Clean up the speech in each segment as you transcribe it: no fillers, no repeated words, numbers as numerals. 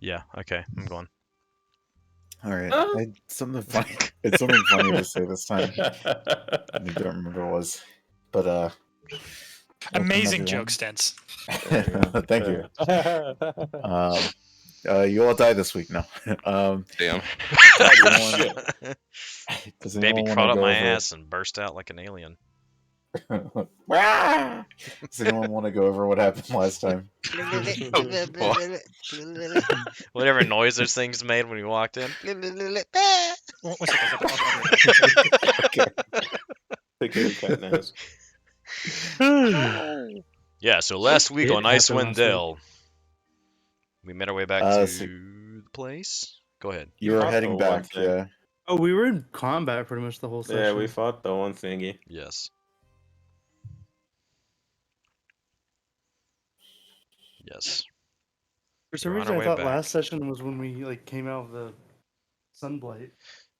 Yeah. Okay. I'm going. All right. I had something funny. It's something funny to say this time. I don't remember what it was, but Amazing joke, Stents. Thank you. You all die this week now. Damn. Does Baby anyone crawled want up to go my over? ass and burst out like an alien. Does anyone want to go over what happened last time? Whatever noise those things made when we walked in. One second. Okay. The kitty cat knows. Yeah, so last week It on happened Icewind last Dale, we made our way back to So the place. Go ahead. you were fought heading the one back, thing. yeah. Oh, we were in combat pretty much the whole session. Yeah, we fought the one thingy. Yes. Yes. For some We're on reason, our I way thought back. last session was when we like came out of the sunblight.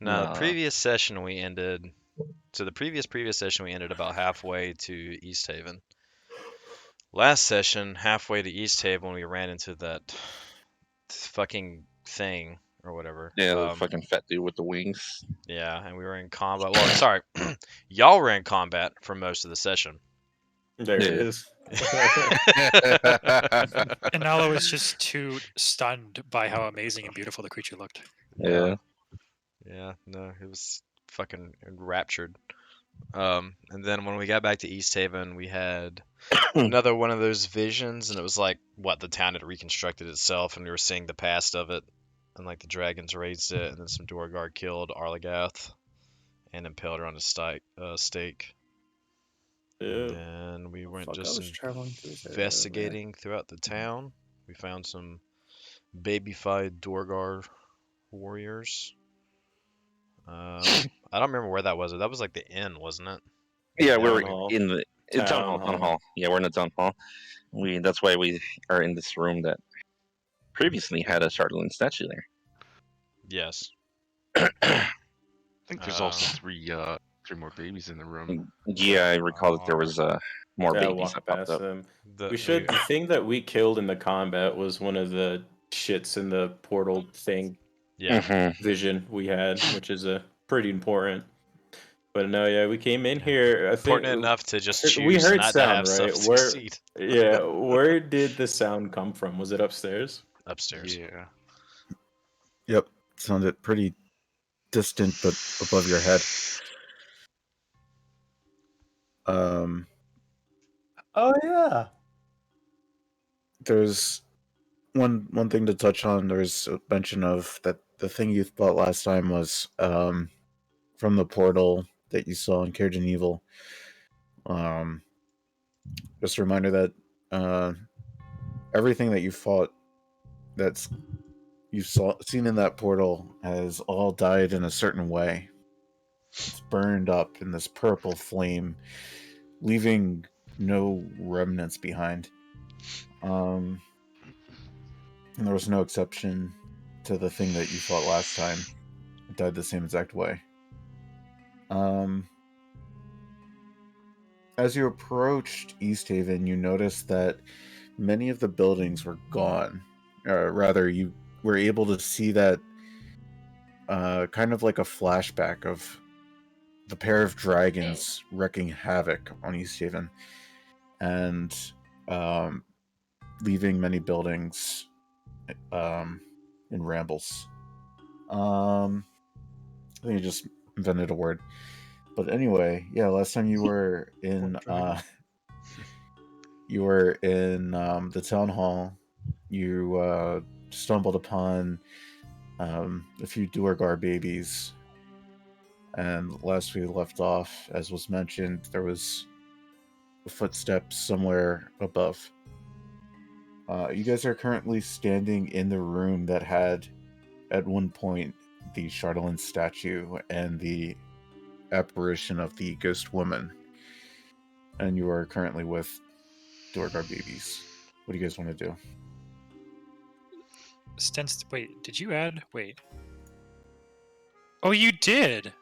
No, the Nah. previous session we ended. So the previous session we ended about halfway to East Haven. Last session, halfway to East Haven, we ran into that fucking thing or whatever. Yeah, the fucking fat dude with the wings. Yeah, and we were in combat. Well, sorry, y'all were in combat for most of the session. There it Yeah. is. And Nala was just too stunned by how amazing and beautiful the creature looked. Yeah. Yeah, no, it was fucking enraptured. And then when we got back to East Haven, we had another one of those visions, and it was like what the town had reconstructed itself, and we were seeing the past of it, and like the dragons raised it, and then some Duergar killed Arlagath and impaled her on a stake. Yeah. And we went Fuck, I just was traveling through this area, investigating throughout the town. We found some babyfied Duergar warriors. I don't remember where that was. That was like the inn, wasn't it? Yeah, we Town were hall. in the town hall. Yeah, we're in the town hall. That's why we are in this room that previously had a Charlatan statue there. Yes. I think there's also three more babies in the room. Yeah, I recall that there was more Yeah, I babies walked that popped past up. them. The thing that we killed in the combat was one of the shits in the portal thing Yeah. vision we had, which is pretty important. But no, yeah, we came in here. I think Important enough to just choose we heard not sound, to have right? stuff succeed. Yeah, where did the sound come from? Was it upstairs? Upstairs. Yeah. Yep. Sounded pretty distant, but above your head. Oh yeah. There's one thing to touch on. There's a mention of that the thing you thought last time was from the portal that you saw in Cairn Evil. Just a reminder that everything that you fought that's you've seen in that portal has all died in a certain way. It's burned up in this purple flame, leaving no remnants behind. And there was no exception to the thing that you fought last time. It died the same exact way. As you approached East Haven, you noticed that many of the buildings were gone. Or rather, you were able to see that kind of like a flashback of the pair of dragons wreaking havoc on East Haven and leaving many buildings in rambles. I think I just invented a word. But anyway, yeah, last time you were in the town hall, you stumbled upon a few Duergar babies. And last we left off, as was mentioned, there was footsteps somewhere above. You guys are currently standing in the room that had, at one point, the Charlatan statue and the apparition of the ghost woman. And you are currently with Duergar babies. What do you guys want to do? Stents, wait, did you add? Wait. Oh, you did!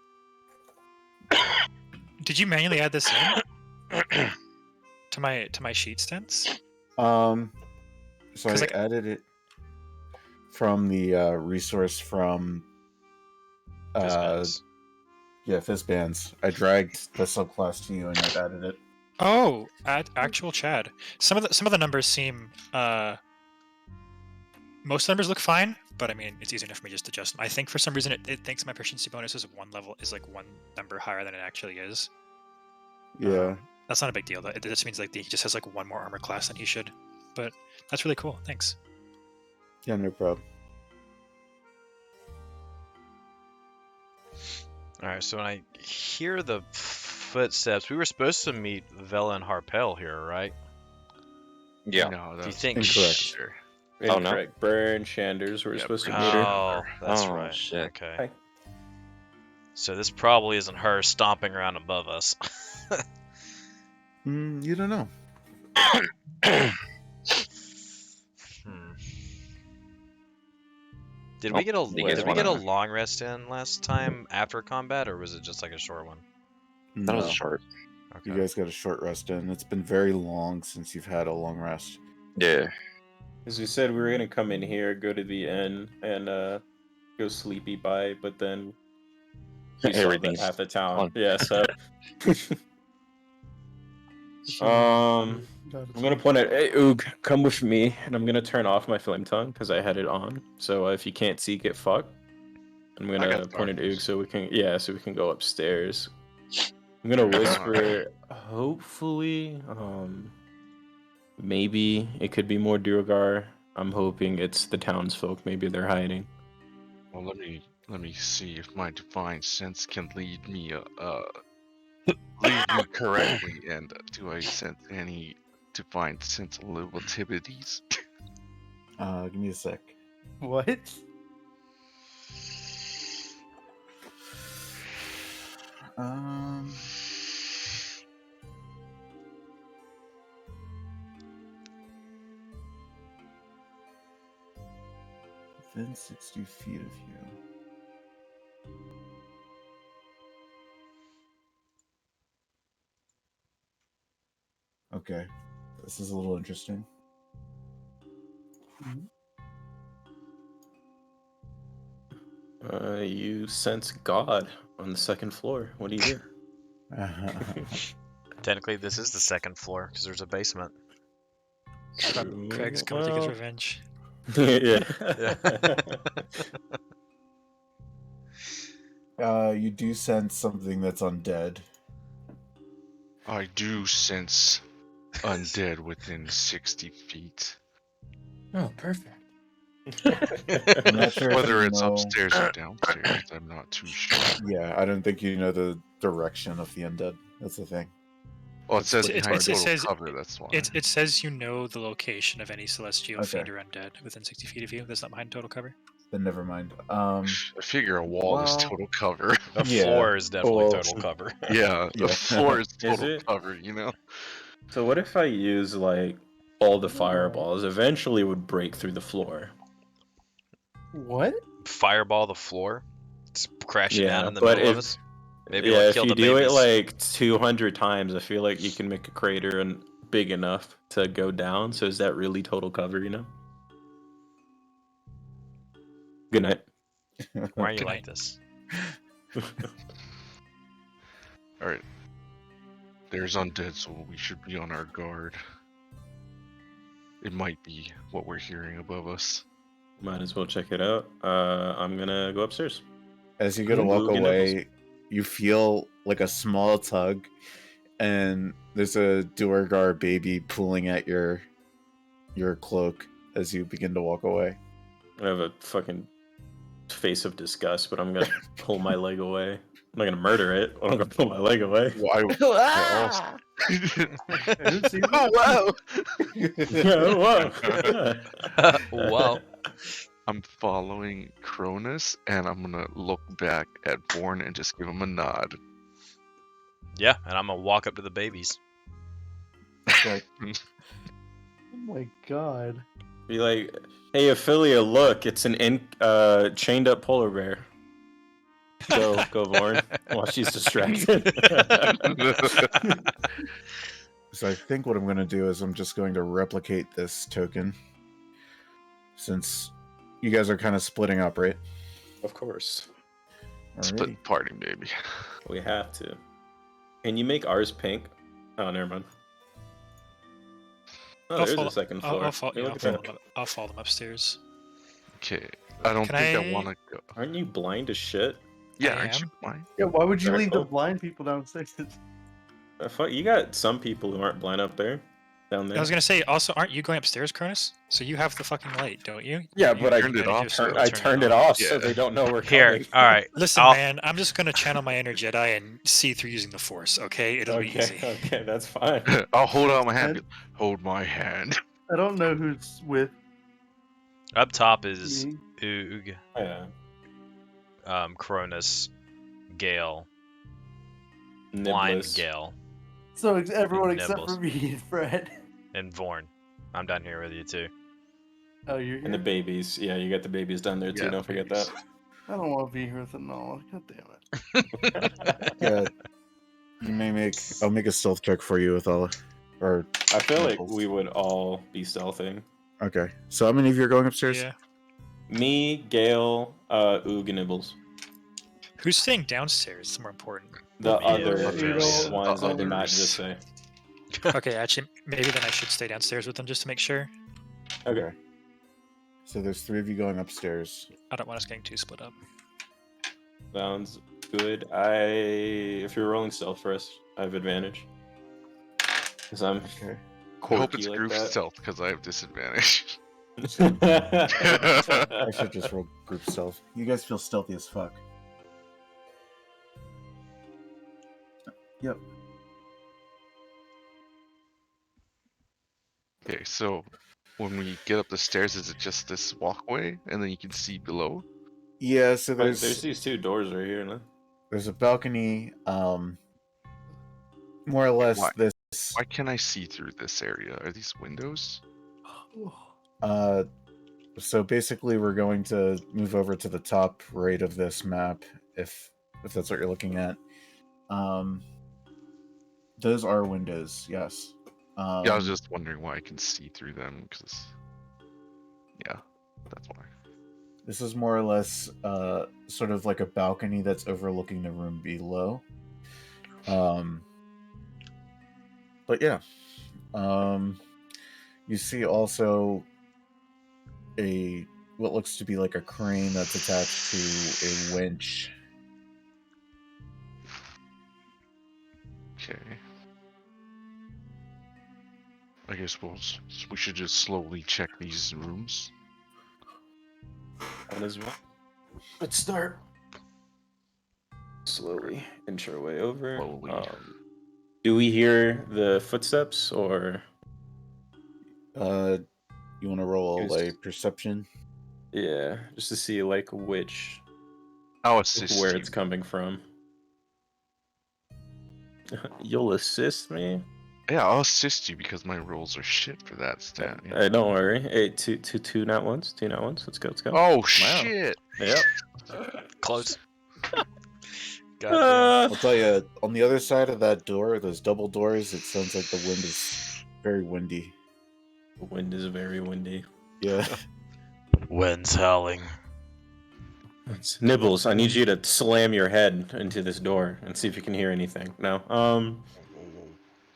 Did you manually add this in? to my sheet, Stents? So I like, added it from the resource from Fizz-Bands. yeah, Fizzbands. I dragged the subclass to you and I've added it. Oh, actual Chad. Some of the numbers seem most numbers look fine, but I mean it's easy enough for me just to adjust them. I think for some reason it thinks my proficiency bonus is one number higher than it actually is. Yeah. That's not a big deal. It just means like he just has like one more armor class than he should. But that's really cool. Thanks. Yeah, no problem. Alright, so when I hear the footsteps, we were supposed to meet Vela and Harpel here, right? Yeah. No, Do you that's think? incorrect. Oh, no. Incorrect. Burn Shanders. We're Yeah, supposed to Burn meet her. Oh, that's Oh, right. shit. Okay. Hi. So this probably isn't her stomping around above us. You don't know. Hmm. Did Oh, we get a you guys did we get a wanna- long rest in last time after combat, or was it just like a short one? That was No. short. Okay. You guys got a short rest in. It's been very long since you've had a long rest. Yeah. As we said, we were gonna come in here, go to the inn, and go sleepy by, but then we saw that Everything's half the town. fun. Yeah, so I'm gonna point at, hey Oog, come with me, and I'm gonna turn off my flame tongue because I had it on. So if you can't see, get fucked. I'm I gonna got point at Oog darkness. so we can go upstairs. I'm gonna whisper. Hopefully, maybe it could be more Duergar. I'm hoping it's the townsfolk. Maybe they're hiding. Well, let me see if my divine sense can lead me correctly, and do I sense any divine sensitivities? Give me a sec. What? Within 60 feet of you. Okay, this is a little interesting. You sense God on the second floor. What do you do? Technically, this is the second floor because there's a basement. Craig's coming to take his revenge. You do sense something that's undead. I do sense undead within 60 feet. Oh, perfect. I'm not sure if Whether you it's know- upstairs or downstairs, I'm not too sure. Yeah, I don't think you know the direction of the undead. That's the thing. Well, it says It behind total says- cover, that's why. It says you know the location of any celestial Okay. fiend or undead within 60 feet of you. That's not behind total cover. Then never mind. I figure a wall is well- total cover. The Yeah. floor is definitely Well, total cover. Yeah, the Yeah. floor is total it? cover, you know? So what if I use like all the fireballs? Eventually, it would break through the floor. What? Fireball the floor. It's crashing down Yeah, in the but middle of if- us. Maybe yeah, we'll if kill you the do babies. it like 200 times, I feel like you can make a crater and big enough to go down. So is that really total cover? You know. Good night. Why are you Good like night. this? Alright. There's undead, so we should be on our guard. It might be what we're hearing above us. Might as well check it out. I'm gonna go upstairs. As you go to walk Ooga away, you feel like a small tug, and there's a Duergar baby pulling at your cloak as you begin to walk away. I have a fucking face of disgust, but I'm gonna pull my leg away. I'm not gonna murder it. I'm gonna pull my leg away. Well, I also... Oh, Whoa! wow. I'm following Cronus, and I'm gonna look back at Born and just give him a nod. Yeah, and I'm gonna walk up to the babies. Okay. Oh my god. Be like, hey, Ophelia, look, it's an chained up polar bear. Go, Vorn. While she's distracted. So I think what I'm going to do is I'm just going to replicate this token, since you guys are kind of splitting up, right? Of course. Alrighty. Split party, baby. We have to. Can you make ours pink? Oh, never mind. Oh, I'll there's follow, a second I'll, floor. I'll, follow, Hey, yeah, look I'll, at follow that. them, I'll follow them upstairs. Okay. I don't Can think I I- want to go. Aren't you blind as shit? Yeah, I aren't you am. blind? Yeah, why would you Alright, leave the cool. blind people downstairs? Fuck, you got some people who aren't blind up there, down there. I was gonna say, also, aren't you going upstairs, Cronus? So you have the fucking light, don't you? Yeah, You but I turned it ignited off, yourself so- and I turned it on. off so Yeah. they don't know we're Here, coming. all right. Listen, I'll- man, I'm just gonna channel my inner Jedi and see through using the Force. Okay, it'll be Okay, easy. okay, that's fine. I'll hold out my hand. And- be like, Hold my hand. I don't know who's with Up top is me. Oog, Yeah. Cronus, Gale, Blind Niblis. Gale, So everyone except Nibbles. for me and Fred. and Vorn. I'm down here with you too. Oh, you're here? And the babies. Yeah, you got the babies down there too. Yeah, Don't forget babies. that. I don't want to be here with them all. God damn it. Yeah. You may make. I'll make a stealth check for you with all. Or I feel like Nipples. we would all be stealthing. okay. So how many of you are going upstairs? Yeah. Me, Gale, Oog, and Nibbles. Who's staying downstairs? It's more important. The Yeah, other others. ones I did not Others. just say. Okay, actually, maybe then I should stay downstairs with them just to make sure. Okay. So there's 3 of you going upstairs. I don't want us getting too split up. Sounds good. If you're rolling stealth first, I have advantage. Because I'm Okay. I hope quirky it's like group that. stealth because I have disadvantage. I should just roll group stealth. You guys feel stealthy as fuck. Yep. Okay, so when we get up the stairs, is it just this walkway and then you can see below? Yeah. So But there's there's these 2 doors right here, no? there's a balcony. More or less Why? this. Why can't I see through this area? Are these windows? So basically, we're going to move over to the top right of this map, if that's what you're looking at. Those are windows, yes. Yeah, I was just wondering why I can see through them because, yeah, that's why. This is more or less sort of like a balcony that's overlooking the room below. But yeah, you see also what looks to be like a crane that's attached to a winch. Okay. I guess we should just slowly check these rooms. One as well. Let's start. Slowly inch our way over. Slowly. Do we hear the footsteps or? You want to roll Here's- a perception? Yeah, just to see like where Assist you. it's coming from. You'll assist me. Yeah, I'll assist you because my rolls are shit for that stat. Yeah. Hey, don't worry. Hey, two not once. Let's go. Oh shit! Yep. Close. God I'll tell you, on the other side of that door, those double doors, it sounds like the wind is very windy. The wind is very windy. Yeah. Wind's howling. Nibbles, I need you to slam your head into this door and see if you can hear anything. No.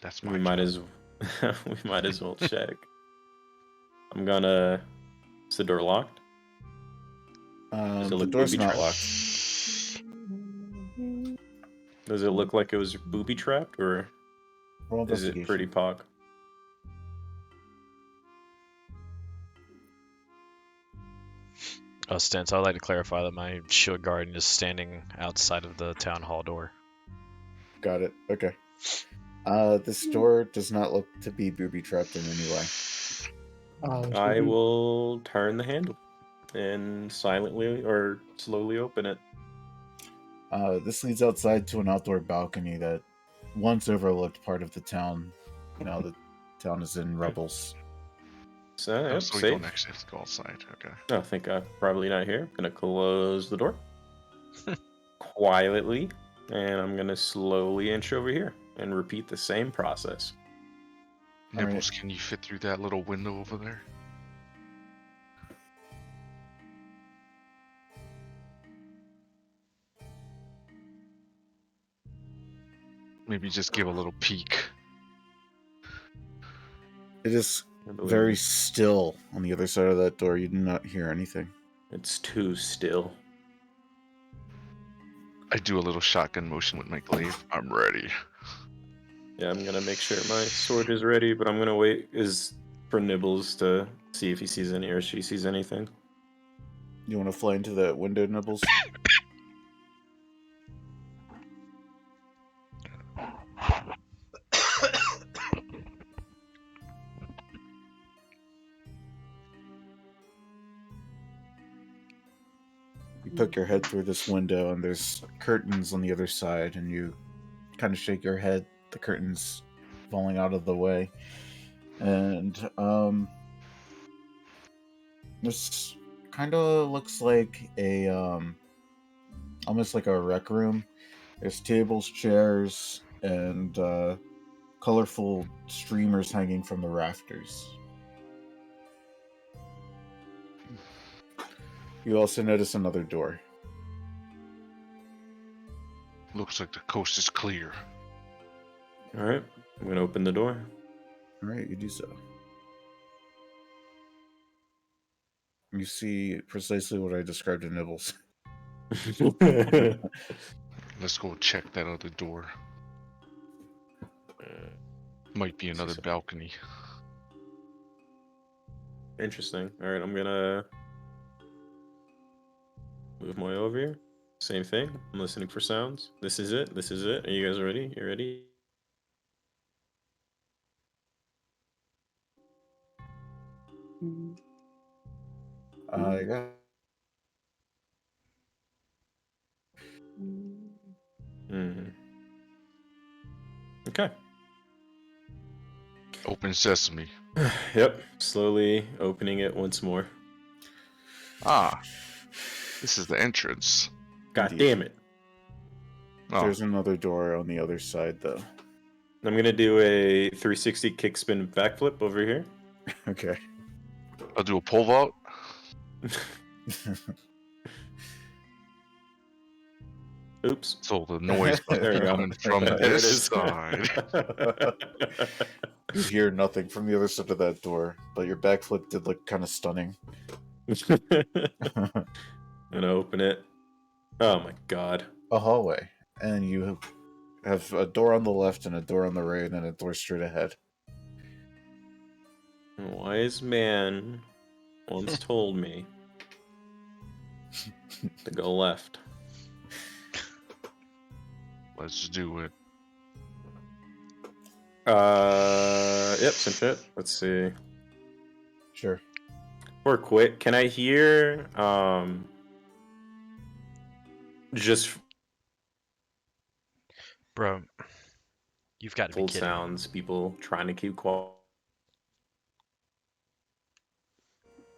That's my We might job. as well check. I'm gonna. Is the door locked? Does it The look door's booby not trapped? locked. Does it look like it was booby trapped, or Roll is it investigation. pretty pog? Oh, Stance, I'd like to clarify that my shield guardian is standing outside of the town hall door. Got it. Okay. This door does not look to be booby trapped in any way. I will turn the handle and silently or slowly open it. This leads outside to an outdoor balcony that once overlooked part of the town. Now the town is in rubbles. So, Oh, yep, so we safe. don't actually have to go outside. Okay. I think I'm probably not here. Gonna close the door quietly, and I'm gonna slowly inch over here and repeat the same process. All right. Nibbles, can you fit through that little window over there? maybe just give a little peek. It is I believe very you. still on the other side of that door. You do not hear anything. It's too still. I do a little shotgun motion with my glaive. I'm ready. Yeah, I'm gonna make sure my sword is ready, but I'm gonna wait for Nibbles to see if he sees any or she sees anything. You want to fly into that window, Nibbles? You poke your head through this window, and there's curtains on the other side, and you kind of shake your head, the curtains falling out of the way. And this kind of looks like a almost like a rec room. There's tables, chairs, and colorful streamers hanging from the rafters. You also notice another door. Looks like the coast is clear. All right, I'm gonna open the door. All right, you do so. You see precisely what I described to Nibbles. Let's go check that other door. Might be another balcony. Interesting. All right, I'm gonna move my over here. Same thing. I'm listening for sounds. This is it. This is it. Are you guys ready? You ready? Yeah. Mm. Okay. Open sesame. Yep. Slowly opening it once more. Ah, this is the entrance. God Indeed. damn it. Oh, There's another door on the other side, though. I'm gonna do a 360 kickspin backflip over here. Okay. I'll do a pole vault. Oops. So the noise must There be we go. coming from There it this is. side. You hear nothing from the other side of that door, but your backflip did look kind of stunning. I'm gonna open it. Oh my god. A hallway, and you have a door on the left and a door on the right, and a door straight ahead. A wise man once told me to go left. Let's do it. Yep, same shit. Let's see. Sure. Or quit. Can I hear just Bro, you've got to be full kidding me. sounds, people trying to keep quiet?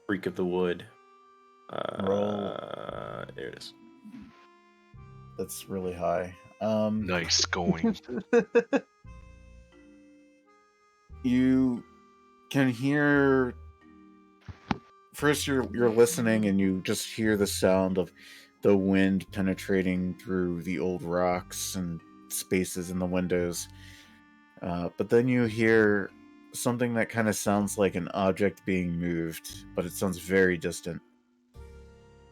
Freak of the wood. Roll. There it is. That's really high. Nice going. You can hear. First, you're listening, and you just hear the sound of the wind penetrating through the old rocks and spaces in the windows. But then you hear something that kind of sounds like an object being moved, but it sounds very distant.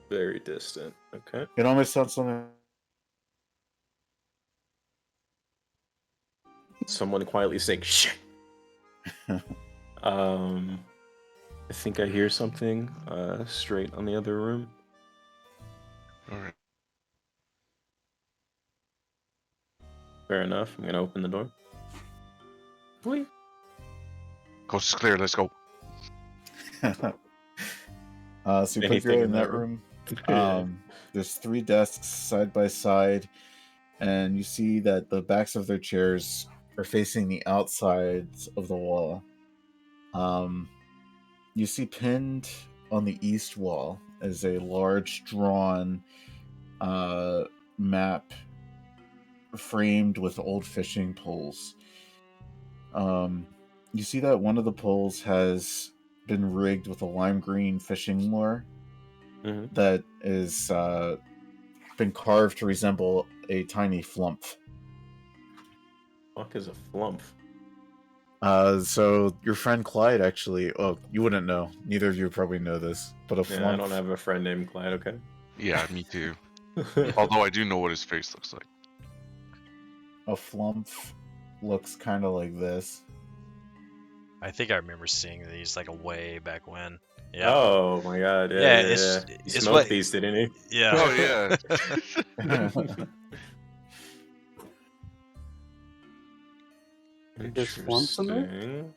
Very distant. Okay. It almost sounds something. Someone quietly saying shit. I think I hear something straight on the other room. All right. Fair enough. I'm gonna open the door. Wait. Coast is clear. Let's go. So you put Anything in that room. There's 3 desks side by side, and you see that the backs of their chairs are facing the outsides of the wall. You see pinned on the east wall is a large drawn map framed with old fishing poles. You see that one of the poles has been rigged with a lime green fishing lure that is been carved to resemble a tiny flump. Fuck is a flump? So your friend Clyde actually. Oh, you wouldn't know. Neither of you probably know this, but a Yeah, flump. I don't have a friend named Clyde. Okay. Yeah, me too. Although I do know what his face looks like. A flump looks kind of like this. I think I remember seeing these like a way back when. Yeah. Oh my god. Yeah, Yeah, yeah, it's- yeah. He it's smoked what- these, didn't he? Yeah. Oh yeah. There's flumps in there? Interesting.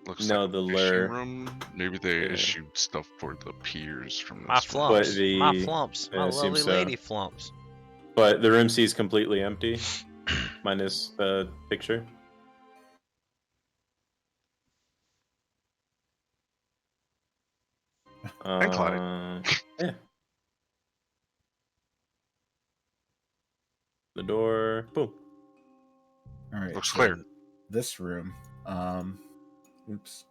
Looks No, like the a fishing lure. room. Maybe they Yeah. issued stuff for the piers from this My one. flumps. the- My flumps. yeah, My it seems lovely so. lady flumps. But the room C is completely empty, minus the picture. And Clyde. Yeah. The door. Boom. All right. Looks so clear. This room. Oops.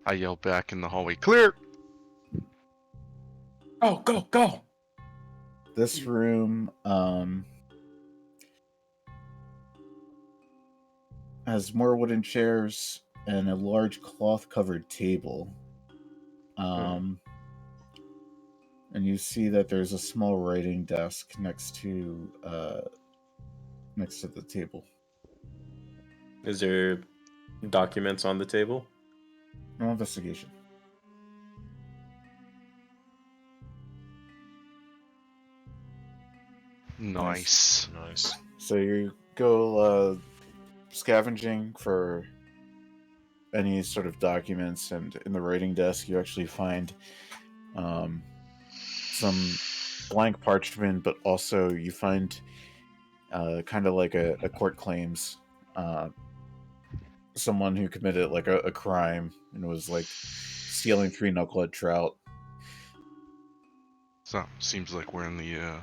I yell back in the hallway, clear! Go, go, go! This room has more wooden chairs and a large cloth-covered table. And you see that there's a small writing desk next to the table. Is there documents on the table? No investigation. Nice. Nice. So you go scavenging for any sort of documents, and in the writing desk you actually find some blank parchment, but also you find kind of like a court claims someone who committed like a crime and was like stealing 3 knucklehead trout. So seems like we're in the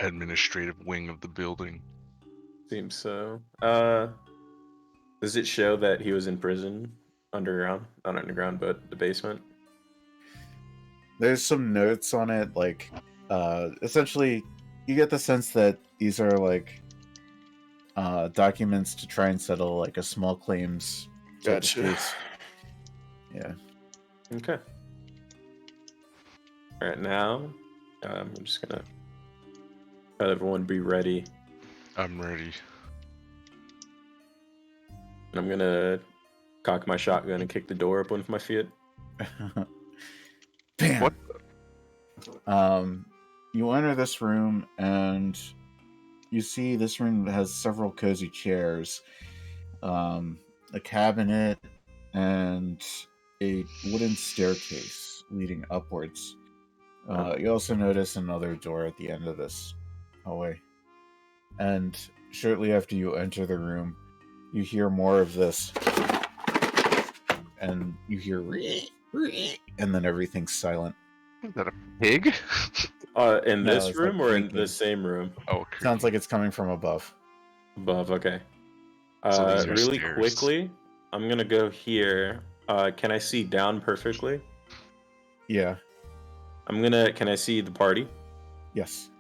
administrative wing of the building. Seems so. Does it show that he was in prison underground? Not underground, but the basement? There's some notes on it, like essentially you get the sense that these are like documents to try and settle like a small claims type of Gotcha. case. Yeah. Okay. Alright, now I'm just gonna let everyone be ready. I'm ready. And I'm gonna cock my shotgun and kick the door open with my feet. Bam. What? You enter this room and you see this room has several cozy chairs, a cabinet, and a wooden staircase leading upwards. You also notice another door at the end of this hallway. And shortly after you enter the room, you hear more of this. And you hear and then everything's silent. Is that a pig? In No, this it's room like or in creaking. the same room? Oh, okay. Sounds like it's coming from above. Above, okay. So these are Really stairs. quickly, I'm gonna go here. Can I see down perfectly? Yeah. Can I see the party? Yes.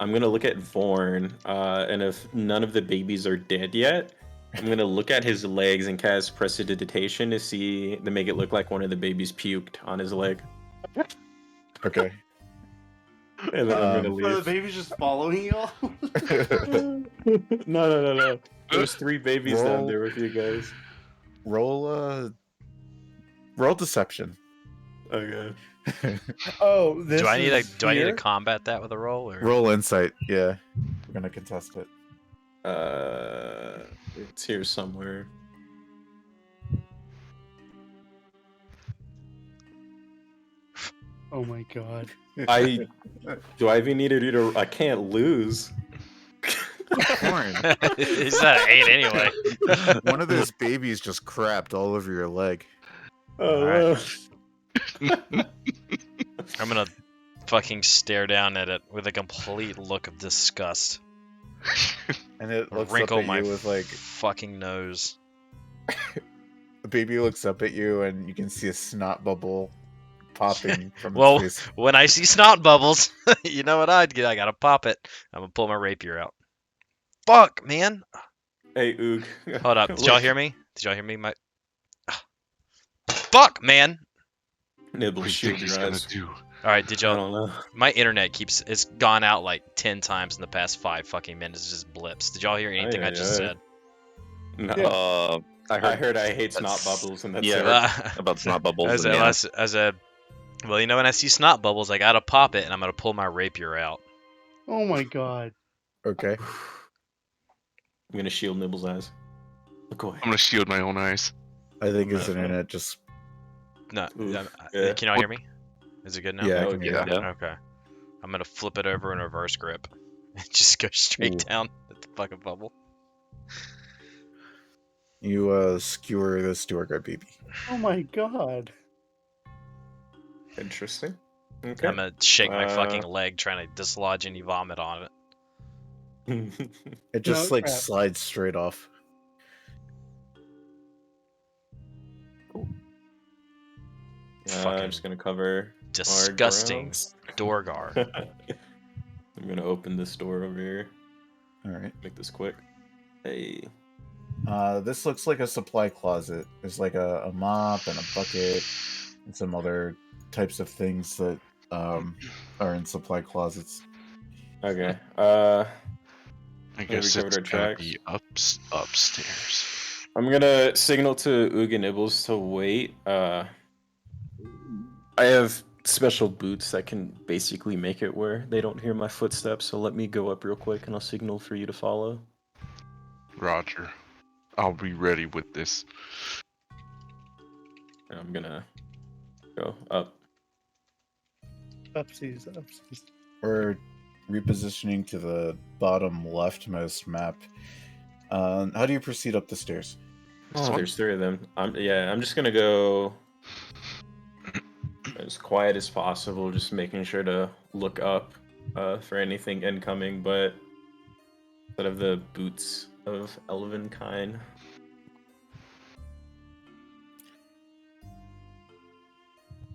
I'm gonna look at Vorn, and if none of the babies are dead yet, I'm gonna look at his legs and cast Prestidigitation to make it look like one of the babies puked on his leg. Okay. And then I'm gonna So the leave. baby's just following you all? No. There's 3 babies down Roll. there with you guys. Roll deception. Okay. Oh, this Do I need to combat that with a roll or? roll insight? Yeah, we're gonna contest it. It's here somewhere. Oh my god. Do I even need to do I can't lose. He's at an 8 anyway. One of those babies just crapped all over your leg. Oh, Alright. I'm gonna fucking stare down at it with a complete look of disgust. And it looks up Wrinkle at my you with like fucking nose. the baby looks up at you, and you can see a snot bubble popping from Well, its face. when I see snot bubbles, you know what I'd get? I gotta pop it. I'm gonna pull my rapier out. Fuck, man. Hey, Oog. Hold up. Did y'all hear me? Did y'all hear me? Fuck, man. Nibble, What do you shield think he's your gonna eyes. do? All right, did I y'all? don't know. My internet keeps it's gone out like 10 times in the past 5 fucking minutes. It just blips. Did y'all hear anything I just said? No. I I heard I hate that's- snot bubbles, and that's yeah, it. I heard about snot bubbles. as And, a, yeah. well, when I see snot bubbles, I gotta pop it, and I'm gonna pull my rapier out. Oh my god. Okay. I'm gonna shield Nibble's eyes. Look away. I'm gonna shield my own eyes. I think his Okay. internet just. No, Oof, yeah. can y'all hear me? Is it good now? Yeah, I Oh, can hear yeah. you. Yeah. Okay. I'm gonna flip it over in reverse grip. Just go straight Ooh. down at the fucking bubble. You skewer this door guard baby. Oh my god. Interesting. Okay. I'm gonna shake my fucking Uh, leg trying to dislodge any vomit on it. It just No like crap. slides straight off. I'm Fucking just gonna cover disgusting grounds. door guard. I'm gonna open this door over here. All right. Make this quick. Hey. This looks like a supply closet. There's like a mop and a bucket and some other types of things that are in supply closets. Okay. I we guess covered it's our gonna tracks. be upstairs. I'm gonna signal to Oog and Nibbles to wait. I have special boots that can basically make it where they don't hear my footsteps, so let me go up real quick and I'll signal for you to follow. Roger. I'll be ready with this. And I'm gonna go up. Upsies, upsies. We're repositioning to the bottom leftmost map. How do you proceed up the stairs? Oh, there's 3 of them. I'm just gonna go as quiet as possible, just making sure to look up for anything incoming, but instead of the boots of elven kind.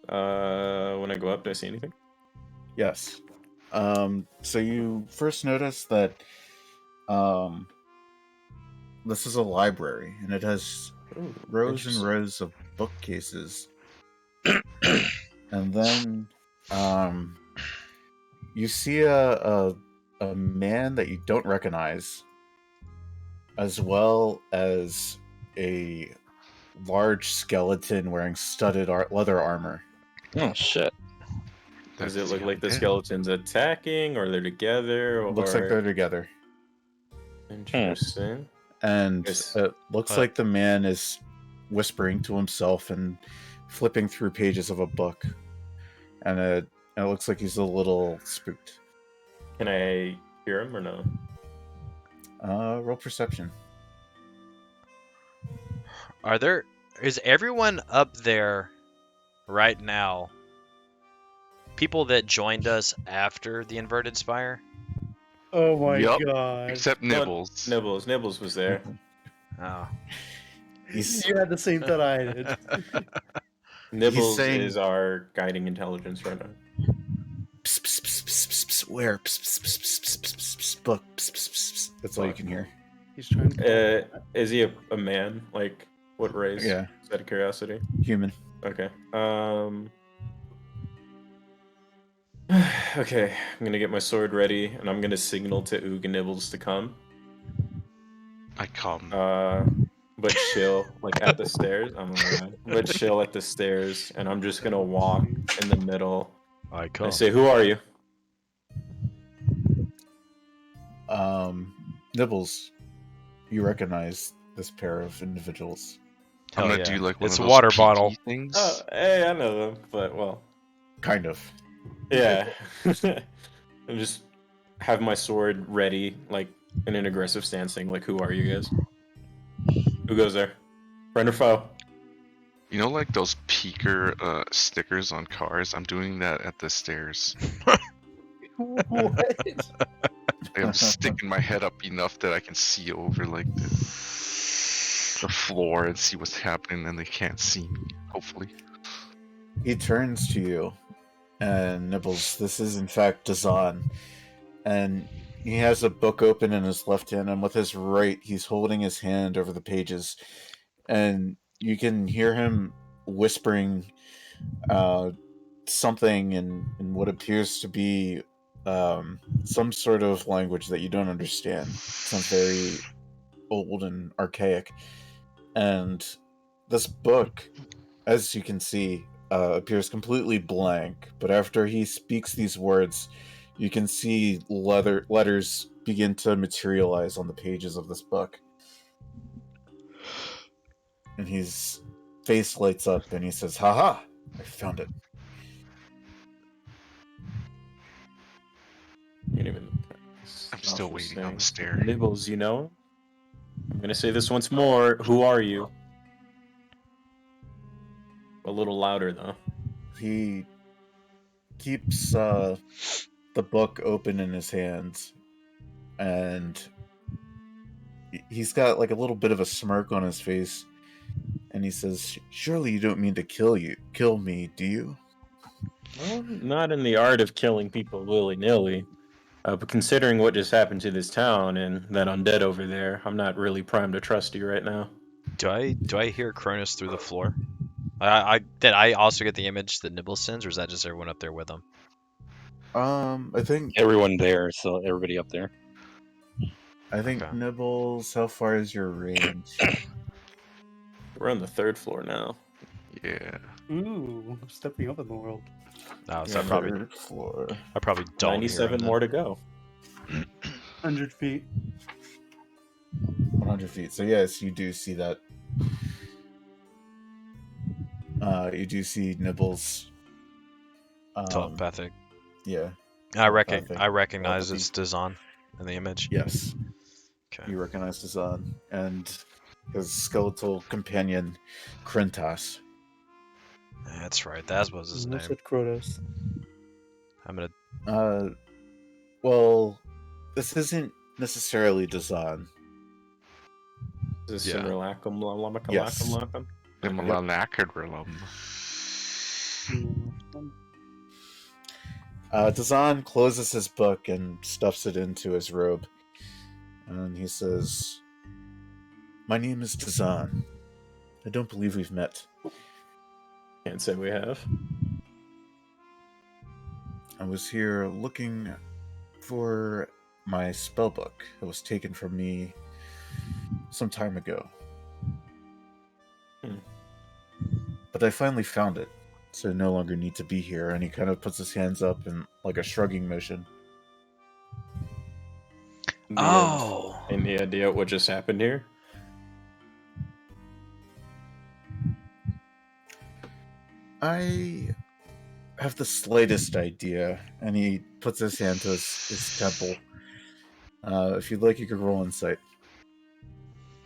When I go up, do I see anything? Yes. So you first notice that this is a library, and it has Ooh, rows and interesting. rows of bookcases. And then you see a man that you don't recognize, as well as a large skeleton wearing studded leather armor. Oh shit. Does That's it look the like the undead. skeleton's attacking, or they're together? Or... Looks like they're together. Interesting. And Yes. it looks What? like the man is whispering to himself and flipping through pages of a book. And it looks like he's a little spooked. Can I hear him or no? Roll perception. Is everyone up there right now people that joined us after the inverted spire? Oh my Yup. god. Except Nibbles. Nibbles was there. Oh. He's You had the same thought I did. Nibbles saying- is our guiding intelligence right now. pss, pss, pss, pss, pss, pss, where? Pss, pss, pss, pss, pss, pss, pss, pss, book. Pss, pss, pss, pss. That's all you can hear. He's trying to. Is he a man? Like, what race? Yeah, Just out of curiosity. human. Okay. Okay, I'm gonna get my sword ready, and I'm gonna signal to Oog and Nibbles to come. I come. But chill, like at the stairs. I'm alright. But chill at the stairs, and I'm just gonna walk in the middle. I I come. say, "Who are you?" Nibbles, you recognize this pair of individuals. I'm Hell gonna yeah. do like one It's of a those water peaky bottle. things. Oh, hey, I know them, but well, Kind of. yeah. And just have my sword ready, like in an aggressive stance, saying, "Like, who are you guys? Who goes there? Friend or foe?" You know, like those peeker stickers on cars. I'm doing that at the stairs. What? Like, I'm sticking my head up enough that I can see over like the floor and see what's happening, and they can't see me. Hopefully. He turns to you, and Nibbles, this is in fact Dazan, and He has a book open in his left hand, and with his right, he's holding his hand over the pages, and you can hear him whispering something in what appears to be some sort of language that you don't understand. It sounds very old and archaic. And this book, as you can see, appears completely blank. But after he speaks these words, you can see letters begin to materialize on the pages of this book. And his face lights up and he says, "Haha, I found it." You didn't even. I'm still Awful waiting on the saying. stair. Nibbles, you know? I'm gonna say this once more. Who are you? A little louder, though. He keeps the book open in his hands, and he's got like a little bit of a smirk on his face, and he says, "Surely you don't mean to kill me, do you?" Well, not in the art of killing people willy-nilly. But considering what just happened to this town and that undead over there, I'm not really primed to trust you right now. Do I hear Cronus through the floor? Did I also get the image that Nibble sends, or is that just everyone up there with him? I think Everyone there, so everybody up there. Okay. Nibbles, how far is your range? We're on the 3rd floor now. Yeah. Ooh, stepping up in the world. Oh, so Yeah, Third floor. I probably don't hear 97 him more then. to go. 100 feet. 100 feet. So yes, you do see that. You do see Nibbles. Telepathic. Yeah. I telepathic. recognize Telepathy. it's Dazan in the image. Yes. Okay. You recognize Dazan and his skeletal companion, Krentas. That's right. That was his What's name. it, Kronos? I'm gonna. Well, this isn't necessarily Dazan. Is this Yeah. Simralakum Lamaka Yes. Lakum? Dazan closes his book and stuffs it into his robe. And he says, "My name is Dazan. I don't believe we've met. Can't say we have. I was here looking for my spellbook. It was taken from me some time ago. But I finally found it, so I no longer need to be here." And he kind of puts his hands up in like a shrugging motion. Any idea what just happened here? I have the slightest idea. And he puts his hand to his temple. If you'd like, you could roll insight.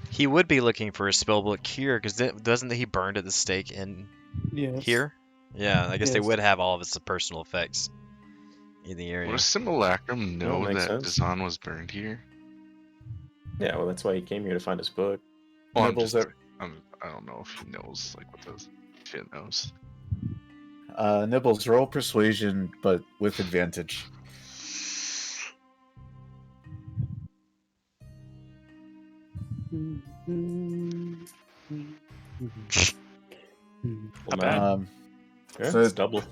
He would be looking for a spellbook here, because doesn't he burned at the stake in Yes. here? Yeah, I guess they Yes. would have all of its personal effects in the area. Would a simulacrum know makes that sense. Dazan was burned here? Yeah, well, that's why he came here to find his book. Well, Nibbles I don't know if he knows like what this shit knows. Nibbles, roll persuasion, but with advantage. Not bad. Yeah, so it's double.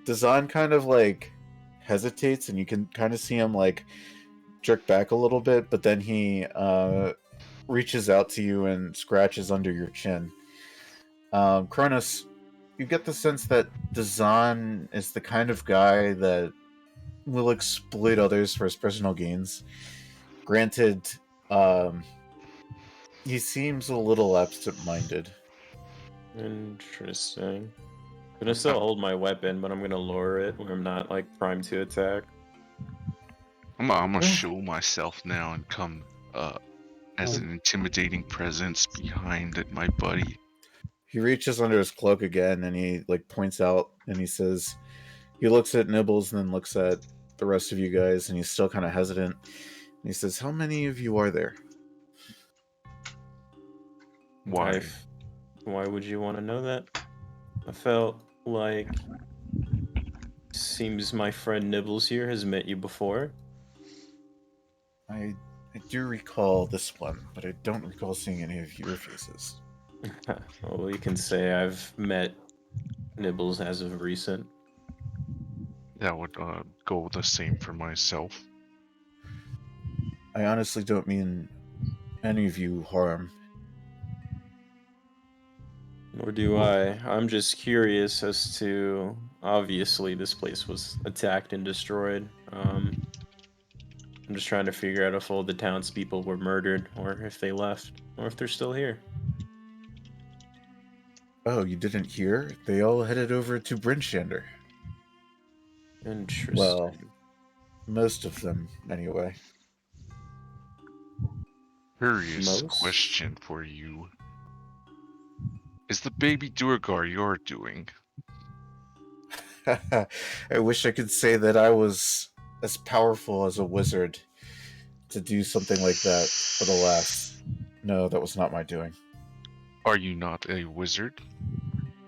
Dazan kind of like hesitates, and you can kind of see him like jerk back a little bit, but then he reaches out to you and scratches under your chin. Cronus, you get the sense that Dazan is the kind of guy that will exploit others for his personal gains. Granted, he seems a little absent-minded. Interesting. I'm gonna still hold my weapon, but I'm gonna lower it where I'm not like primed to attack. I'm gonna show myself now and come as an intimidating presence behind my buddy. He reaches under his cloak again, and he like points out, and he says, he looks at Nibbles and then looks at the rest of you guys, and he's still kind of hesitant. And he says, "How many of you are there?" Why? Why would you want to know that? I felt like seems my friend Nibbles here has met you before. I do recall this one, but I don't recall seeing any of your faces. Well, you can say I've met Nibbles as of recent. That would go the same for myself. I honestly don't mean any of you harm. Nor do I. I'm just curious as to. Obviously, this place was attacked and destroyed. I'm just trying to figure out if all the townspeople were murdered, or if they left, or if they're still here. Oh, you didn't hear? They all headed over to Brinchander. Interesting. Well, most of them, anyway. Curious Most? question for you. Is the baby Durgar you're doing? I wish I could say that I was as powerful as a wizard to do something like that, but alas, no, that was not my doing. Are you not a wizard?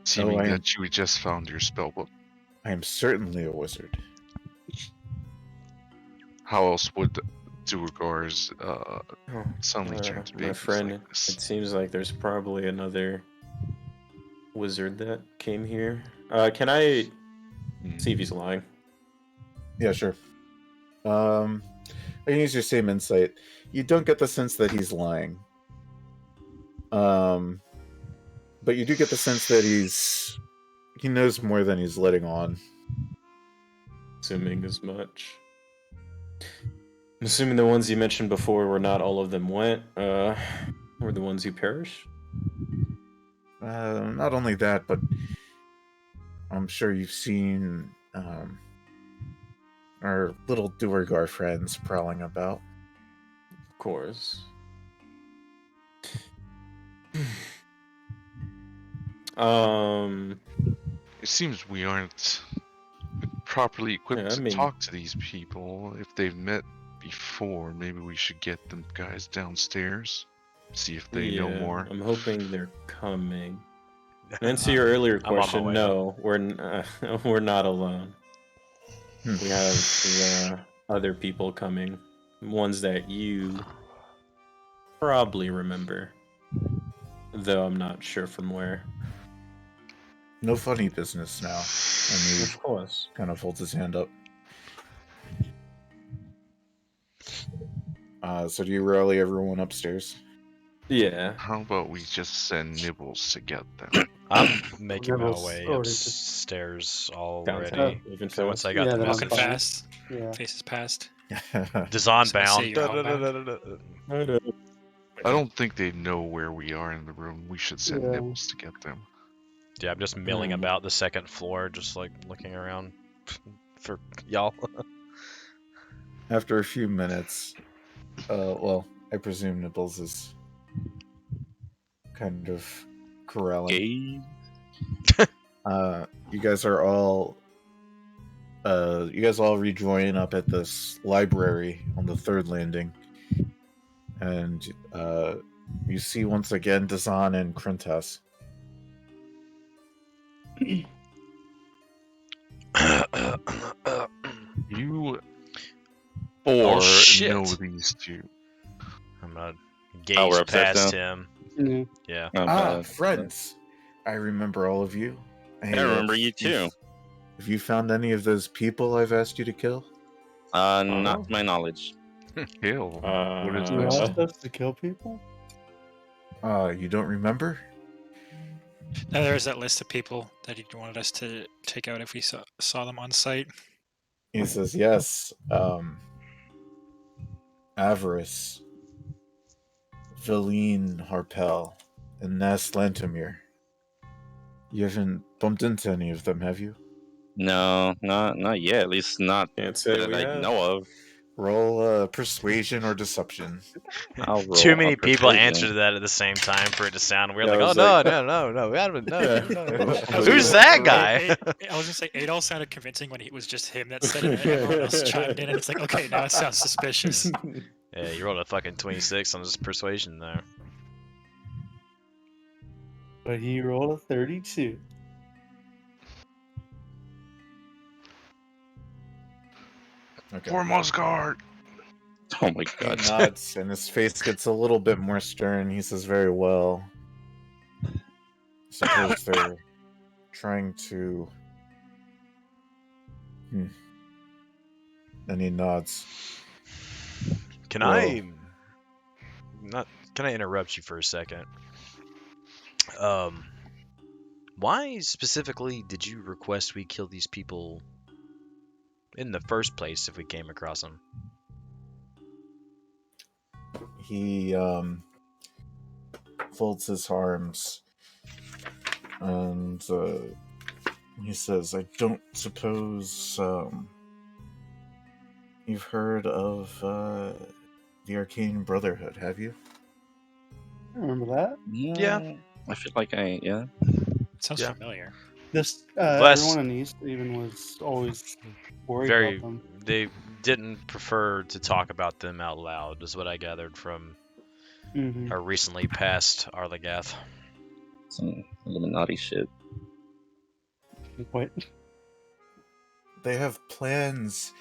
Seeming I am. that you just found your spellbook. I am certainly a wizard. How else would Durgars suddenly turn to My babies friend, like this? it seems like there's probably another wizard that came here. Can I see if he's lying? Yeah, sure. I can use your same insight. You don't get the sense that he's lying. But you do get the sense that he knows more than he's letting on. Assuming as much. I'm assuming the ones you mentioned before were not all of them went. Were the ones who perished? Not only that, but I'm sure you've seen our little Duergar friends prowling about. Of course. It seems we aren't properly equipped Yeah, I to mean- talk to these people. If they've met before, maybe we should get them guys downstairs. See if they know more. I'm hoping they're coming. To answer your earlier I'm on my question, way no, we're not alone. Hmm. We have other people coming, ones that you probably remember, though I'm not sure from where. No funny business now. And he course. kind of holds his hand up. So do you rally everyone upstairs? Yeah. How about we just send Nibbles to get them? I'm making my Nibbles way already did. upstairs Sounds already. good. Even So once fast. I got Yeah, the then I'm Walking message, fine. fast. Yeah. Faces past. Dazan So I say bound. you're homebound? I don't think they know where we are in the room. We should send Yeah. Nibbles to get them. Yeah, I'm just milling Hmm. about the second floor, just like looking around for y'all. After a few minutes, well, I presume Nibbles is kind of corralling. You guys are all you guys all rejoin up at this library on the third landing, and you see once again Dazan and Krentas. You Oh, or shit. know these two? I'm gonna Oh, we're gaze upstairs past now? him. Yeah. Yeah. Not Ah, bad. friends! I remember all of you. I remember you too. Have you found any of those people I've asked you to kill? Not to my knowledge. Kill. What is You this? asked us to kill people? You don't remember? No, there was that list of people that he wanted us to take out if we saw them on site. He says, yes. Avarice, Valine Harpel, and Nas Lantomir. You haven't bumped into any of them, have you? No, not yet. At least not Can't say that we I have. know of. Roll persuasion or deception. I'll roll Too many a people persuasion. answered that at the same time for it to sound weird. Yeah, I Like, oh was no, like- no, we haven't. No, Yeah. no. I was Who's gonna- that guy? I was gonna say it all sounded convincing when it was just him that said it, and everyone else chimed in, and it's like, okay, now it sounds suspicious. Yeah, you rolled a fucking 26 on this persuasion there. But he rolled a 32. Okay. Foremost guard. Oh my He god. nods, and his face gets a little bit more stern. He says, "Very well. Suppose they're trying to." And he nods. Can Well- I not? Can I interrupt you for a second? Why specifically did you request we kill these people in the first place if we came across them? He folds his arms and he says, "I don't suppose you've heard of the Arcane Brotherhood, have you?" I remember that. Yeah. I feel like yeah. Sounds Yeah. familiar. This Less- everyone in the East even was always worried Very. about them. They didn't prefer to talk about them out loud, is what I gathered from Hmm. our recently passed Arlagath. Some Illuminati shit. What? They have plans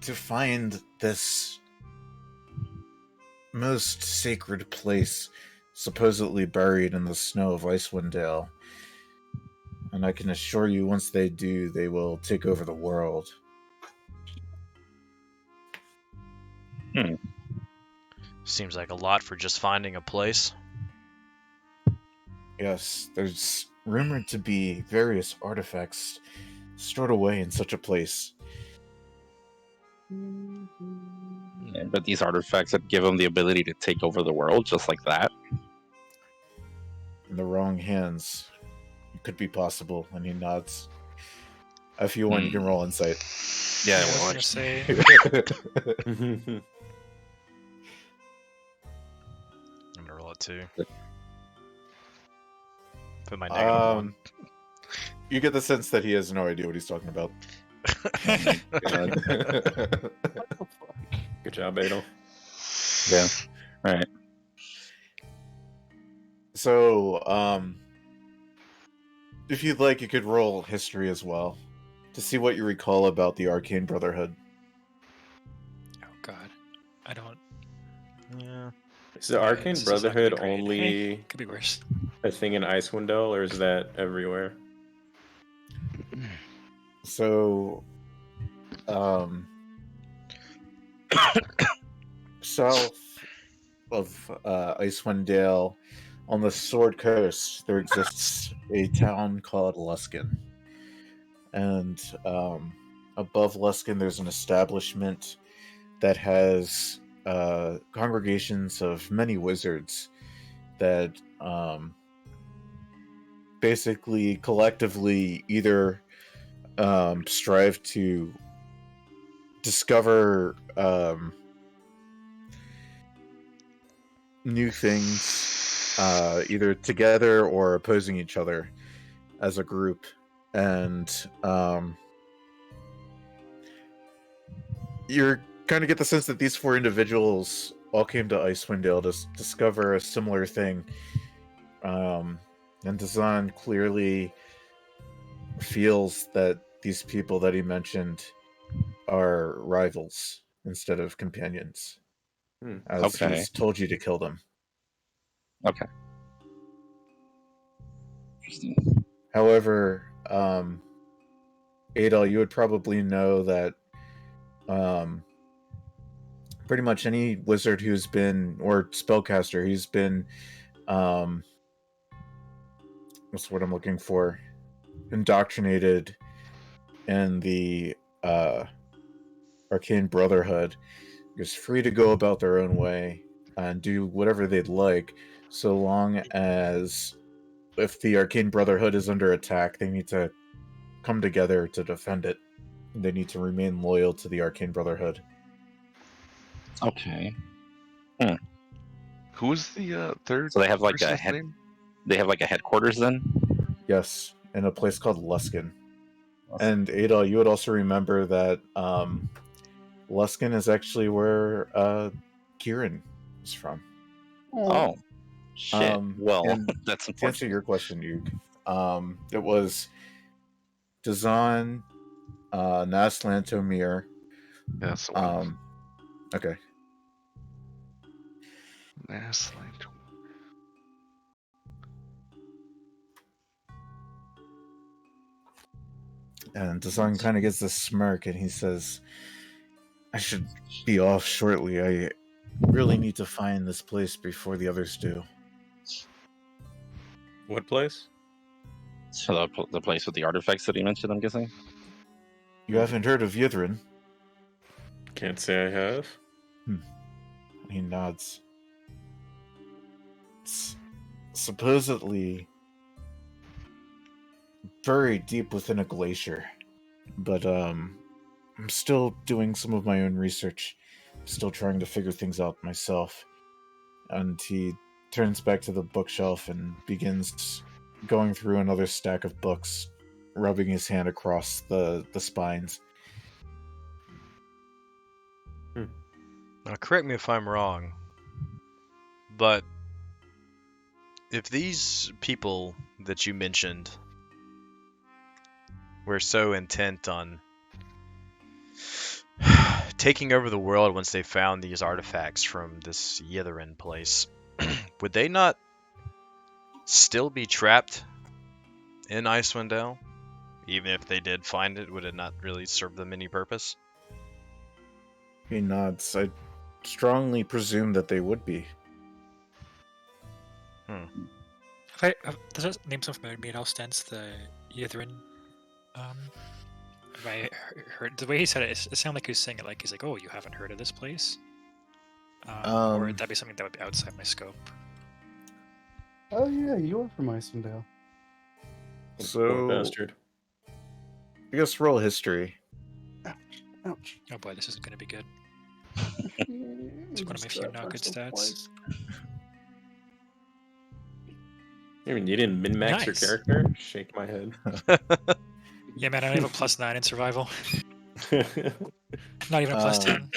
to find this most sacred place supposedly buried in the snow of Icewind Dale. And I can assure you, once they do, they will take over the world. Seems like a lot for just finding a place. Yes, there's rumored to be various artifacts stored away in such a place. Yeah, but these artifacts that give them the ability to take over the world just like that. In the wrong hands, it could be possible. And he nods. If you want, you can roll insight. Yeah, I was well, gonna say. I'm gonna roll it too. Put my negative one. You get the sense that he has no idea what he's talking about. Good job, Adel. yeah. All right. So, if you'd like, you could roll history as well to see what you recall about the Arcane Brotherhood. Oh god, I don't. Yeah. Is the Yeah, Arcane this is not gonna be Brotherhood great. only Could be worse. a thing in Icewind Dale, or is that everywhere? So, south of Icewind Dale, on the Sword Coast, there exists a town called Luskin. And above Luskin, there's an establishment that has congregations of many wizards that basically collectively either strive to discover new things, either together or opposing each other as a group. And you're kind of get the sense that these four individuals all came to Icewind Dale to discover a similar thing. And Dazan clearly feels that these people that he mentioned are rivals instead of companions. As Okay. he's told you to kill them. Okay. However, Adel, you would probably know that pretty much any wizard who's been, or spellcaster who's been, what's the word I'm looking for? Indoctrinated in the Arcane Brotherhood is free to go about their own way and do whatever they'd like, so long as if the Arcane Brotherhood is under attack, they need to come together to defend it. They need to remain loyal to the Arcane Brotherhood. Okay. Who was the third? So they have like a person's head. name? They have like a headquarters then. Yes, in a place called Luskin. And Adel, you would also remember that Luskin is actually where Kieran is from. Oh, shit. Well, and that's to answer unfortunate. your question, Yug, it was Dazan, Naslantomir. Yeah, that's the one. Okay. Massland. And Design kind of gets this smirk, and he says, "I should be off shortly. I really need to find this place before the others do." What place? So the place with the artifacts that he mentioned, I'm guessing. You haven't heard of Yithrin? Can't say I have. He nods. It's supposedly buried deep within a glacier, but I'm still doing some of my own research. Still trying to figure things out myself. And he turns back to the bookshelf and begins going through another stack of books, rubbing his hand across the spines. Now, correct me if I'm wrong, but if these people that you mentioned were so intent on taking over the world once they found these artifacts from this Yithrin place, would they not still be trapped in Icewind Dale? Even if they did find it, would it not really serve them any purpose? He nods. I strongly presume that they would be. Does that name sound familiar to me at all, Stance? The Yithrin? Have I heard the way he said it? It sounded like he was saying it like he's like, "Oh, you haven't heard of this place?" Or would that be something that would be outside my scope? Oh yeah, you are from Icewind Dale. Poor So, bastard. I guess roll history. Ouch. Oh boy, this isn't going to be good. It's one of my few not good stats. I mean, you didn't min-max Nice. your character? Shake my head. Yeah, man, I only have a +9 in survival. Not even a +10.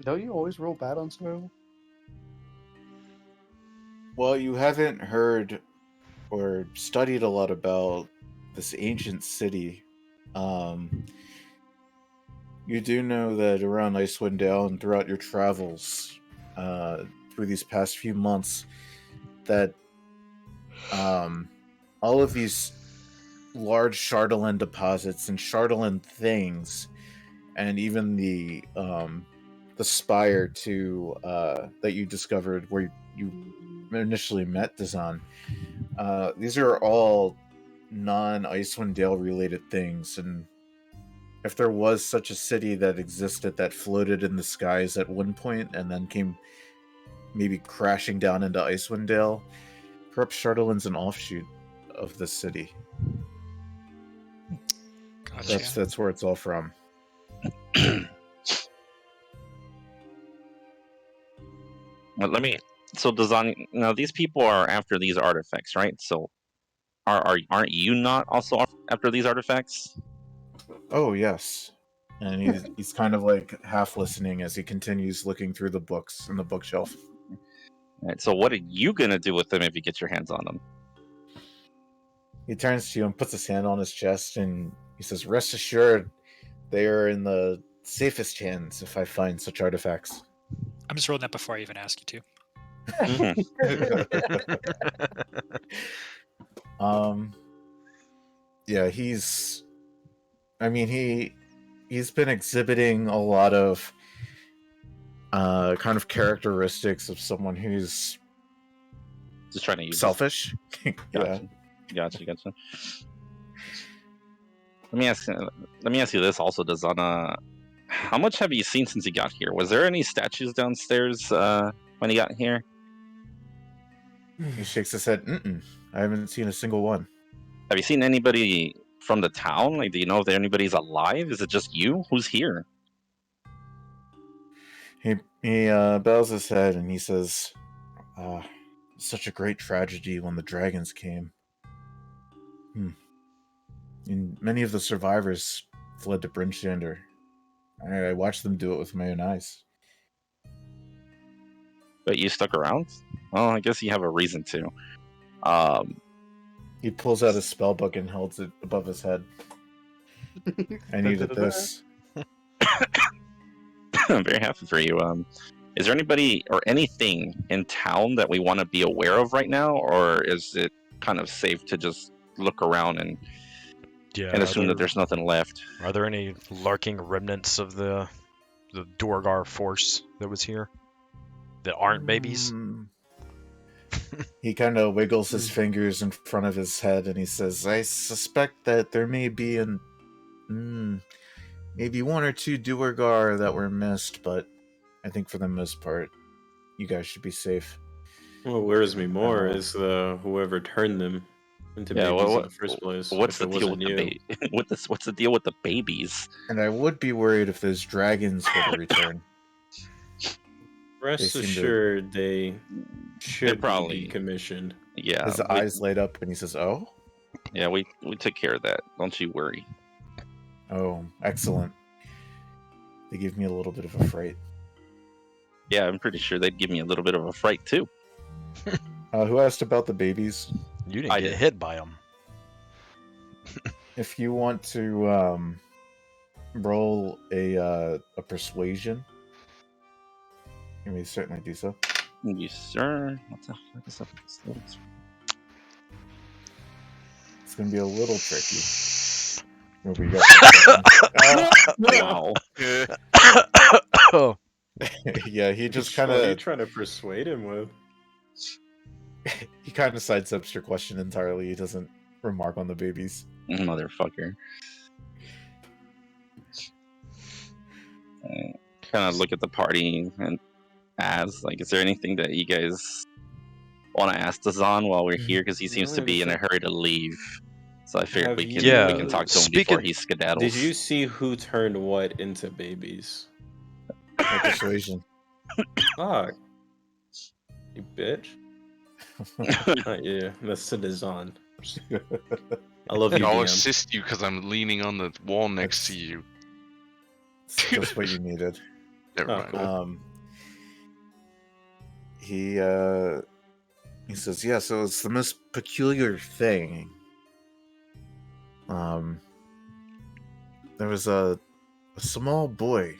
Don't you always roll bad on survival? Well, you haven't heard or studied a lot about this ancient city. You do know that around Icewind Dale and throughout your travels through these past few months, that all of these large Chardalin deposits and Chardalin things, and even the spire to that you discovered where you initially met Dazan. These are all non-Icewind Dale related things, and if there was such a city that existed that floated in the skies at one point and then came maybe crashing down into Icewind Dale, perhaps Chardalin's an offshoot of this city. Gotcha. That's where it's all from. So Dazan, now these people are after these artifacts, right? So aren't you not also after these artifacts? Oh yes. And he's kind of like half listening as he continues looking through the books in the bookshelf. Right, so what are you gonna do with them if you get your hands on them? He turns to you and puts his hand on his chest and he says, "Rest assured, they are in the safest hands if I find such artifacts." I'm just rolling that before I even ask you to. Yeah, he's been exhibiting a lot of kind of characteristics of someone who's Just trying to use selfish. Yeah. Gotcha. Let me ask you this also, Dazana. How much have you seen since you got here? Was there any statues downstairs when you got here? He shakes his head. I haven't seen a single one. Have you seen anybody from the town? Like, do you know if anybody's alive? Is it just you? Who's here? He bows his head and he says, "Such a great tragedy when the dragons came. And many of the survivors fled to Brimstander. I watched them do it with my own eyes." But you stuck around? Well, I guess you have a reason to. He pulls out his spell book and holds it above his head. I needed this. I'm very happy for you. Is there anybody or anything in town that we want to be aware of right now, or is it kind of safe to just look around and Yeah. assume that there's nothing left? Are there any lurking remnants of the Dorgar force that was here that aren't babies? He kind of wiggles his fingers in front of his head and he says, I suspect that there may be maybe one or two Duergar that were missed, but I think for the most part, you guys should be safe. What worries me more is whoever turned them into babies in the first place. What's if the it deal wasn't with you. What's the deal with the babies? And I would be worried if those dragons were to return. Rest seem to- assured, they should probably- be decommissioned. Yeah, His eyes light up and he says, oh? Yeah, we took care of that. Don't you worry. Oh, excellent. They give me a little bit of a fright. Yeah, I'm pretty sure they'd give me a little bit of a fright too. Who asked about the babies? You didn't I get did. hit by them. If you want to roll a persuasion, you may certainly do so. You sir? What the fuck is up? It's going to be a little tricky. Remember, you got Wow. Oh, yeah, he just kind What are you of trying to persuade him with? he kind of sidesteps your question entirely. He doesn't remark on the babies. Motherfucker. Kind of look at the party and ask, like, is there anything that you guys want to ask Dazan while we're here? Because he seems to be in a hurry to leave. So I figured Have we can you- talk to him speaking- before he skedaddles. Did you see who turned what into babies? No persuasion. Fuck. You bitch. Yeah, that's the design. I love you, I'll DM. assist you because I'm leaning on the wall next to you. It's just what you needed. Never Oh, mind. cool. He says, yeah, so it's the most peculiar thing. There was a small boy,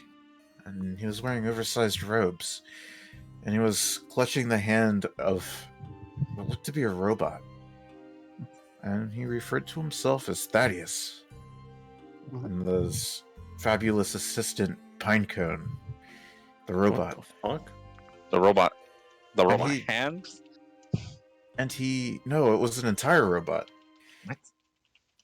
and he was wearing oversized robes, and he was clutching the hand of what looked to be a robot. And he referred to himself as Thaddeus. And his fabulous assistant, Pinecone, the robot. What the fuck? The robot he- hands? And no, it was an entire robot. What?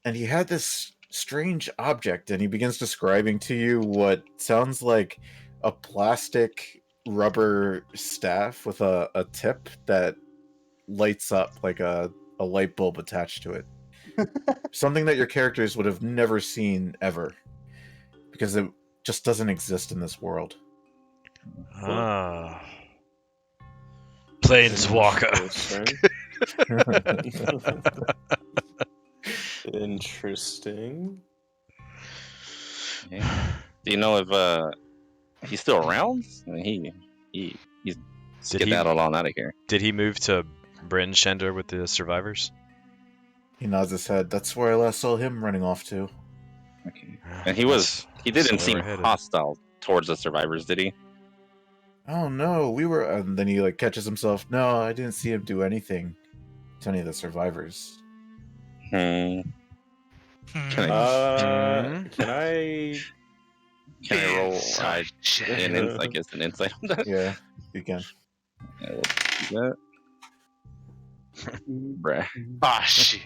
And he had this strange object, and he begins describing to you what sounds like a plastic rubber staff with a tip that lights up like a light bulb attached to it. Something that your characters would have never seen ever, because it just doesn't exist in this world. ah. Planeswalker. Interesting. Yeah. Do you know if he's still around? I mean, he's Did he- skedaddled on out of here. Did he move to Bryn Shender with the survivors? He nods his head. That's where I last saw him running off to. Okay. And he didn't seem hostile towards the survivors, did he? Oh no, we were. And then he catches himself. No, I didn't see him do anything to any of the survivors. Hmm. Can Can I? Can I roll Inside check. I guess an insight on that? Yeah, you can. Yeah, we'll do that. Bruh. Ah, shit.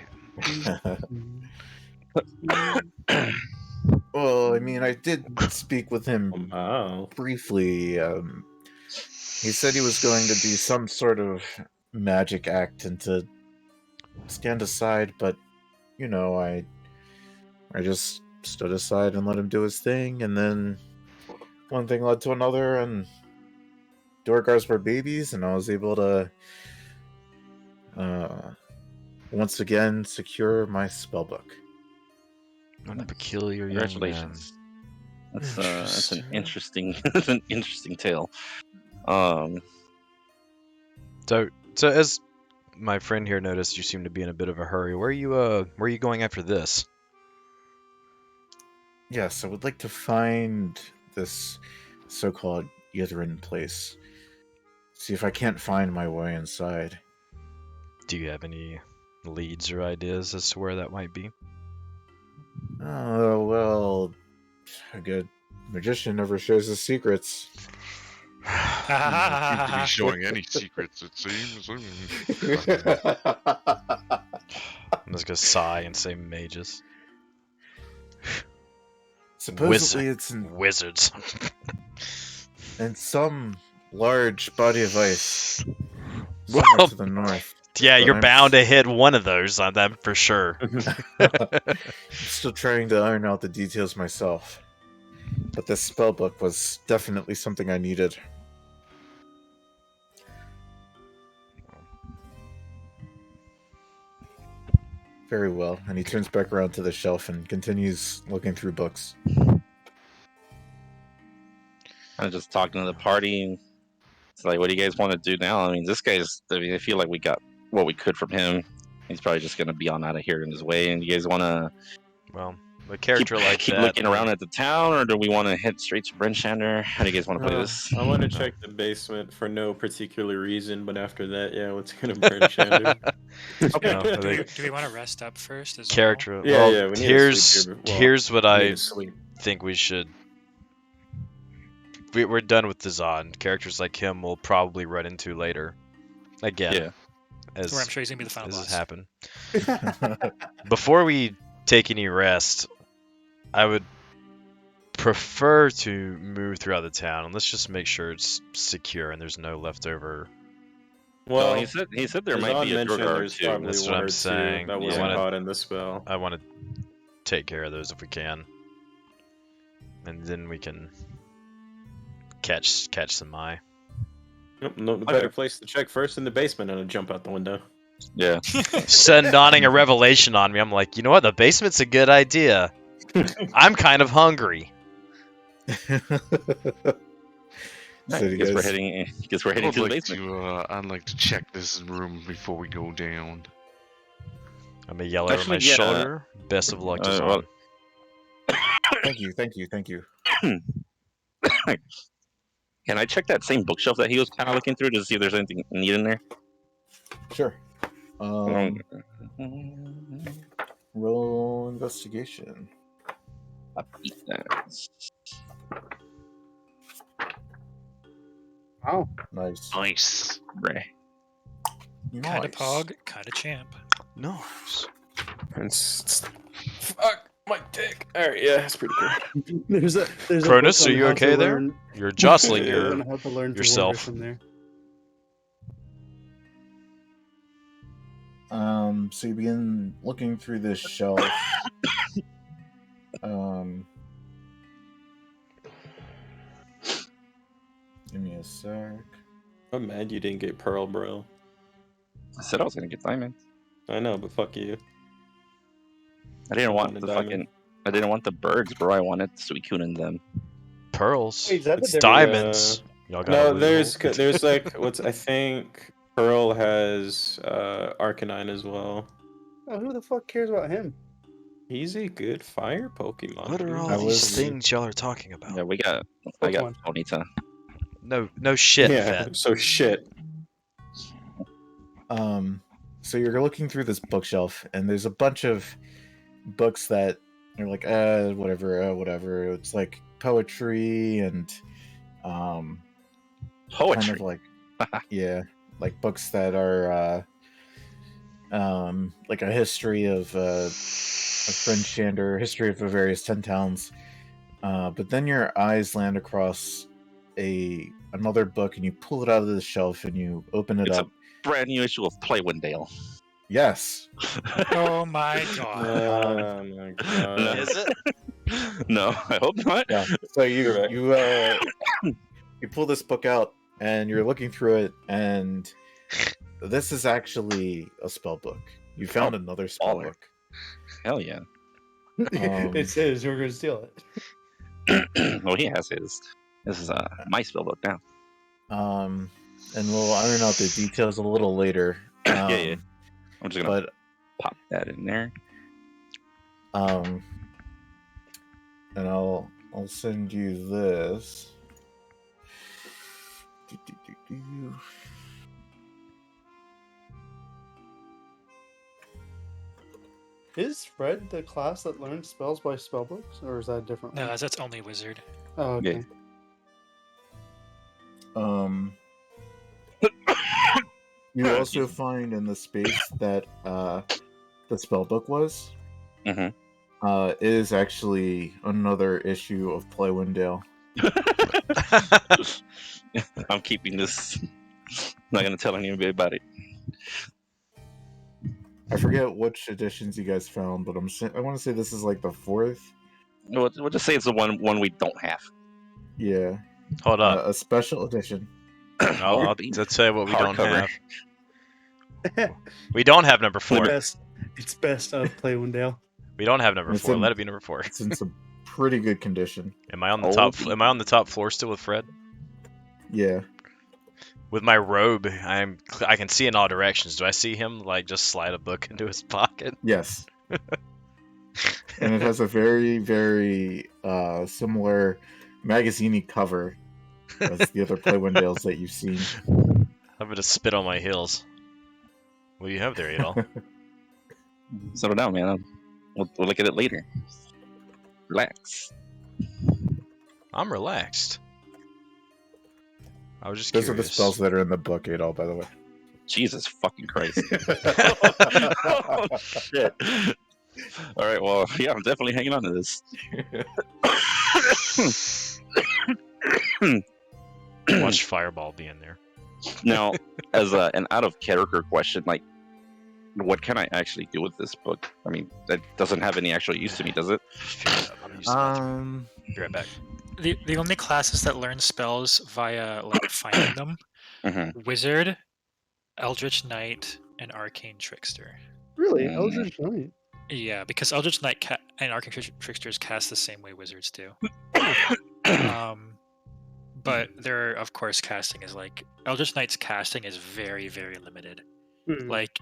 Well, I mean, I did speak with him Wow. briefly. He said he was going to do some sort of magic act and to stand aside, but I just stood aside and let him do his thing, and then one thing led to another, and Dorgars were babies, and I was able to once again secure my spellbook. What a peculiar young man. Congratulations. That's an interesting that's an interesting tale. So as my friend here noticed, you seem to be in a bit of a hurry. Where are you going after this? Yes, I would like to find this so-called Yithrin place. see if I can't find my way inside. Do you have any leads or ideas as to where that might be? Oh, well, a good magician never shows his secrets. You don't seem to be showing any secrets, it seems. I'm just gonna sigh and say mages. Supposedly it's Wizards. in some large body of ice Well, somewhere to the north. yeah, But you're I'm bound to hit one of those on them for sure. I'm still trying to iron out the details myself. But this spellbook was definitely something I needed. Very well. And he turns back around to the shelf and continues looking through books. I'm just talking to the party. And it's like, what do you guys want to do now? I mean, this guy's. I mean, I feel like we got what we could from him. He's probably just gonna be on out of here in his way. And you guys want to Well, a character like keep that. looking around at the town, or do we want to head straight to Brenchander? How do you guys want to play this? I want to check the basement for no particular reason, but after that, yeah, let's get a burn shander. Okay. No, Do we want to rest up first as Character. Yeah, well, yeah, we need to here's sleep here, here's what We I need to sleep. think we should. We're done with Dazan. Characters like him we'll probably run into later. Again. Yeah. well? As Where I'm sure he's gonna be the final this has boss. happened. Before we take any rest, I would prefer to move throughout the town and let's just make sure it's secure and there's no leftover. Well, he said there might Zahn be a mentioned Durgar there's too. probably That's what one I'm or saying. two that Yeah. wasn't Wanna- caught in the spell. I want to take care of those if we can, and then we can catch some eye. Nope, no better place to check first in the basement and jump out the window. Yeah. Send donning a revelation on me. I'm like, you know what? The basement's a good idea. I'm kind of hungry. So I you guess we're guys- heading. Guess we're heading I'd to the like basement. to. I'd like to check this room before we go down. I'm gonna yell over Actually, my yeah. shoulder. Best of luck to Zahn. well- Thank you. Can I check that same bookshelf that he was kind of looking through to see if there's anything neat in there? Sure. Um, Roll investigation. I beat that. Oh, Nice. Nice. Right. Kind of Nice. pog, kind of champ. Nice. Fuck my dick. All right, yeah, that's pretty cool. there's a Cronus, book are on you how okay to there? learn- You're jostling on your. how to learn to yourself. wander from there. So you begin looking through this shelf. Give me a sec. I'm mad you didn't get Pearl, bro. I said I was gonna get diamond. I know, but fuck you. I didn't want wanted the diamond. fucking. I didn't want the birds, bro. I wanted Suicune in them. Pearls. Wait, is that the It's difference? diamonds. Y'all got No, there's like what's I think Pearl has Arcanine as well. Oh, who the fuck cares about him? He's a good fire Pokemon. What are dude. all I these was- things y'all are talking about? Yeah, we got. I got Pokemon. Ponyta. No shit, Yeah, Vet. so shit. So you're looking through this bookshelf, and there's a bunch of books that are like, whatever. It's like poetry and, Poetry. kind of like, yeah, like books that are, like a history of Friendshander, history of the various 10 towns. But then your eyes land across another book, and you pull it out of the shelf, and you open it It's up. Brand new issue of Playwindale. Yes. Oh my god. Oh my god. Is it? No, I hope not. Yeah. So You're right. you pull this book out and you're looking through it, and this is actually a spell book. You found another spell baller. book. Hell yeah. It says we're gonna steal it. Well, he has his. This is my spellbook now. And we'll iron out the details a little later. Yeah. I'm just gonna But pop that in there. and I'll send you this. Is Fred the class that learns spells by spellbooks, or is that a different No, one? that's only wizard. Oh, okay. You also find in the space that the spell book was is actually another issue of Play Windale. I'm keeping this. Not gonna tell anybody about it. I forget which editions you guys found, but I want to say this is like the 4th. We'll just say it's the one we don't have. Yeah. Hold up. A special edition. I'll tell you what we don't Hardcover. have. We don't have number 4. It's best of Play Windale. We don't have number It's 4. in- Let it be number 4. It's in some pretty good condition. Am I on the Oh, top? baby. Am I on the top floor still with Fred? Yeah. With my robe, I can see in all directions. Do I see him like just slide a book into his pocket? Yes. And it has a very, very similar magazine-y cover as the other Play Windales that you've seen. I'm gonna spit on my heels. What do you have there, Adol? Settle down, man. We'll look at it later. Relax. I'm relaxed. I was just Those are the curious. spells that are in the book, Adol, by the way. Jesus fucking Christ. Oh, shit. All right, well, yeah, I'm definitely hanging on to this. Watch Fireball be in there. Now, as an out of character question, like, what can I actually do with this book? I mean, that doesn't have any actual use to me, does it? Figure it out. I'm gonna use the bathroom. Be right back. The only classes that learn spells via like finding them: Mhm. wizard, eldritch knight, and arcane trickster. Really? Mm. Eldritch Knight? Yeah, because eldritch knight and arcane tricksters cast the same way wizards do. But their, of course, casting is like eldritch knight's casting is very, very limited. Hmm. Like,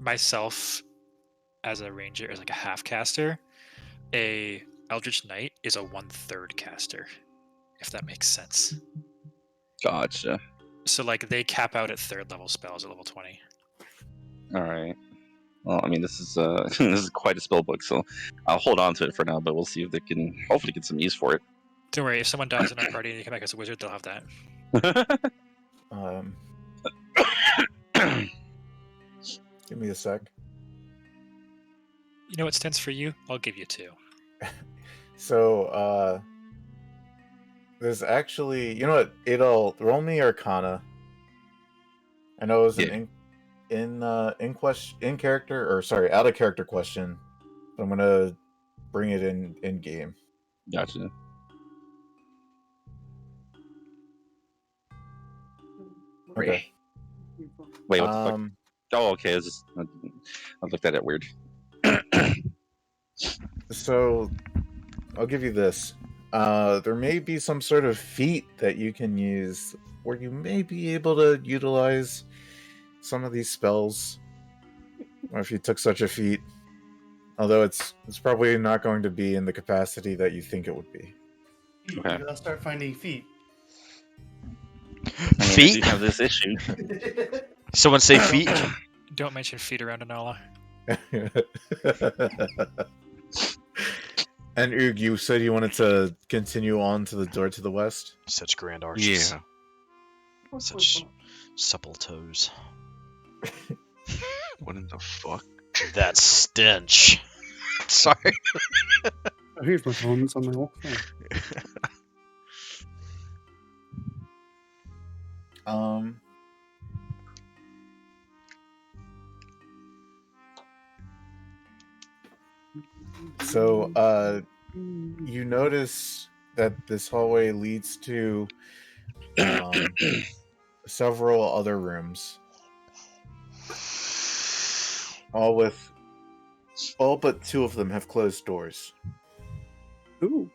myself as a ranger is like a half caster. A eldritch knight is a 1/3 caster, if that makes sense. Gotcha. So like they cap out at 3rd level spells at level 20. All right. Well, I mean, this is this is quite a spell book, so I'll hold on to it for now. But we'll see if they can hopefully get some use for it. Don't worry, if someone dies in our party and you come back as a wizard, they'll have that. Give me a sec. You know what stands for you? I'll give you 2. So, there's actually, you know what, Adol, roll me Arcana. I know it was an in character, or sorry, out of character question. But I'm gonna bring it in game. Gotcha. Okay. Wait, what the fuck? Oh, okay. I looked at it weird. So, I'll give you this. There may be some sort of feat that you can use where you may be able to utilize some of these spells. Or if you took such a feat. Although it's probably not going to be in the capacity that you think it would be. Okay. You gotta start finding feet. I mean, I Feet? do have this issue. Someone say feet. Don't mention feet around Anala. And Oog, you said you wanted to continue on to the door to the west? Such grand arches. Yeah. Such supple toes. What in the fuck? That stench. Sorry. Oh, here's my phone. It's on my wall. So, you notice that this hallway leads to several other rooms. All but 2 of them have closed doors. Ooh.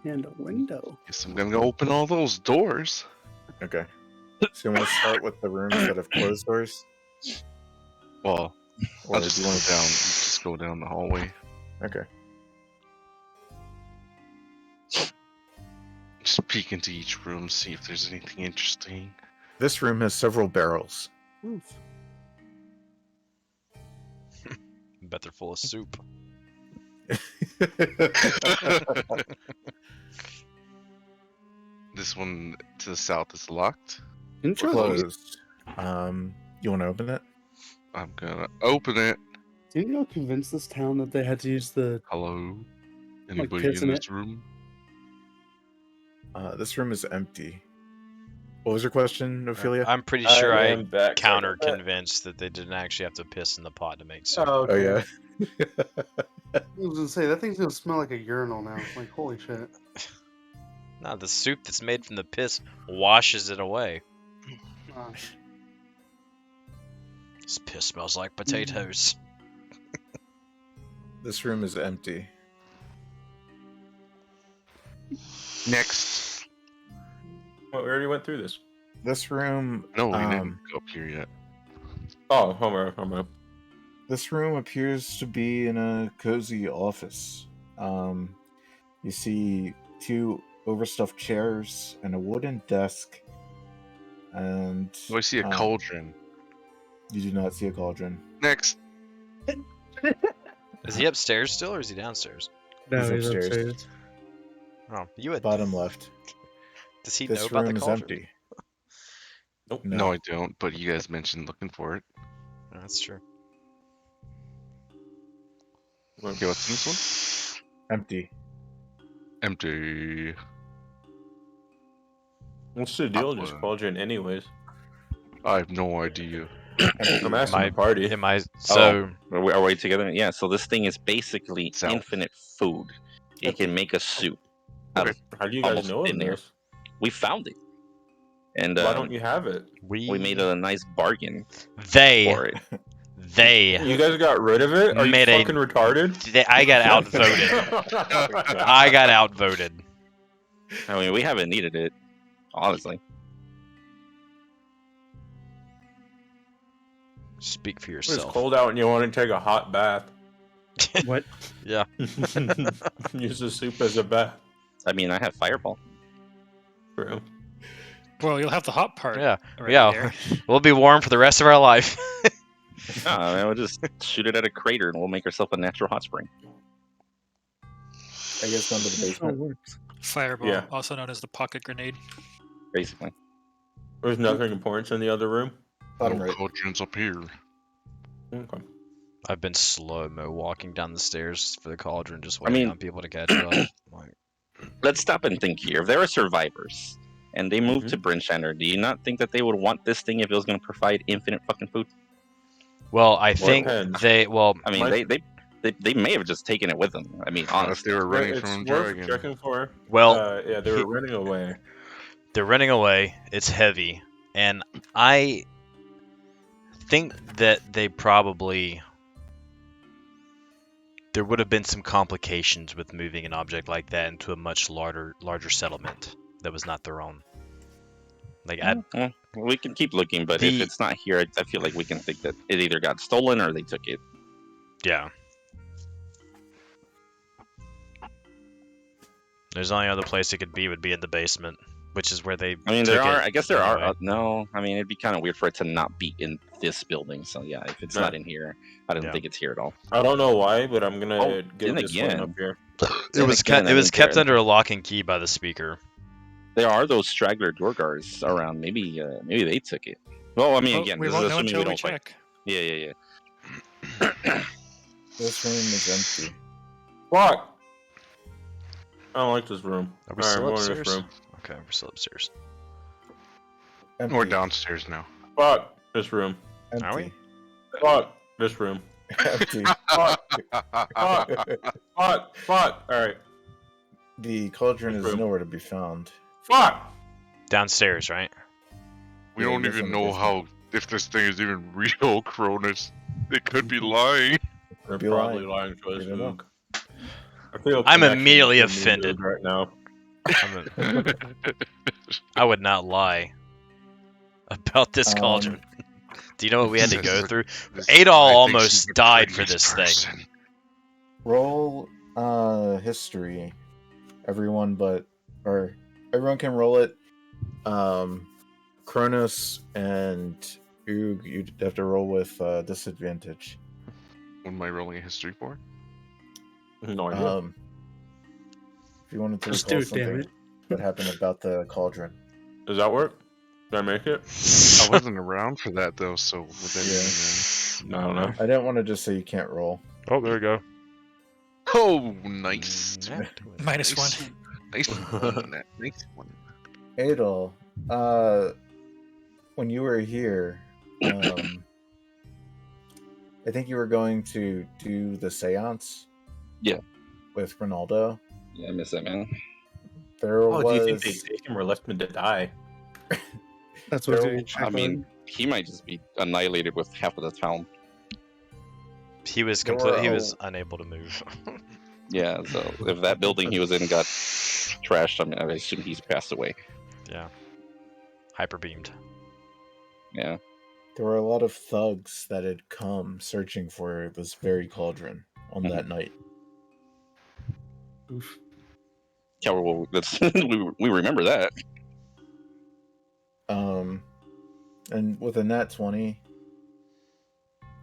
And a window. Guess I'm gonna go open all those doors. Okay. So you want to start with the rooms that have closed doors? Well, Or I'll do just you go want down. Just go down the hallway. Okay. Just peek into each room, see if there's anything interesting. This room has several barrels. Bet they're full of soup. This one to the south is locked. Interesting. Closed. You want to open it? I'm gonna open it. Do you know convince this town that they had to use the Hello? Anybody piss in in this room? This room is empty. What was your question, Ophelia? I'm pretty sure I am back. counter convinced that they didn't actually have to piss in the pot to make soup. Oh, Oh okay. yeah. I was gonna say that thing's gonna smell like a urinal now. Like holy shit. No, the soup that's made from the piss washes it away. Ah. This piss smells like potatoes. This room is empty. Next. Well, we already went through this. This room. No, we didn't go up here yet. Oh, Homer. This room appears to be in a cozy office. You see 2 overstuffed chairs and a wooden desk, and Oh, I see a cauldron. you do not see a cauldron. Next. Is he upstairs still, or is he downstairs? No, He's he's upstairs. upstairs. Oh, you would. Bottom left. Does he know This about the room is cauldron? empty. Nope. No, I don't, but you guys mentioned looking for it. Oh, that's true. Okay, what's in this one? Empty. Empty. What's the deal with this cauldron, anyways? I have no idea. I'm asking the party. Am I so? Are we together? Yeah. So this thing is basically South. infinite food. It can make a soup. Out of How do you guys almost know of in there. this? We found it, and Why don't you have it? we made a nice bargain They for it. You guys got rid of it? Are you Made a- fucking retarded? I got outvoted. I got outvoted. I mean, we haven't needed it, honestly. Speak for It's yourself. cold out and you want to take a hot bath. What? Yeah. Use the soup as a bath. I mean, I have Fireball. True. Well, you'll have the hot part. Yeah. Right Yeah. there. We'll be warm for the rest of our life. No, I mean, we'll just shoot it at a crater and we'll make ourselves a natural hot spring. I guess down to the basement. Fireball, Yeah. also known as the pocket grenade. Basically. There's nothing important in the other room. Bottom No right. cauldrons up here. Okay. I've been slow-mo walking down the stairs for the cauldron, just I waiting mean- on people to catch up. Like, Let's stop and think here. If there are survivors and they move to Brinchander, do you not think that they would want this thing if it was going to provide infinite fucking food? well, I think depends. well, I mean, My- they may have just taken it with them. I mean, If honestly. they were running It's from a worth dragon. checking for. well, They were running away. they're running away. It's heavy, and I think that they probably there would have been some complications with moving an object like that into a much larger settlement that was not their own. Like, Well, we can keep looking, but if The- it's not here, I feel like we can think that it either got stolen or they took it. yeah. There's only other place it could be would be in the basement, which is where they. I mean, took there are. it I guess there anyway. are. No, I mean, it'd be kind of weird for it to not be in this building. So yeah, if it's Yeah. not in here, I don't Yeah. think it's here at all. I don't know why, but I'm gonna Oh, get then this one again. up here. It was again, I it was mean, kept there- under a lock and key by the speaker. There are those straggler door guards around. Maybe they took it. Well, I mean, Well, again, we this won't is know assuming until we we don't fight. check. Yeah. This room is empty. Fuck! I don't like this room. Are we Alright, still I'm going to this upstairs? room. Okay, we're still upstairs. Empty. We're downstairs now. Fuck this room. Empty. Are we? Fuck this room. Empty. Fuck. Alright. The cauldron is Room. nowhere to be found. Fuck! Downstairs, right? We Yeah, don't that's even in the know basement. how if this thing is even real, Cronus. It could be lying. They're Be probably lying. lying to us. We don't know. Luke. I feel I'm connection immediately between me and offended. Luke right now. I would not lie about this cauldron. Do you know what we had to go through? This- Adol I think almost she's the died for prettiest this thing. person. Roll history. Everyone but or Everyone can roll it. Kronos and Oog, you'd have to roll with disadvantage. What am I rolling a history for? No idea. If you wanted to Just recall do it, damn something it. that happened about the cauldron. Does that work? Did I make it? I wasn't around for that though, so would that Yeah. I don't know. I didn't want to just say you can't roll. Oh, there we go. Oh, nice. Nat Minus one. Nice one. Nice one. Adel, when you were here, I think you were going to do the seance. Yeah. With Ronaldo. Yeah, I miss that, man. There Oh, was. do you think they take him or left him to die? That's what There- we check I mean, on. he might just be annihilated with half of the town. He was There were complete. He a- was unable to move. Yeah, so if that building he was in got trashed, I mean, I assume he's passed away. Yeah. Hyper beamed. Yeah. There were a lot of thugs that had come searching for this very cauldron on Mhm. that night. Oof. Yeah, well, that's, we remember that. And with a nat 20,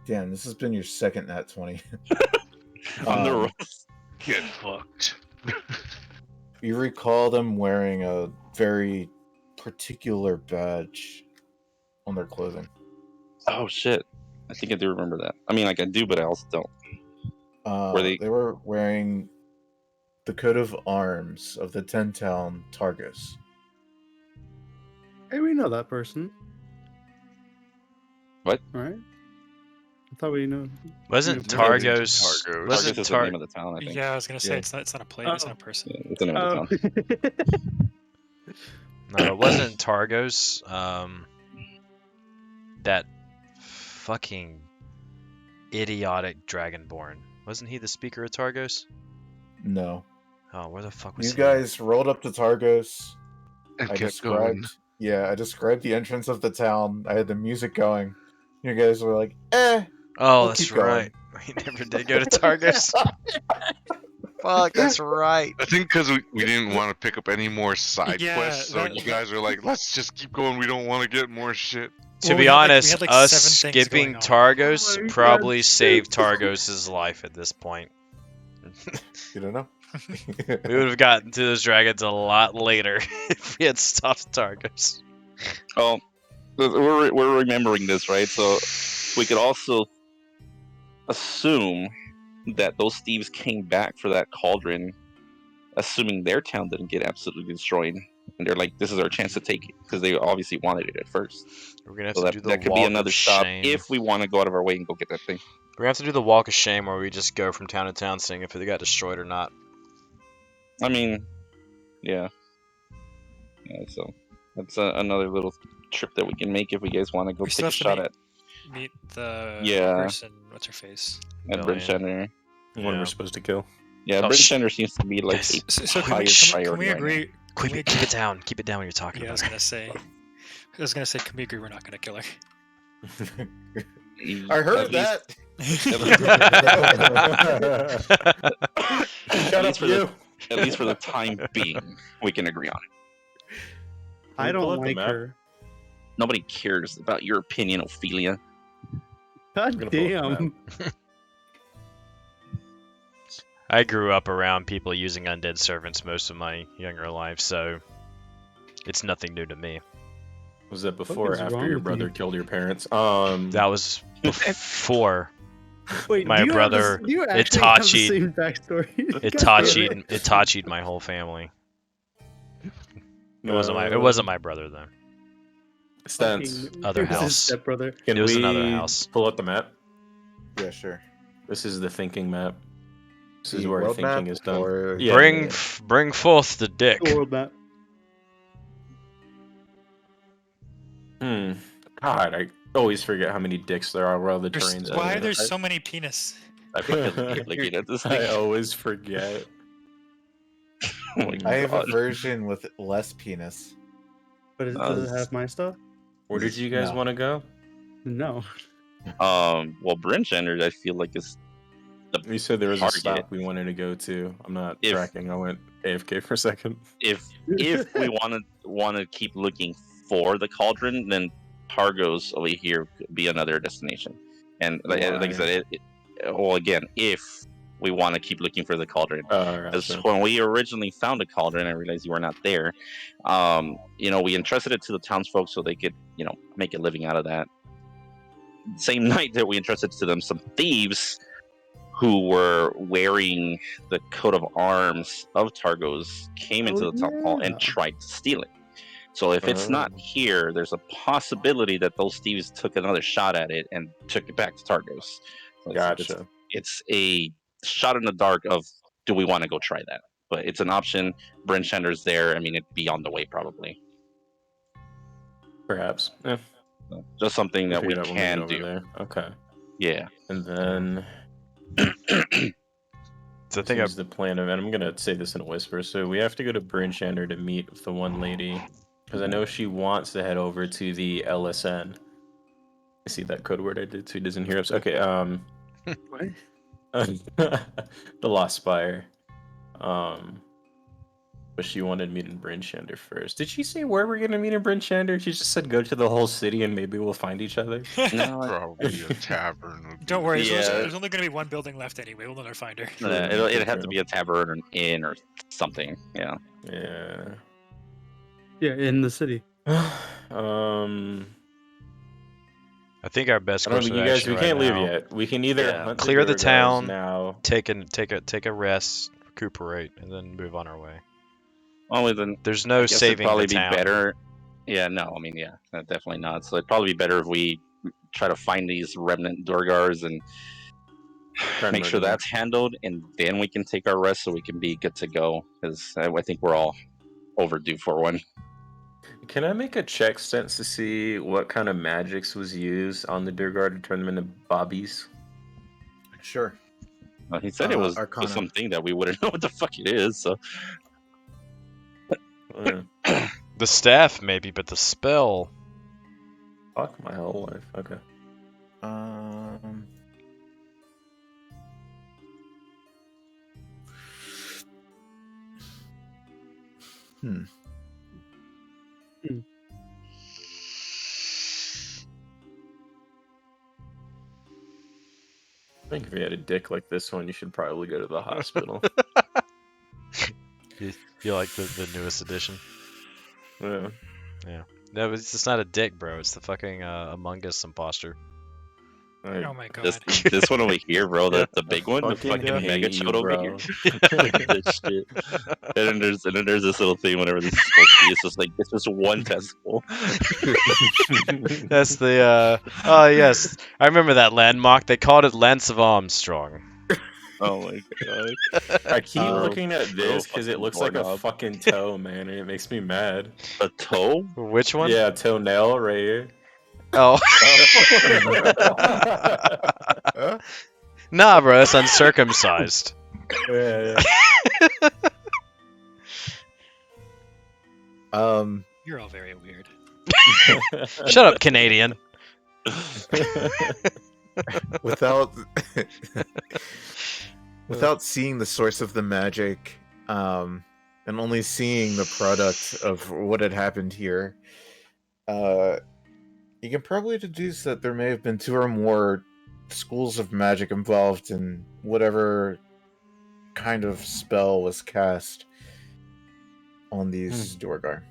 damn, this has been your second nat 20. On the Um, road. Get fucked. You recall them wearing a very particular badge on their clothing. Oh shit! I think I do remember that. I mean, like I do, but I also don't. Were they- They were wearing the coat of arms of the 10-town Targus. Hey, we know that person. What? Right? I thought we know. Wasn't Yeah, Targos? Targos. Targus Wasn't is the name of the town, I think. Yeah, I was gonna say Yeah. it's not a place, it's Oh. not a person. Yeah, it's the name of the Oh. town. No, it wasn't Targos. That fucking idiotic Dragonborn. Wasn't he the speaker of Targos? No. Oh, where the fuck was You he? guys rolled up to Targos. And I kept going. described, yeah, I described the entrance of the town. I had the music going. You guys were like, eh. Oh, We'll that's keep going. right. We never did go to Targos. Fuck, that's right. I think because we didn't want to pick up any more side Yeah, quests, so that- you guys are like, let's just keep going. We don't want to get more shit. To Well, be we had, like- we honest, had, like, us 7 things skipping going on. Targos Oh my probably God. saved Targos' life at this point. You don't know? We would have gotten to those dragons a lot later if we had stopped Targos. Oh, we're remembering this, right? So we could also assume that those thieves came back for that cauldron, assuming their town didn't get absolutely destroyed, and they're like, "This is our chance to take it," because they obviously wanted it at first. We're gonna have So to that, do the that could walk be another of stop shame. if we want to go out of our way and go get that thing. We're gonna have to do the walk of shame where we just go from town to town seeing if it got destroyed or not. I mean, yeah. So that's another little trip that we can make if we guys want to go We take still a have to shot make- at Meet the Yeah. person. What's her face? Bryn Billion. Center. One Yeah. we're supposed to kill. Yeah, Oh, Bryn sh- Center seems to be like Yes. a So can we, highest can we priority right now. agree? Keep we it, keep it down. Keep it down when you're talking Yeah, I about was it. gonna say. I was gonna say, can we agree we're not gonna kill her? I heard At that. At Shut least up, for you. At least for the time being, we can agree on it. I Pull don't up the like map. her. Nobody cares about your opinion, Ophelia. God gonna pull up the damn. I grew up around people using undead servants most of my younger life, so it's nothing new to me. Was that before or is after wrong your with brother you? killed your parents? That was before Wait, My do you have brother, do you actually have the Itachi- same backstory? God damn it. Itachi'd my whole family. It wasn't my brother though. Stance. Fucking- Other it was his house. stepbrother. Can It was we another house. pull up the map? Yeah, sure. This is the thinking map. This is The where world thinking map is done. or- Yeah, bring yeah. bring forth the dick. The world map. God, I always forget how many dicks there are around the terrains. Why are there I- so many penis? I forget looking at this thing. I always forget. Oh my I have a God. version with less penis. But does it have my stuff? Where did you guys No. want to go? No. Well, Bryn Center, I feel like is You said there was a Target. stop we wanted to go to. I'm not If- tracking. I went AFK for a second. If we want to keep looking for the cauldron, then Targos over here could be another destination. And like I Why? said, well, again, if we want to keep looking for the cauldron, Oh, because gotcha. when we originally found a cauldron, I realized you were not there. We entrusted it to the townsfolk so they could, make a living out of that. Same night that we entrusted to them some thieves who were wearing the coat of arms of Targos came into the town hall and yeah. tried to steal it. So if it's not here, there's a possibility that those thieves took another shot at it and took it back to Targos. So Gotcha. It's a shot in the dark of, do we want to go try that? But it's an option. Bryn Shander's there. I mean, it'd be on the way probably. Perhaps. Yeah. So just something that we Figure it out when get can over do. there. Okay. Yeah. And then So I think seems the plan of, and I'm gonna say this in a whisper. So we have to go to Bryn Shander to meet with the one lady, because I know she wants to head over to the LSN. I see that code word I did too. Doesn't hear us. Okay. What? The Lost Spire. But she wanted me to Bryn Shander first. Did she say where we're gonna meet in Bryn Shander? She just said go to the whole city and maybe we'll find each other. No, Probably a tavern. would Don't be- worry, Yeah. there's only going to be one building left anyway. We'll never find her. it'd have to be a tavern or an inn or something. Yeah. Yeah. Yeah, in the city. um. I think our best I don't course think of you guys. action We right can't leave now, yet. We can either Yeah. hunt Clear the Durgars town. now. take a rest, recuperate, and then move on our way. Only then. There's I no guess it'd saving probably the be town. better. Yeah, no, I mean, yeah, definitely not. So it'd probably be better if we try to find these remnant Durgars and Try and make sure murder them. that's handled, and then we can take our rest so we can be good to go. Because I think we're all overdue for one. Can I make a check sense to see what kind of magics was used on the Durgar to turn them into bobbies? Sure. He said it was Arcana. something that we wouldn't know what the fuck it is. So Yeah. The staff maybe, but the spell. Fuck my whole life. Okay. Hmm. I think if you had a dick like this one, you should probably go to the hospital. You like the newest edition? Yeah. No, it's not a dick, bro. It's the fucking Among Us imposter. Oh my god. this one over here, bro, the big one, the Fucking fucking hate mega you, shot over bro. here. Look at this shit. And then there's this little thing whenever this is supposed to be. It's just one testicle. That's the oh yes, I remember that landmark. They called it Lance of Armstrong. Oh my god. I keep Bro, looking at this because it fucking looks like a doorknob. fucking toe, man, and it makes me mad. A toe? Which one? Yeah, toenail right here. Oh. Nah, bro, that's uncircumcised. Yeah. You're all very weird. Shut up, Canadian. Without without seeing the source of the magic, and only seeing the product of what had happened here, you can probably deduce that there may have been 2 or more schools of magic involved in whatever kind of spell was cast on these Durgar.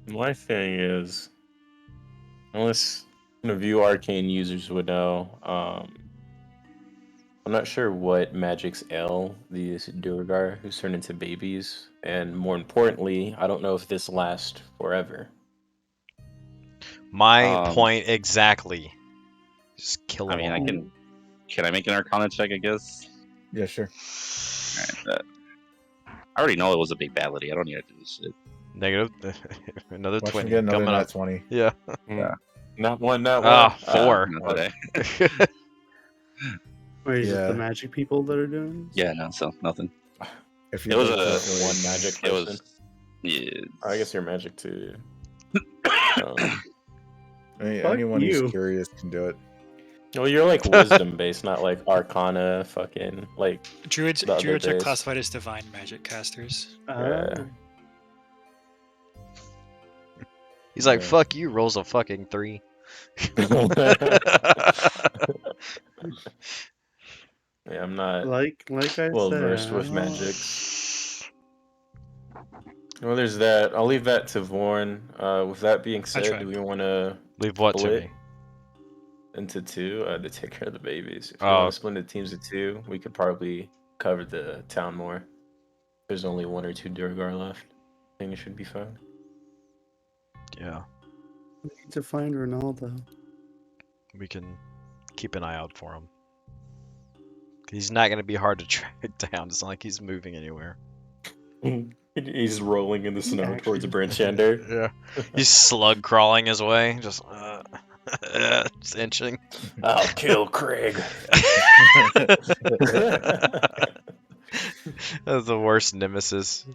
My thing is, unless a few arcane users would know, I'm not sure what magics ail these Durgar who turn into babies, and more importantly, I don't know if this lasts forever. My point exactly. Just kill them all. Can I make an Arcana check, I guess? Yeah, sure. Alright, I already know it was a big bad lady. I don't need to do this shit. Negative. Another Watch 20. me get another Coming nat up. 20. Yeah. Not one, not Ah, one. 4. Not today. Wait, is it Yeah. the magic people that are doing this? Yeah, no, so nothing. If It was look a carefully- one magic It person. was. Yeah. I guess you're magic too. I mean, Fuck anyone who's you. curious can do it. Well, you're like wisdom based, not like arcana, fucking like. Druids The other are base. classified as divine magic casters. Yeah. He's like, Yeah. fuck you, rolls a fucking 3. Yeah, I'm not Like I well said. versed with magics. Well, there's that. I'll leave that to Vorn. With that being said, try. do we want to Leave what to split me? into two to take care of the babies? If you Oh. want to split into teams of two, we could probably cover the town more. There's only 1 or 2 Durgar left. I think it should be fine. Yeah, We need to find Ronaldo. we can keep an eye out for him. He's not going to be hard to track down. It's not like he's moving anywhere. He's rolling in the snow Actually, towards Branchander. Yeah. He's slug crawling his way, just just inching. I'll kill Craig. That's the worst nemesis.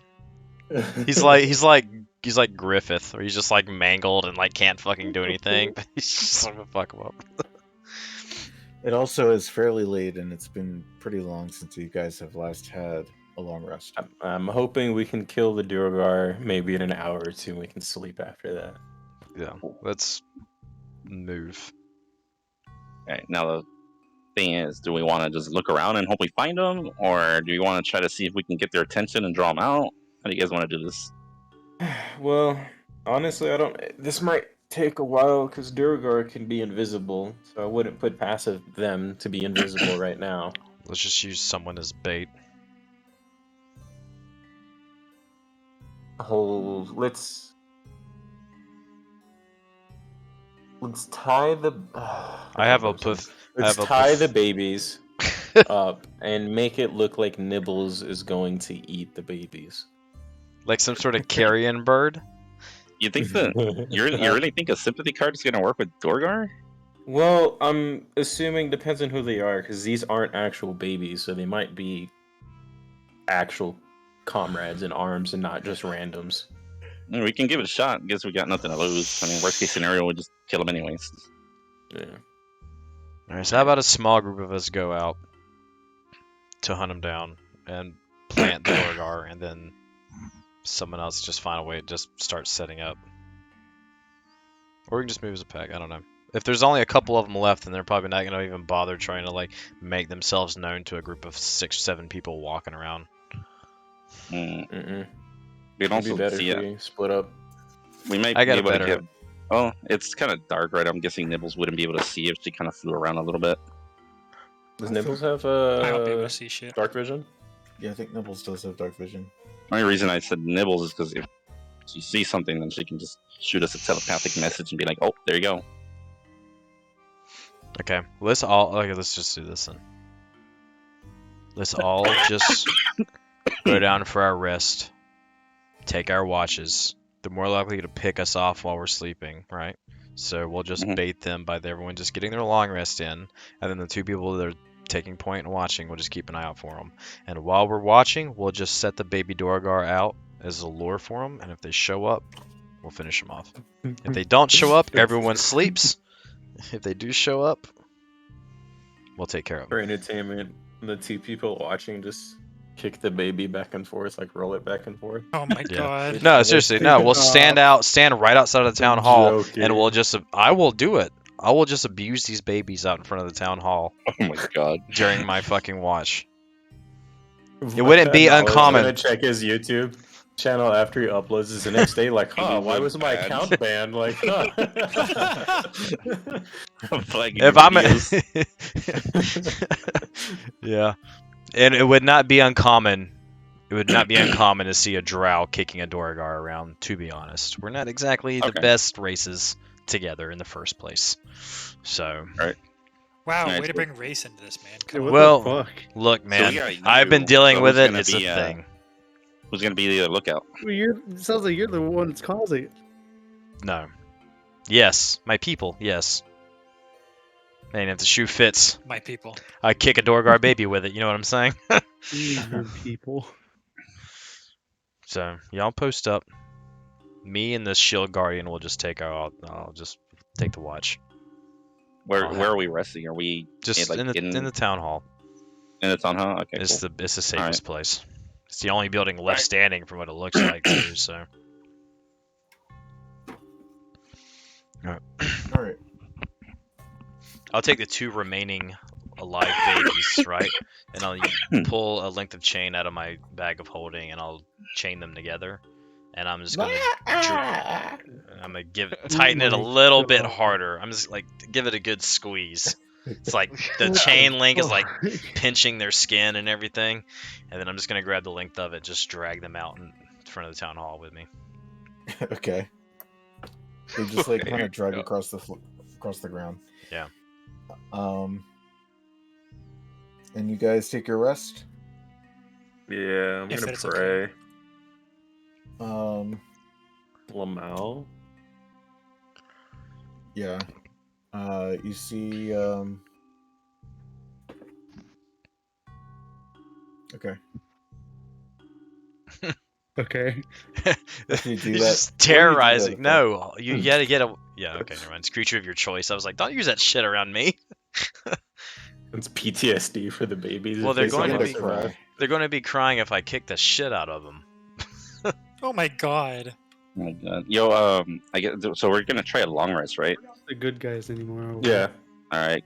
He's like Griffith, where he's just like mangled and like can't fucking do anything. But he's just gonna fuck him up. It also is fairly late, and it's been pretty long since you guys have last had a long rest. I'm hoping we can kill the Durgar maybe in an hour or two and we can sleep after that. Yeah, let's move. Alright, now the thing is, do we want to just look around and hope we find them, or do we want to try to see if we can get their attention and draw them out? How do you guys want to do this? Well, honestly, I don't. This might take a while because Durgar can be invisible, so I wouldn't put passive them to be invisible right now. Let's just use someone as bait. Oh, let's tie the. I have a puff. Let's have a tie puff- the babies up and make it look like Nibbles is going to eat the babies. Like some sort of carrion bird. You think that you really think a sympathy card is going to work with Dorgar? Well, I'm assuming depends on who they are, because these aren't actual babies, so they might be actual comrades in arms and not just randoms. I mean, we can give it a shot. Guess we got nothing to lose. I mean, worst case scenario, we'll just kill them anyways. Yeah. All right, so how about a small group of us go out to hunt them down and plant the Orgar, and then someone else just find a way to just start setting up. Or we can just move as a pack. I don't know. If there's only a couple of them left, then they're probably not gonna even bother trying to like make themselves known to a group of 6, 7 people walking around. Mm-mm. We can It'd be also better see if it. we split up. We might I be got a able to better- give. Oh, it's kind of dark, right? I'm guessing Nibbles wouldn't be able to see if she kind of flew around a little bit. Does Nibbles have I won't be able to see shit. dark vision? Yeah, I think Nibbles does have dark vision. The only reason I said Nibbles is because if she sees something, then she can just shoot us a telepathic message and be like, "Oh, there you go." Okay, let's just do this then. Let's all just go down for our rest. Take our watches. They're more likely to pick us off while we're sleeping, right? So we'll just Mhm. bait them by everyone just getting their long rest in, and then the 2 people that are taking point and watching, we'll just keep an eye out for them. And while we're watching, we'll just set the baby Dorgar out as a lure for them, and if they show up, we'll finish them off. If they don't show up, everyone sleeps. If they do show up, we'll take care of For them. entertainment, the 2 people watching just kick the baby back and forth, like roll it back and forth. Oh my Yeah. god. No, seriously, no. We'll stand right outside of the town hall, and we'll just. I will do it. I will just abuse these babies out in front of the town hall Oh my god. during my fucking watch. It wouldn't be Knowledge, uncommon. I'm gonna check his YouTube channel after he uploads this the next day. Like, huh? Why was my Bad. account banned? Like, huh? Flagging If your I'm, videos. yeah, and it would not be uncommon. It would not be uncommon to see a drow kicking a Dorgar around. To be honest, we're not exactly the Okay. best races together in the first place. So, Wow, Nice. way to bring race into this, man. Dude, Come what on. Well- the fuck? look, So man, we got I've been you, dealing so with who's it. gonna It's a be, thing. Who's gonna be the lookout? Well, it sounds like you're the one that's causing it. No. Yes, my people. Yes. And if the shoe fits, My people. I kick a Dorgar baby with it. You know what I'm saying? Your people. So y'all post up. Me and the shield guardian will just take our. I'll just take the watch. Where I'll where are we resting? Are we Just like in the town hall. in the town hall? Okay, It's cool. the safest Alright. place. It's the only building left standing from what it looks like too. So. All right. I'll take the 2 remaining alive babies, right? And I'll pull a length of chain out of my bag of holding, and I'll chain them together. And I'm just gonna, tighten it a my little bit God. harder. I'm just like give it a good squeeze. It's like the chain link is like pinching their skin and everything, and then I'm just gonna grab the length of it, just drag them out in front of the town hall with me. Okay. They just like There kind you of drag go. across the ground. Yeah. And you guys take your rest. Yeah, I'm If gonna that's pray. okay. Lamau. Yeah. You see. Okay. Okay. After you do He's that, just why do you do that, terrorizing. Phil? No, you gotta get a. Yeah, okay, never mind. It's creature of your choice. I was like, don't use that shit around me. It's PTSD for the babies. Well, if they're they going to somehow be- survive. They're going to be crying if I kick the shit out of them. Oh my god. Oh my god. Yo, I get so we're gonna try a long rest, right? We're not the good guys anymore. are we? Yeah. All right.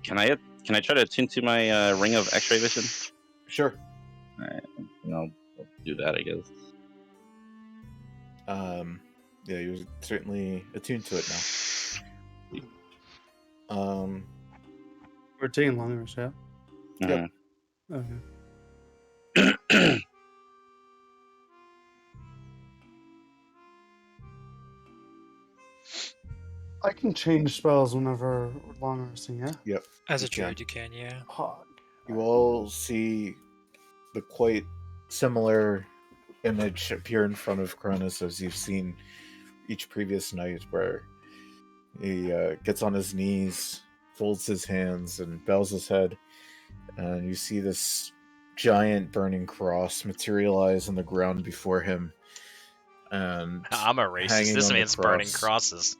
Can I try to attune to my ring of X-ray vision? Sure. All right. I'll do that, I guess. Yeah, you're certainly attuned to it now. We're taking long rest, yeah? Yep. Okay. I can change spells whenever we're long resting, yeah? Yep. As You a druid, you can, yeah. Hog. You all see the quite similar image appear in front of Cronus as you've seen each previous night, where he gets on his knees, folds his hands, and bows his head, and you see this giant burning cross materialize on the ground before him. And I'm a racist. hanging This on the man's burning cross- crosses.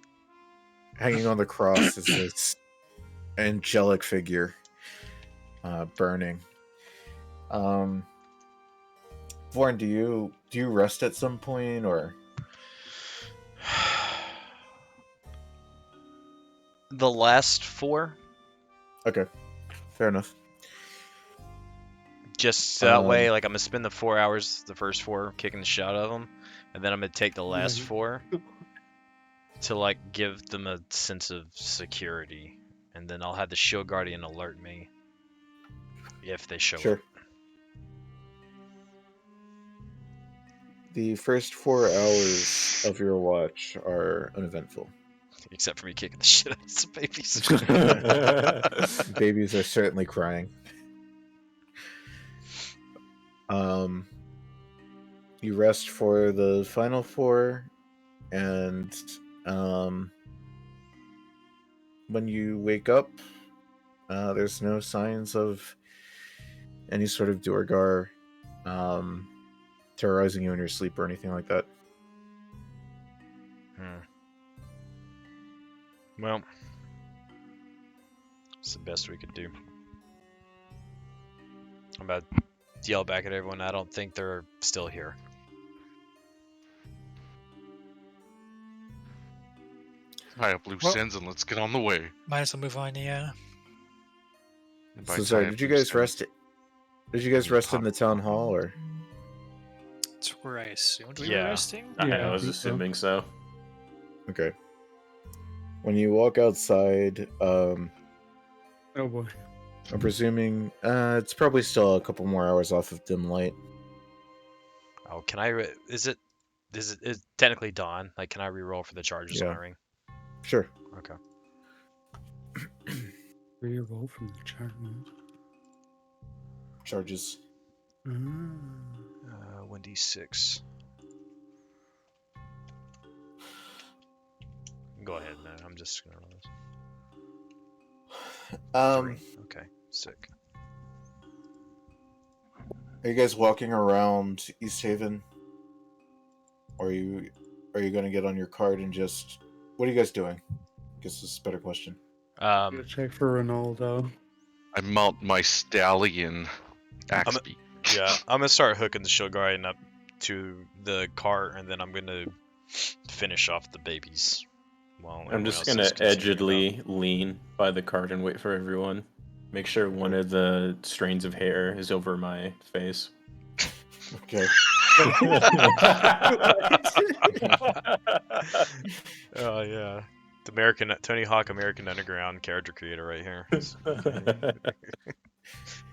Hanging on the cross is this angelic figure burning. Vorn, do you rest at some point, or The last 4, okay, fair enough. just so that way, like I'm gonna spend the 4 hours, the first 4, kicking the shit out of them, and then I'm gonna take the last Yeah. 4 to like give them a sense of security, and then I'll have the shield guardian alert me if they show Sure. up. The first 4 hours of your watch are uneventful. Except for me kicking the shit out of some babies. Babies are certainly crying. You rest for the final 4, and when you wake up, there's no signs of any sort of Duergar terrorizing you in your sleep or anything like that. Well, it's the best we could do. I'm about to yell back at everyone. I don't think they're still here. Tie up loose Well- ends and let's get on the way. Might as well move on, yeah. And by So tie sorry, up did you loose guys rest? ends, Did you guys you rest in pop- the town hall, or? That's where I assumed we Yeah. were resting. I was think so. assuming so. Okay. When you walk outside, Oh boy. I'm presuming it's probably still a couple more hours off of dim light. Oh, can I? Is it technically dawn? Like, can I re-roll for the charges on Yeah. my ring? Sure. Okay. Reroll from the chart. Charges. 1d6. Go ahead, man. I'm just gonna roll this. 3. Okay, sick. Are you guys walking around East Haven? Or are you going to get on your cart and just... What are you guys doing? guess this is a better question. I'm gonna check for Ronaldo. I mount my stallion axe beak. Yeah, I'm gonna start hooking the shield guardian up to the cart, and then I'm gonna finish off the babies. While I'm everyone just else gonna is continuing about. edgedly lean by the cart and wait for everyone. Make sure one of the strands of hair is over my face. Okay. Oh yeah, the American Tony Hawk American Underground character creator right here. This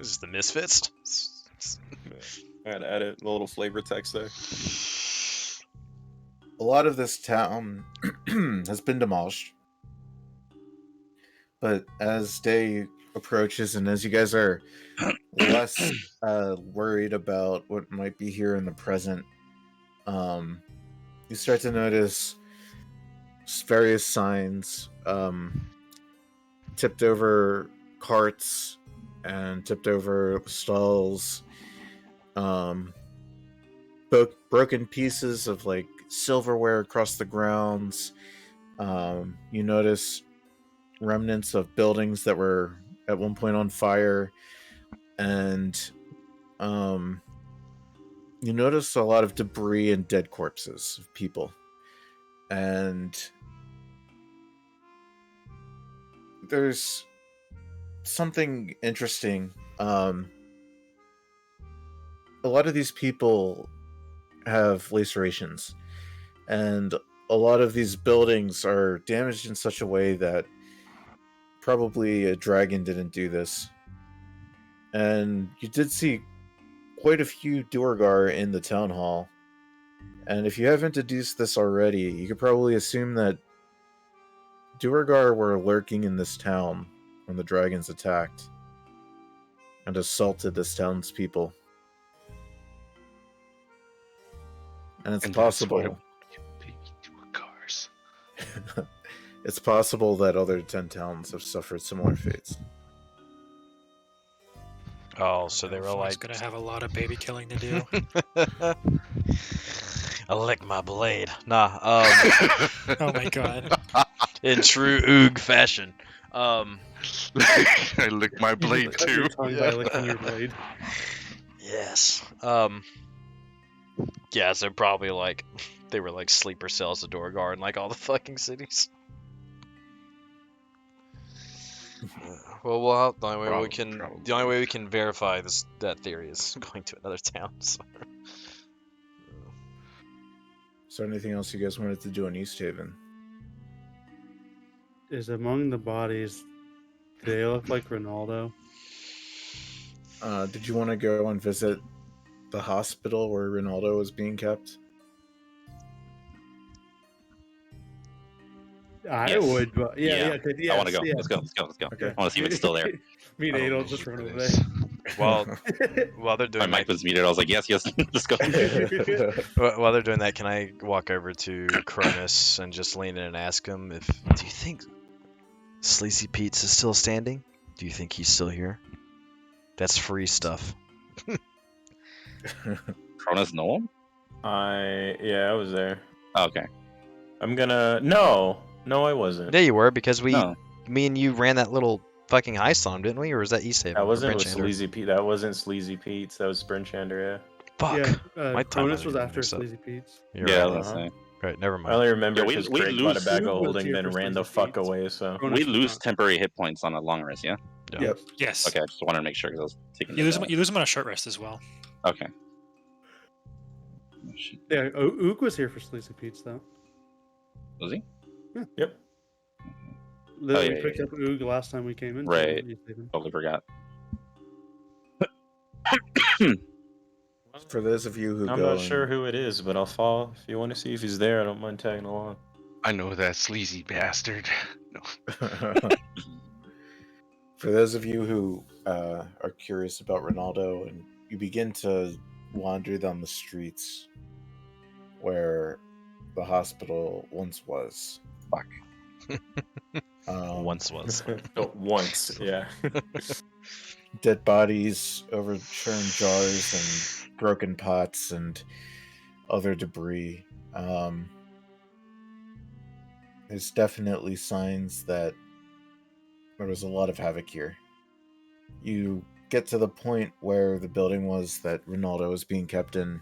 is the Misfits. I had to add a little flavor text there. A lot of this town has been demolished. But as day approaches and as you guys are less worried about what might be here in the present, you start to notice various signs, tipped over carts and tipped over stalls, broken pieces of like silverware across the grounds. You notice remnants of buildings that were at one point on fire, and you notice a lot of debris and dead corpses of people. And there's something interesting. A lot of these people have lacerations, and a lot of these buildings are damaged in such a way that probably a dragon didn't do this. And you did see quite a few Duergar in the town hall. And if you haven't deduced this already, you could probably assume that Duergar were lurking in this town when the dragons attacked and assaulted this town's people. And it's And that's why possible. we do cars. It's possible that other 10 towns have suffered similar fates. Oh, so they were Fawn's like, gonna have a lot of baby killing to do. I lick my blade. Nah, Oh my god. in true Oog fashion. I lick my blade Cut your too. tongue by licking your blade. Yes. Yeah, so probably like they were like sleeper cells of Duergar in like all the fucking cities. Well, the only way the only way we can verify that theory is going to another town. So. Is there anything else you guys wanted to do in East Haven? Is among the bodies, do they look like Ronaldo? Did you want to go and visit the hospital where Ronaldo was being kept? I Yes. would, but yeah. I want to go. yes. Let's go. Okay. I want to see if it's still there. Me and I don't Adel know just who run that over is. While they're My doing mic that, was muted. I was like, yes, let's go. while they're doing that, can I walk over to Cronus and just lean in and ask him if do you think Sleazy Pete's is still standing? Do you think he's still here? That's free stuff. Cronus Noel? I was there. Oh, okay. I'm gonna no, I wasn't. Yeah, you were because No. me and you ran that little fucking heist on him, didn't we? Or was that East Haven? That or wasn't with Brinchander? Sleazy Pete. That wasn't Sleazy Pete's. That was Sprinchander. Fuck. Yeah, My Cronus timelines was are after mixed up. Sleazy Pete's. You're Yeah, right. that's Uh-huh. it. Right, never I mind. only remember Yeah, we because Craig bought a lose- bag of Luke was holding, here then for ran the Sleazy fuck Pete's. away. So Cronus We was lose not. temporary hit points on a long rest, yeah? Yeah. Yep. Yes. Okay, I just wanted to make sure because I was taking You it lose down. them. You lose them on a short rest as well. Okay. Oh, shit. Yeah, Ook was here for Sleazy Pete's though. Was he? yep. We yeah, picked up Oog last time we came in. Right. Totally forgot. For those of you who I'm go not sure who it is, but I'll follow. If you want to see if he's there, I don't mind tagging along. I know that sleazy bastard. No. For those of you who are curious about Ronaldo, and you begin to wander down the streets where the hospital once was. Fuck. Once was. Oh, once, yeah. Dead bodies, overturned jars, and broken pots, and other debris. there's definitely signs that there was a lot of havoc here. You get to the point where the building was that Ronaldo was being kept in,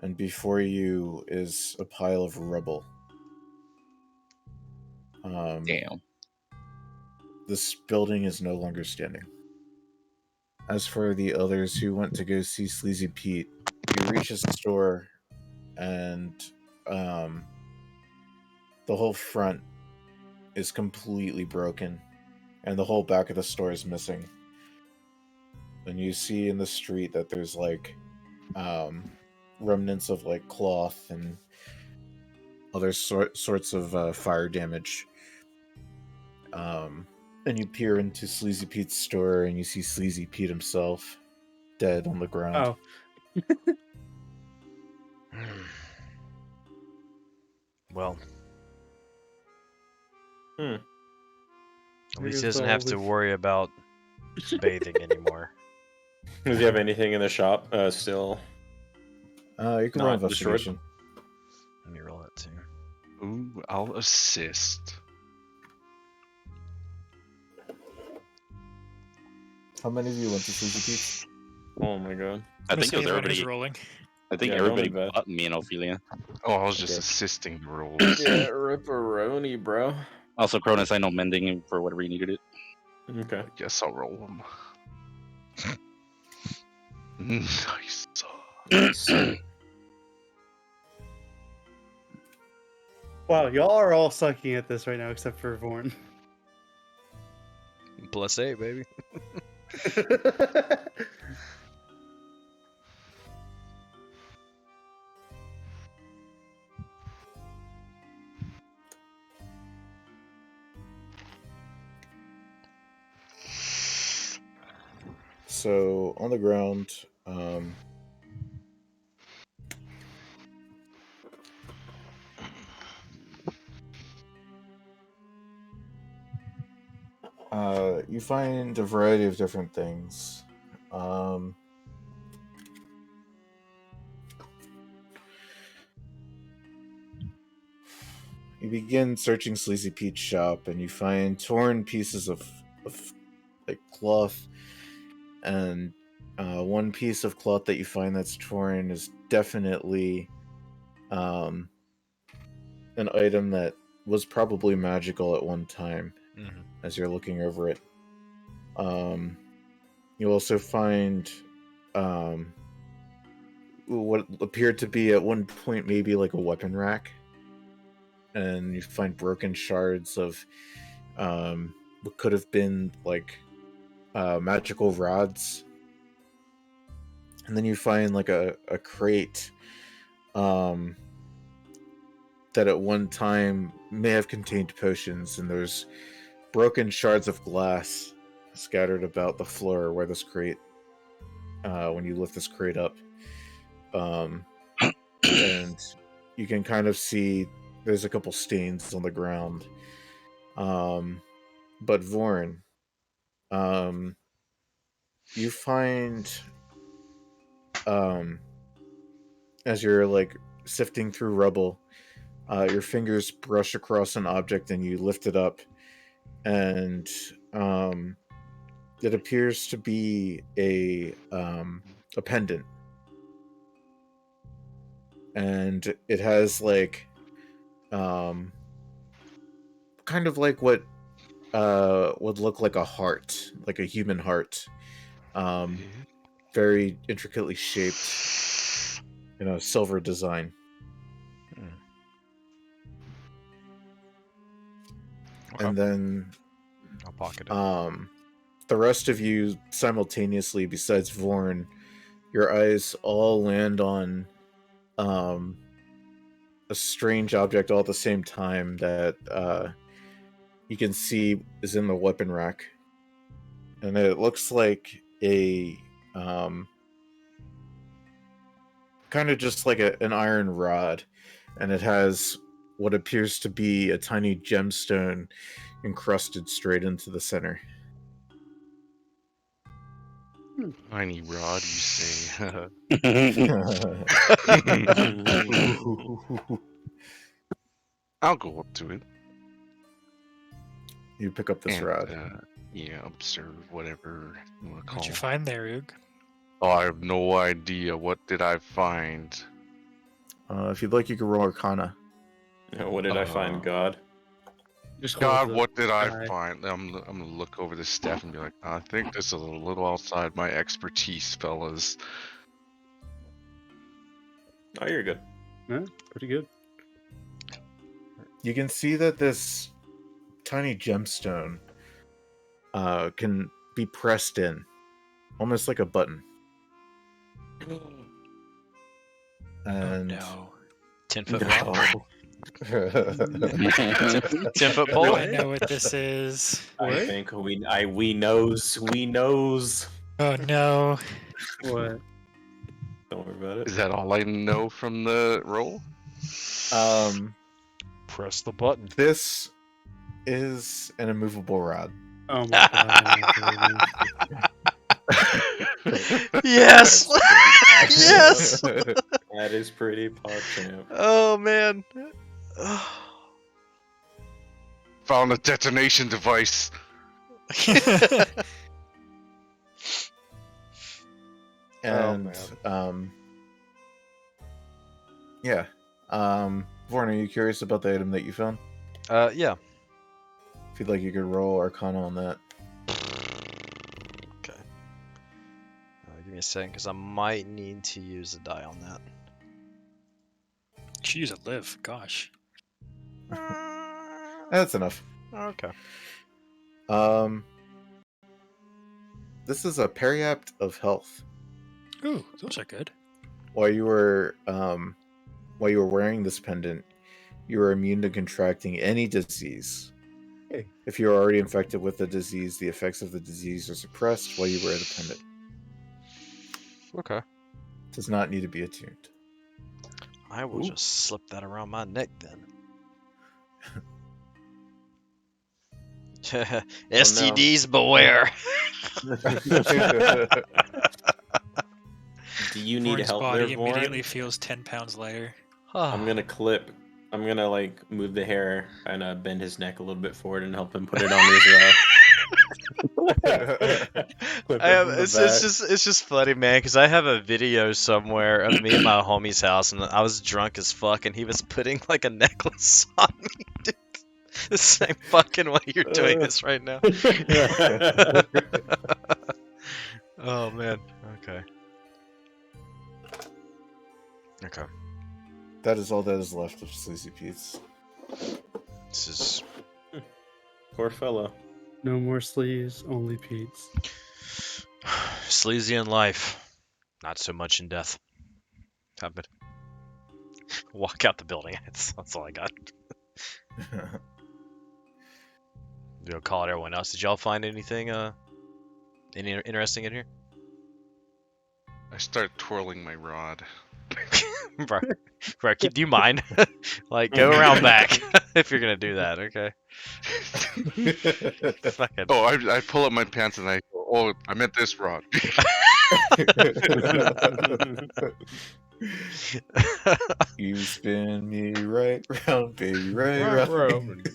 and before you is a pile of rubble. Damn. This building is no longer standing. As for the others who went to go see Sleazy Pete, you reach his store, and the whole front is completely broken, and the whole back of the store is missing. And you see in the street that there's like remnants of like cloth and other sorts of fire damage. And you peer into Sleazy Pete's store, and you see Sleazy Pete himself dead on the ground. Oh, Well, Hmm. at least he Here's doesn't the have to olive. worry about bathing anymore. Does he have anything in the shop still? You can roll Not destroyed? investigation. Let me roll that too. Ooh, I'll assist. How many of you went to Sleazy Pete's? Oh my god. I I'm think it was gonna say Leonard's everybody. rolling. I think Yeah, everybody don't invest. but me and Ophelia. Oh, I was just Okay. assisting the rolls. Yeah, ripperoni, bro. Also, Cronus, I know mending for whatever you needed it. Okay. I guess I'll roll them. Nice. Nice. Wow, y'all are all sucking at this right now except for Vorn. +8, baby. So on the ground, you find a variety of different things. You begin searching Sleazy Pete's shop, and you find torn pieces of like cloth, and one piece of cloth that you find that's torn is definitely an item that was probably magical at one time. Mm-hmm. As you're looking over it, you also find what appeared to be at one point maybe like a weapon rack, and you find broken shards of what could have been like magical rods, and then you find like a crate that at one time may have contained potions, and there's broken shards of glass scattered about the floor where this crate when you lift this crate up, and you can kind of see there's a couple stains on the ground. But Vorn, you find as you're like sifting through rubble, your fingers brush across an object and you lift it up, and it appears to be a pendant, and it has like kind of like what would look like a heart, like a human heart, very intricately shaped, silver design. Okay. And then I'll pocket it. the rest of you simultaneously, besides Vorn, your eyes all land on a strange object all at the same time that you can see is in the weapon rack, and it looks like a kind of just like an iron rod, and it has what appears to be a tiny gemstone encrusted straight into the center. Tiny rod, you say? I'll go up to it. You pick up this and, rod. Yeah, observe whatever you want to call What'd you it. find there, Oog? Oh, I have no idea. What did I find? If you'd like, you can roll Arcana. What did I find, God? Just God, close what did I eye. find? I'm gonna look over this staff and be like, I think this is a little outside my expertise, fellas. Oh, you're good. Yeah, pretty good. You can see that this tiny gemstone can be pressed in, almost like a button. And Oh 10-foot No. pole. 10 10-foot no. pole. I know what this is. I think we knows. Oh no. What? Don't worry about Is it. that all I know from the roll? Press the button. This is an immovable rod. Oh my god. Yes. Yes. That is pretty PogChamp. Oh man. Found a detonation device. And yeah. Vorn, are you curious about the item that you found? Yeah. If you'd like, you could roll Arcana on that. Okay. Give me a second, because I might need to use a die on that. Should use a live. Gosh. That's enough. Okay. This is a periapt of health. Ooh, those are good. While you were wearing this pendant, you are immune to contracting any disease. If you are already infected with the disease, the effects of the disease are suppressed while you wear the pendant. Okay. Does not need to be attuned. I will just slip that around my neck then. STDs beware. Do you need Vorn's help body there, immediately Vorn? feels 10 pounds lighter. I'm gonna like move the hair and bend his neck a little bit forward and help him put it on his. It's just funny, man, because I have a video somewhere of me at my homie's house, and I was drunk as fuck, and he was putting like a necklace on me, dude. The same fucking way you're doing this right now. Oh man. Okay. Okay. That is all that is left of Sleazy Pete's. This is Poor fellow. No more sleeves, only Pete's. sleazy in life, not so much in death. Happen. Walk out the building. That's all I got. You'll call it everyone else. Did y'all find anything any interesting in here? I start twirling my rod. bro, do you mind? Like, go around back if you're gonna do that, okay? Fucking. Oh, I pull up my pants and I go, oh, I meant this rod. You spin me right round, baby, right round.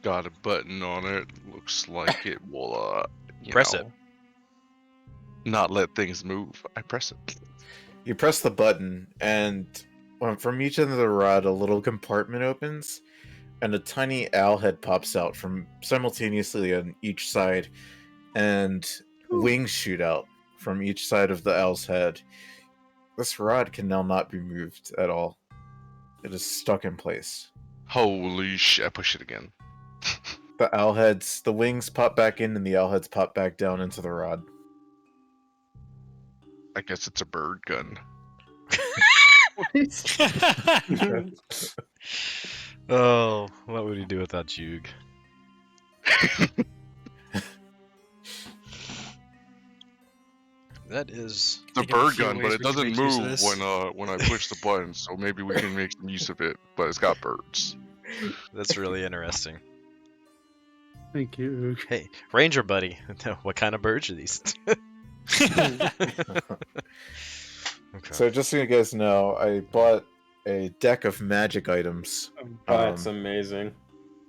Got a button on it. Looks like it will, Press it. Not let things move. I press it. You press the button, and from each end of the rod, a little compartment opens, and a tiny owl head pops out from simultaneously on each side, and wings shoot out from each side of the owl's head. This rod can now not be moved at all. It is stuck in place. Holy shit! I push it again. The wings pop back in, and the owl heads pop back down into the rod. I guess it's a bird gun. Oh, what would he do without Jug? That is. It's a Think of a bird few gun, but ways it we can doesn't make use of move this. when I push the button. So maybe we can make some use of it. But it's got birds. That's really interesting. Thank you. Hey, Ranger buddy, what kind of birds are these? Okay. So just so you guys know, I bought a deck of magic items, That's amazing.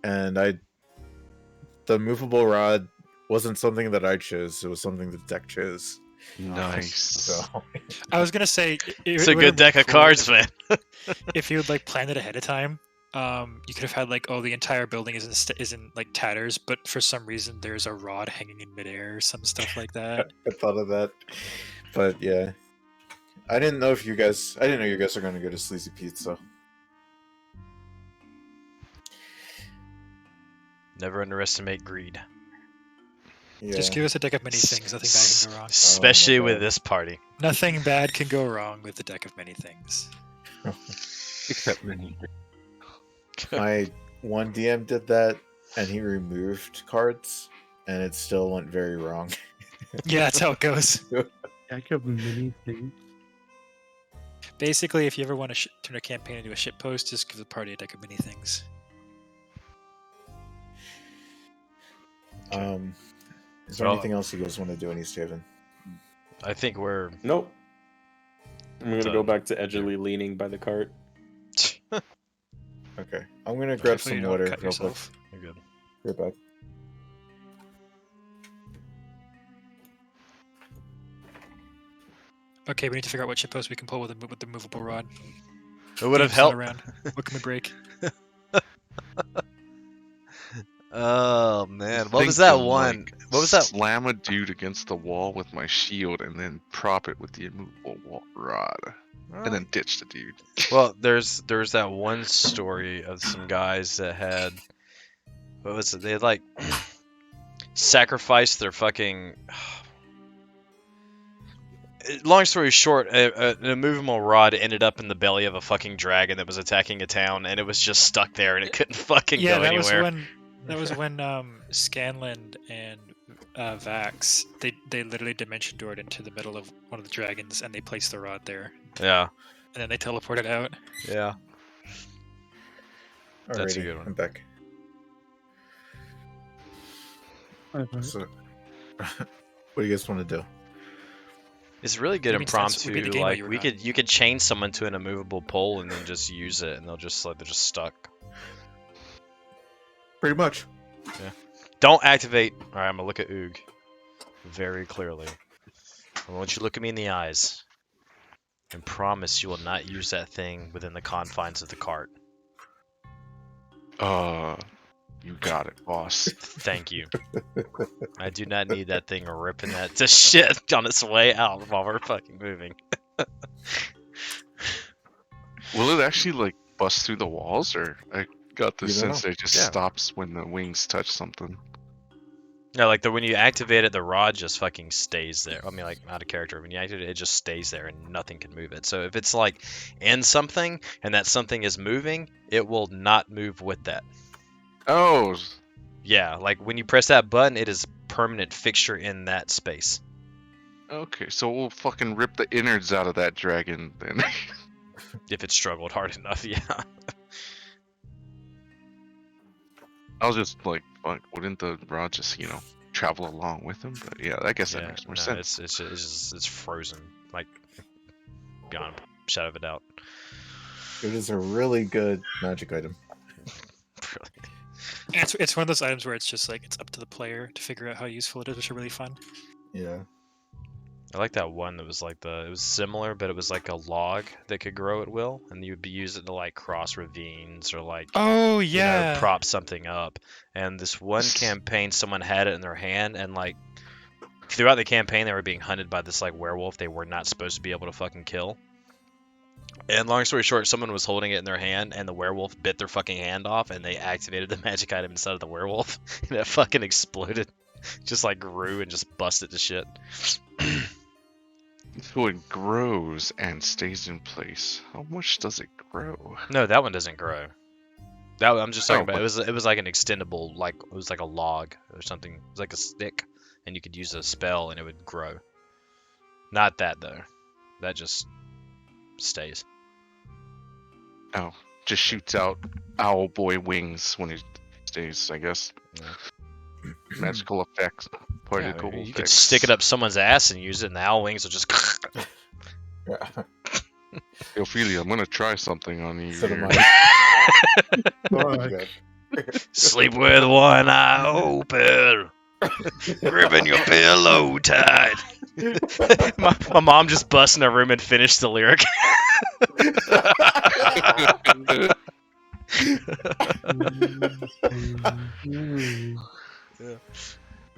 and the movable rod wasn't something that I chose. It was something the deck chose. Nice. So I was gonna say It's a good deck of cards, man. If you would like planned it ahead of time, you could have had like, oh, the entire building is in like tatters, but for some reason there's a rod hanging in midair or some stuff like that. I thought of that, but yeah, I didn't know you guys were going to go to Sleazy Pizza. Never underestimate greed. Yeah. Just give us a deck of many things. Nothing bad can go wrong. Especially with God. this party. Nothing bad can go wrong with the deck of many things. Except many. My one DM did that, and he removed cards, and it still went very wrong. Yeah, that's how it goes. Deck of many things. Basically, if you ever want to turn a campaign into a shitpost, just give the party a deck of many things. Is there Well, anything else you guys want to do in East Haven? I think we're Nope. I'm gonna Done. go back to edgily leaning by the cart. Okay, I'm gonna grab Hopefully you some don't water cut real quick. yourself. You're good. Be right back. Okay, we need to figure out what shitpost we can pull with the movable rod. It would have Game's not helped. around. What can we break? Oh man, what was that Thinking, one? like, What was that? Slam a dude against the wall with my shield and then prop it with the immovable rod. And then ditch the dude. Well, there's that one story of some guys that had, what was it? They had like sacrificed their fucking. Long story short, an immovable rod ended up in the belly of a fucking dragon that was attacking a town, and it was just stuck there, and it couldn't fucking Yeah, go that anywhere. was when Scanland and Vax they literally dimension doored into the middle of one of the dragons, and they placed the rod there, Yeah, and then they teleported out. yeah. That's a Alrighty, good one. I'm back. Okay. So, what do you guys want to do? It's really good It makes sense. We beat the impromptu. game while Like you were we gone. you could chain someone to an immovable pole and then just use it, and they're just stuck. Pretty much. Don't activate. All right, I'm gonna look at Oog very clearly. I want you to look at me in the eyes and promise you will not use that thing within the confines of the cart. You got it, boss. Thank you. I do not need that thing ripping that to shit on its way out while we're fucking moving. Will it actually like bust through the walls, or I got the You don't sense know. that it just Yeah. stops when the wings touch something? No, like when you activate it, the rod just fucking stays there. I mean, like out of character. When you activate it, it just stays there and nothing can move it. So if it's like in something and that something is moving, it will not move with that. Oh, Yeah, like when you press that button, it is permanent fixture in that space. okay. So we'll fucking rip the innards out of that dragon then. If it struggled hard enough, yeah. I was just like, fuck, wouldn't the rod just, travel along with him? But yeah, I guess that Yeah, makes more no, sense. it's frozen, like beyond a shadow of a doubt. It is a really good magic item. Really. It's one of those items where it's just like it's up to the player to figure out how useful it is, which are really fun. Yeah. I like that one that was like it was similar, but it was like a log that could grow at will, and you would use it to like cross ravines or like Oh yeah. prop something up. And this one campaign, someone had it in their hand, and like throughout the campaign, they were being hunted by this like werewolf they were not supposed to be able to fucking kill. And long story short, someone was holding it in their hand, and the werewolf bit their fucking hand off, and they activated the magic item inside of the werewolf, and it fucking exploded, just like grew and just busted to shit. So it grows and stays in place. How much does it grow? No, that one doesn't grow. That I'm just talking Oh, about. It was like an extendable, like it was like a log or something. It was like a stick, and you could use a spell, and it would grow. Not that though. That just stays. Oh, just shoots out owl boy wings when it stays, I guess. Yeah. Magical effects. Yeah, Particle you effects. could stick it up someone's ass and use it, and the owl wings will just. Yeah. Hey, Ophelia, I'm gonna try something on you So do here. my. Sleep with one eye open, gripping your pillow tight. my mom just busts in her room and finished the lyric.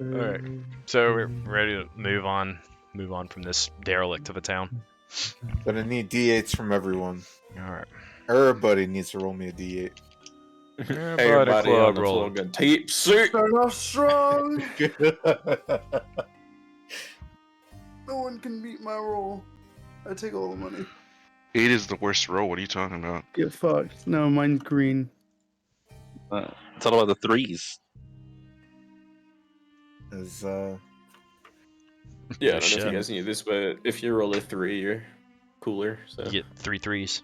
All right, so we're ready to move on from this derelict of a town. Gonna need D8s from everyone. All right. Everybody needs to roll me a D8. Everybody on the floor got tape suit. Start off strong. No one can beat my roll. I take all the money. 8 is the worst roll. What are you talking about? Get fucked. No, mine's green. It's all about the threes. Is Yeah, I Good don't know if shit. you guys knew this, but if you roll a 3, you're cooler. So You get 3 threes.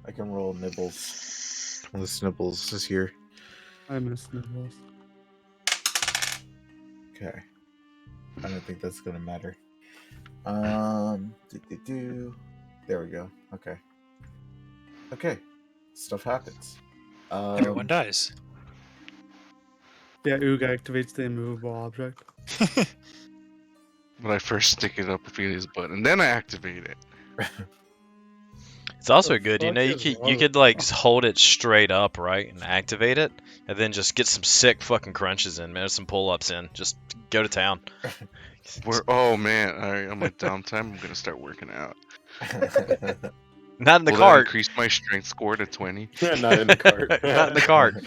I can roll nibbles. One of the snibbles is here. I miss nibbles. Okay. I don't think that's gonna matter. There we go. Okay. Okay. Stuff happens. Everyone dies. Yeah, Oog activates the immovable object. When I first stick it up Ophelia's butt, and then I activate it. It's also The good, you fuck know, is you wrong could like hold it straight up, right, and activate it, and then just get some sick fucking crunches in, man, some pull-ups in, just go to town. Oh man! Alright, on my downtime, I'm gonna start working out. Not in the Will that cart. increase my strength score to 20? not in the cart. Not in the cart.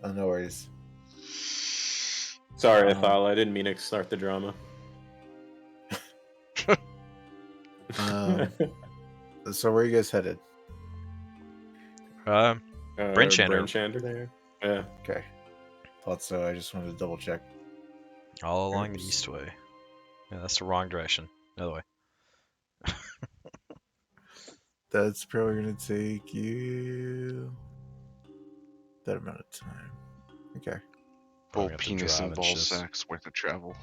Oh, no worries. Sorry, Athal, I didn't mean to start the drama. So where are you guys headed? Bryn Shander. Bryn Shander there. Yeah. Okay. Thought so. I just wanted to double check. All along the Oops. east way. Yeah, that's the wrong direction. Another way. That's probably gonna take you that amount of time. Okay. Probably Whole have to penis drive and ball shit. sacks worth of travel.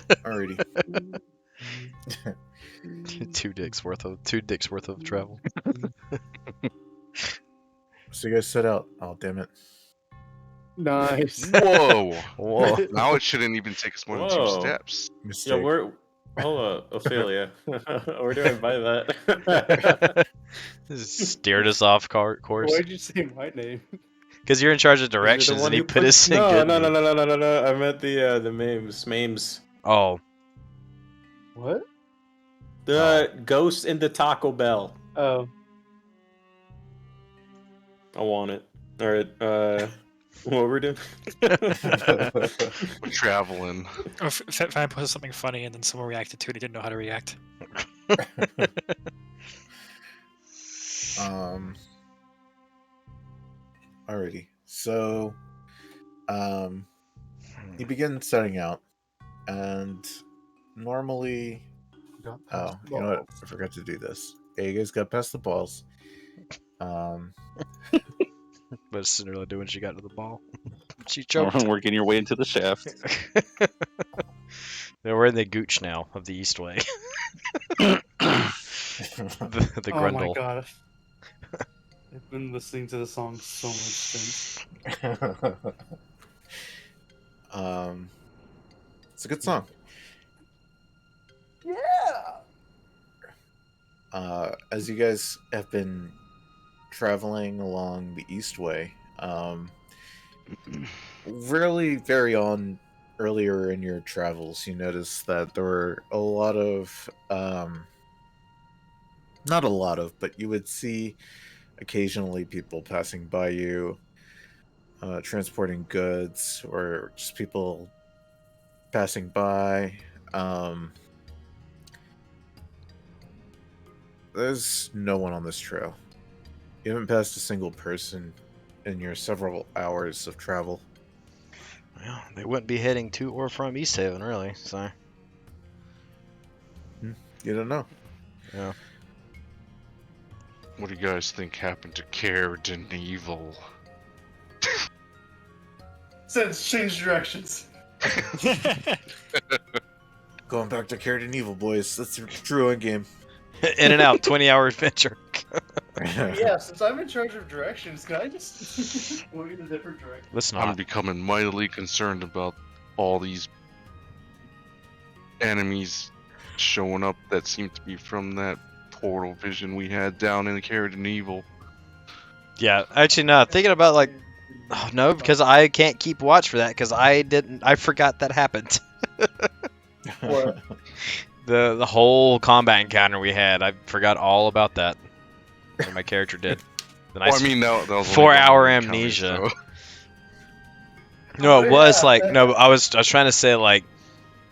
Alrighty. 2 dicks worth of travel. So you guys set out. Oh, damn it. Nice. Whoa! Whoa. Now it shouldn't even take us more than 2 Whoa. steps. Mistake. Yeah, hold up, Ophelia. Where do I buy that? Just steered us off course. Why'd you say my name? Because you're in charge of You're the directions, one and he who put us in no, good no, no, mood. no, no, no, no. I meant the memes. Oh, What? The ghost in the Taco Bell. Oh. I want it. All right. What we're doing? We're traveling. Or if I posted something funny and then someone reacted to it, he didn't know how to react. Alrighty. So you begin setting out, and normally oh, you know what? I forgot to do this. Yeah, you guys got past the balls. but as soon as I do when she got to the ball, she choked. Working your way into the shaft. We're in the gooch now of the East Way. the Oh my Grundle. god. I've been listening to the song so much since. It's a good song. Yeah. As you guys have been traveling along the East Way, really very on earlier in your travels, you noticed that there were a lot of, not a lot of, but you would see occasionally people passing by you, transporting goods, or just people passing by. There's no one on this trail. You haven't passed a single person in your several hours of travel. Well, they wouldn't be heading to or from East Haven, really. So. You don't know. Yeah. What do you guys think happened to Care Evil? Says change directions. Going back to Carrot Evil, boys. That's a true end game. In and out, 20-hour adventure. Yeah, since I'm in charge of directions, can I just move in a different direction? Let's I'm not. becoming mightily concerned about all these enemies showing up that seem to be from that portal vision we had down in the Carrot and Evil. Yeah, actually, no. Thinking about like, oh, no, because I can't keep watch for that because I forgot that happened. What? The whole combat encounter we had, I forgot all about that. What my character did. The Well, nice I mean, that was only 4-hour one encounter, amnesia. so- No, Oh, it was yeah. like no. I was trying to say like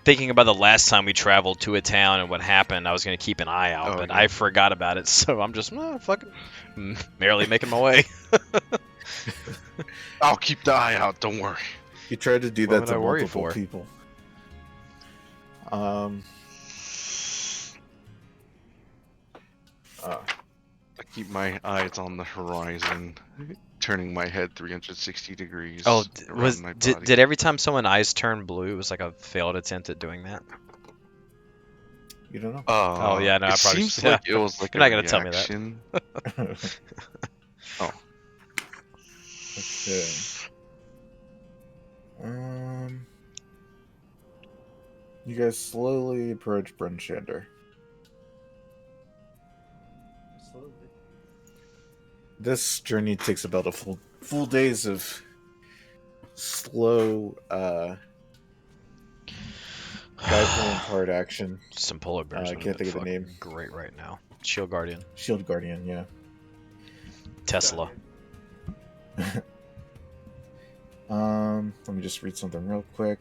thinking about the last time we traveled to a town and what happened. I was gonna keep an eye out, Oh, but yeah. I forgot about it. So I'm just fucking merrily making my way. I'll keep the eye out. Don't worry. You tried to do What that would to I worry multiple for? people. I keep my eyes on the horizon, turning my head 360 degrees. Oh, around my body. did every time someone's eyes turn blue, it was like a failed attempt at doing that? You don't know. Oh, yeah, no, I it probably seems yeah. like it was like You're a not gonna tell me that. reaction. Okay. You guys slowly approach Brunshander. This journey takes about a full days of slow guide pulling hard action. Some polar bears. I would have can't been think of the fucking name. Great right now. Shield Guardian. Shield Guardian, yeah. Tesla. Let me just read something real quick.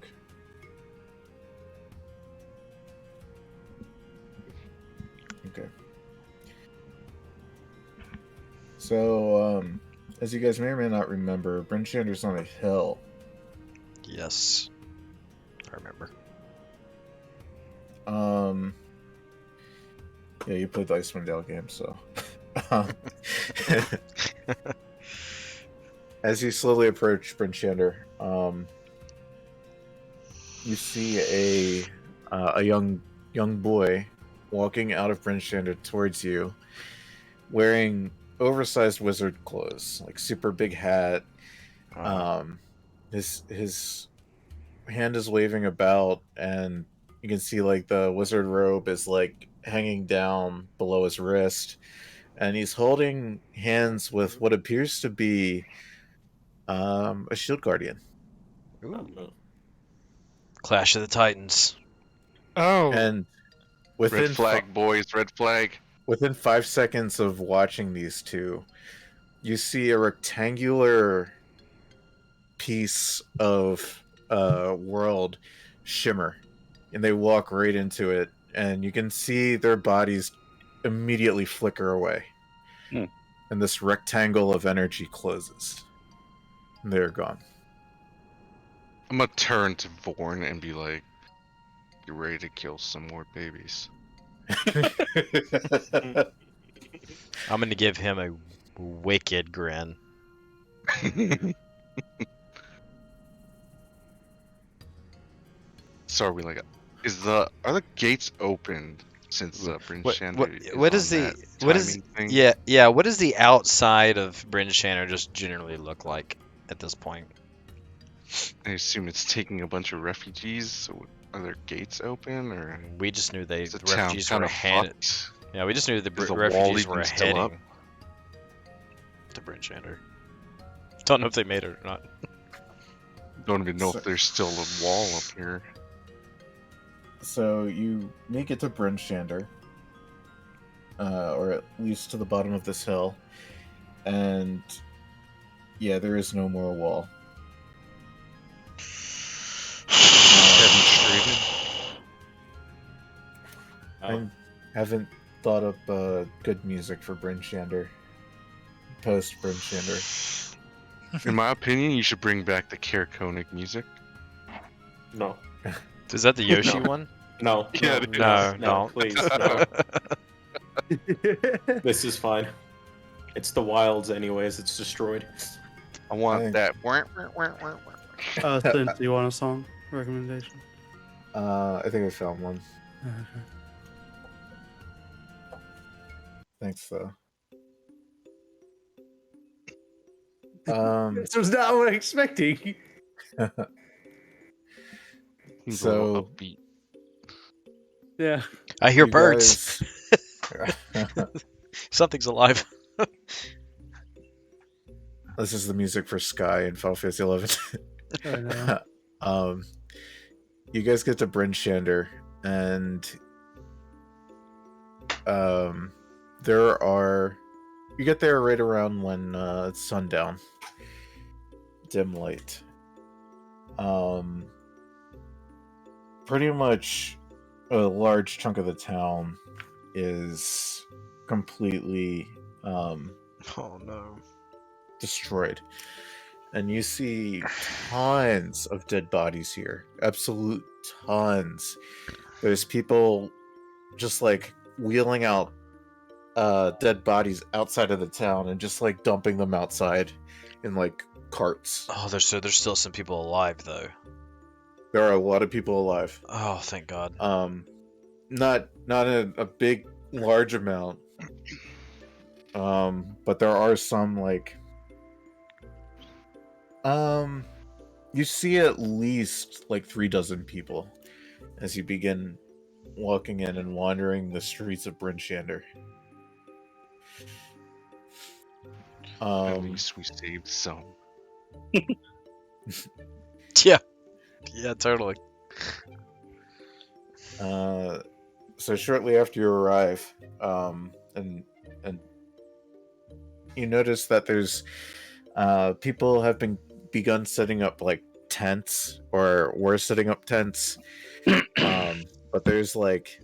Okay. So, as you guys may or may not remember, Brunshander's on a hill. Yes. I remember. Yeah, you played the Icewind Dale game, so. As you slowly approach Brunshander, you see a young boy walking out of Brunshander towards you, wearing oversized wizard clothes, like super big hat. His hand is waving about, and you can see like the wizard robe is like hanging down below his wrist, and he's holding hands with what appears to be a shield guardian. Ooh. Clash of the Titans. Oh, And within Red flag, boys. Red flag. within 5 seconds of watching these two, you see a rectangular piece of world shimmer, and they walk right into it, and you can see their bodies immediately flicker away. And this rectangle of energy closes. And they're gone. I'm gonna turn to Vorn and be like, "You ready to kill some more babies?" I'm gonna give him a wicked grin. So are we like, are the gates opened since Brunshander What is is on the that what is timing thing? yeah what does the outside of Bryn Shannon just generally look like at this point? I assume it's taking a bunch of refugees. So are there gates open, or We just knew is the the town refugees kind were of headed. fucked? Yeah, we just knew the Is the wall refugees were even still up? heading to Bryn Shannon. Don't know if they made it or not. Don't even know So- if there's still a wall up here. So you make it to Brunshander, or at least to the bottom of this hill, and yeah, there is no more wall. I haven't thought up good music for Brunshander. Post Brunshander. In my opinion, you should bring back the Kerkonic music. No. Is that the Yoshi No. one? No. Yeah, no, it No, no, don't. please. No. This is fine. It's the wilds, anyways. It's destroyed. I want I- that. Since you want a song recommendation? I think I found one. Okay. Thanks, though. This was not what I was expecting. He's a little So upbeat. Yeah. I hear you birds. guys- Something's alive. This is the music for Sky in Final Fantasy 11. I know. You guys get to Bryn Shander, and you get there right around when it's sundown, dim light. Pretty much a large chunk of the town is completely Oh no. destroyed. And you see tons of dead bodies here. Absolute tons. There's people just like wheeling out dead bodies outside of the town and just like dumping them outside in like carts. Oh, there's still some people alive though. There are a lot of people alive. Oh, thank God. Not a big large amount. But there are some like you see at least like 36 people as you begin walking in and wandering the streets of Bryn Shander. At least we saved some. Yeah. Yeah, totally. So shortly after you arrive, and you notice that there's people have begun setting up like tents, or were setting up tents. But there's like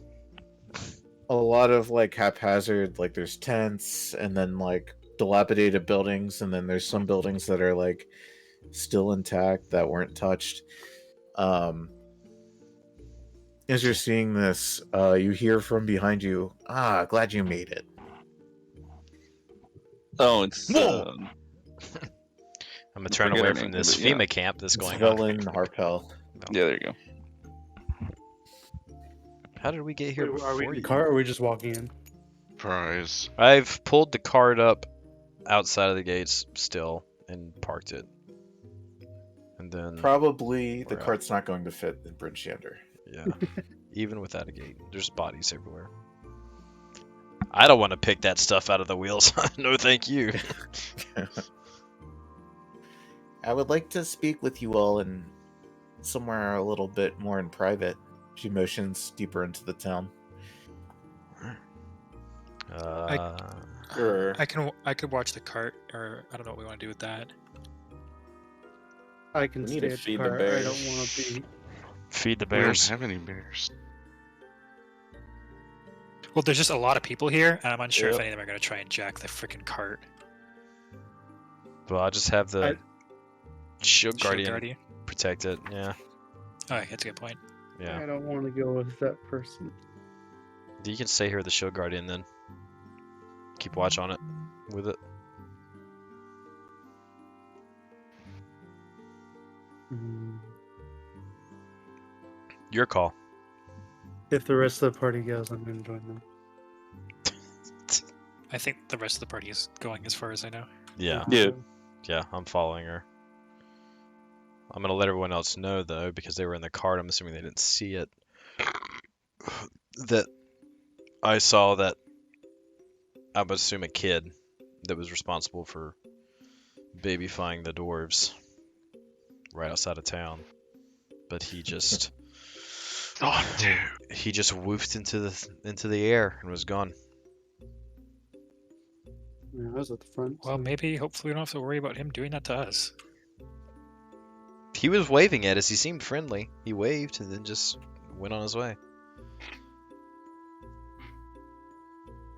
a lot of like haphazard, like there's tents and then like dilapidated buildings, and then there's some buildings that are like still intact that weren't touched. As you're seeing this, you hear from behind you, glad you made it. Oh, it's I'm gonna turn forget away her from name, this but yeah. FEMA camp that's It's going on. Velen Harpel. yeah. There you go. How did we get here Wait, are we before in the you? car or are we just walking in? Prize. I've pulled the cart up outside of the gates still and parked it. And then Probably the We're out. cart's not going to fit in Bryn Shander. yeah, even without a gate, there's bodies everywhere. I don't want to pick that stuff out of the wheels. No, thank you. I would like to speak with you all in somewhere a little bit more in private. She motions deeper into the town. Sure. I could watch the cart, or I don't know what we want to do with that. I can We stay need to at the feed the car. I bears. don't want to be. feed the We don't bears. have any bears. Well, there's just a lot of people here, and I'm unsure if Yep. any of them are going to try and jack the freaking cart. Well, I'll just have the shield Shield guardian protect it. Yeah, Oh, that's a good point. yeah. I don't want to go with that person. You can stay here with the shield guardian then. Keep watch on it with it. Mm. Your call. If the rest of the party goes, I'm going to join them. I think the rest of the party is going, as far as I know. Yeah, Yeah. yeah. I'm following her. I'm gonna let everyone else know though, because they were in the cart. I'm assuming they didn't see it. That I saw that. I would assume a kid that was responsible for babyfying the dwarves right outside of town, but he just Oh, dude. he just woofed into the air and was gone. Yeah, I was at the front. Well, so- maybe, hopefully, we don't have to worry about him doing that to us. He was waving at us. He seemed friendly. He waved and then just went on his way.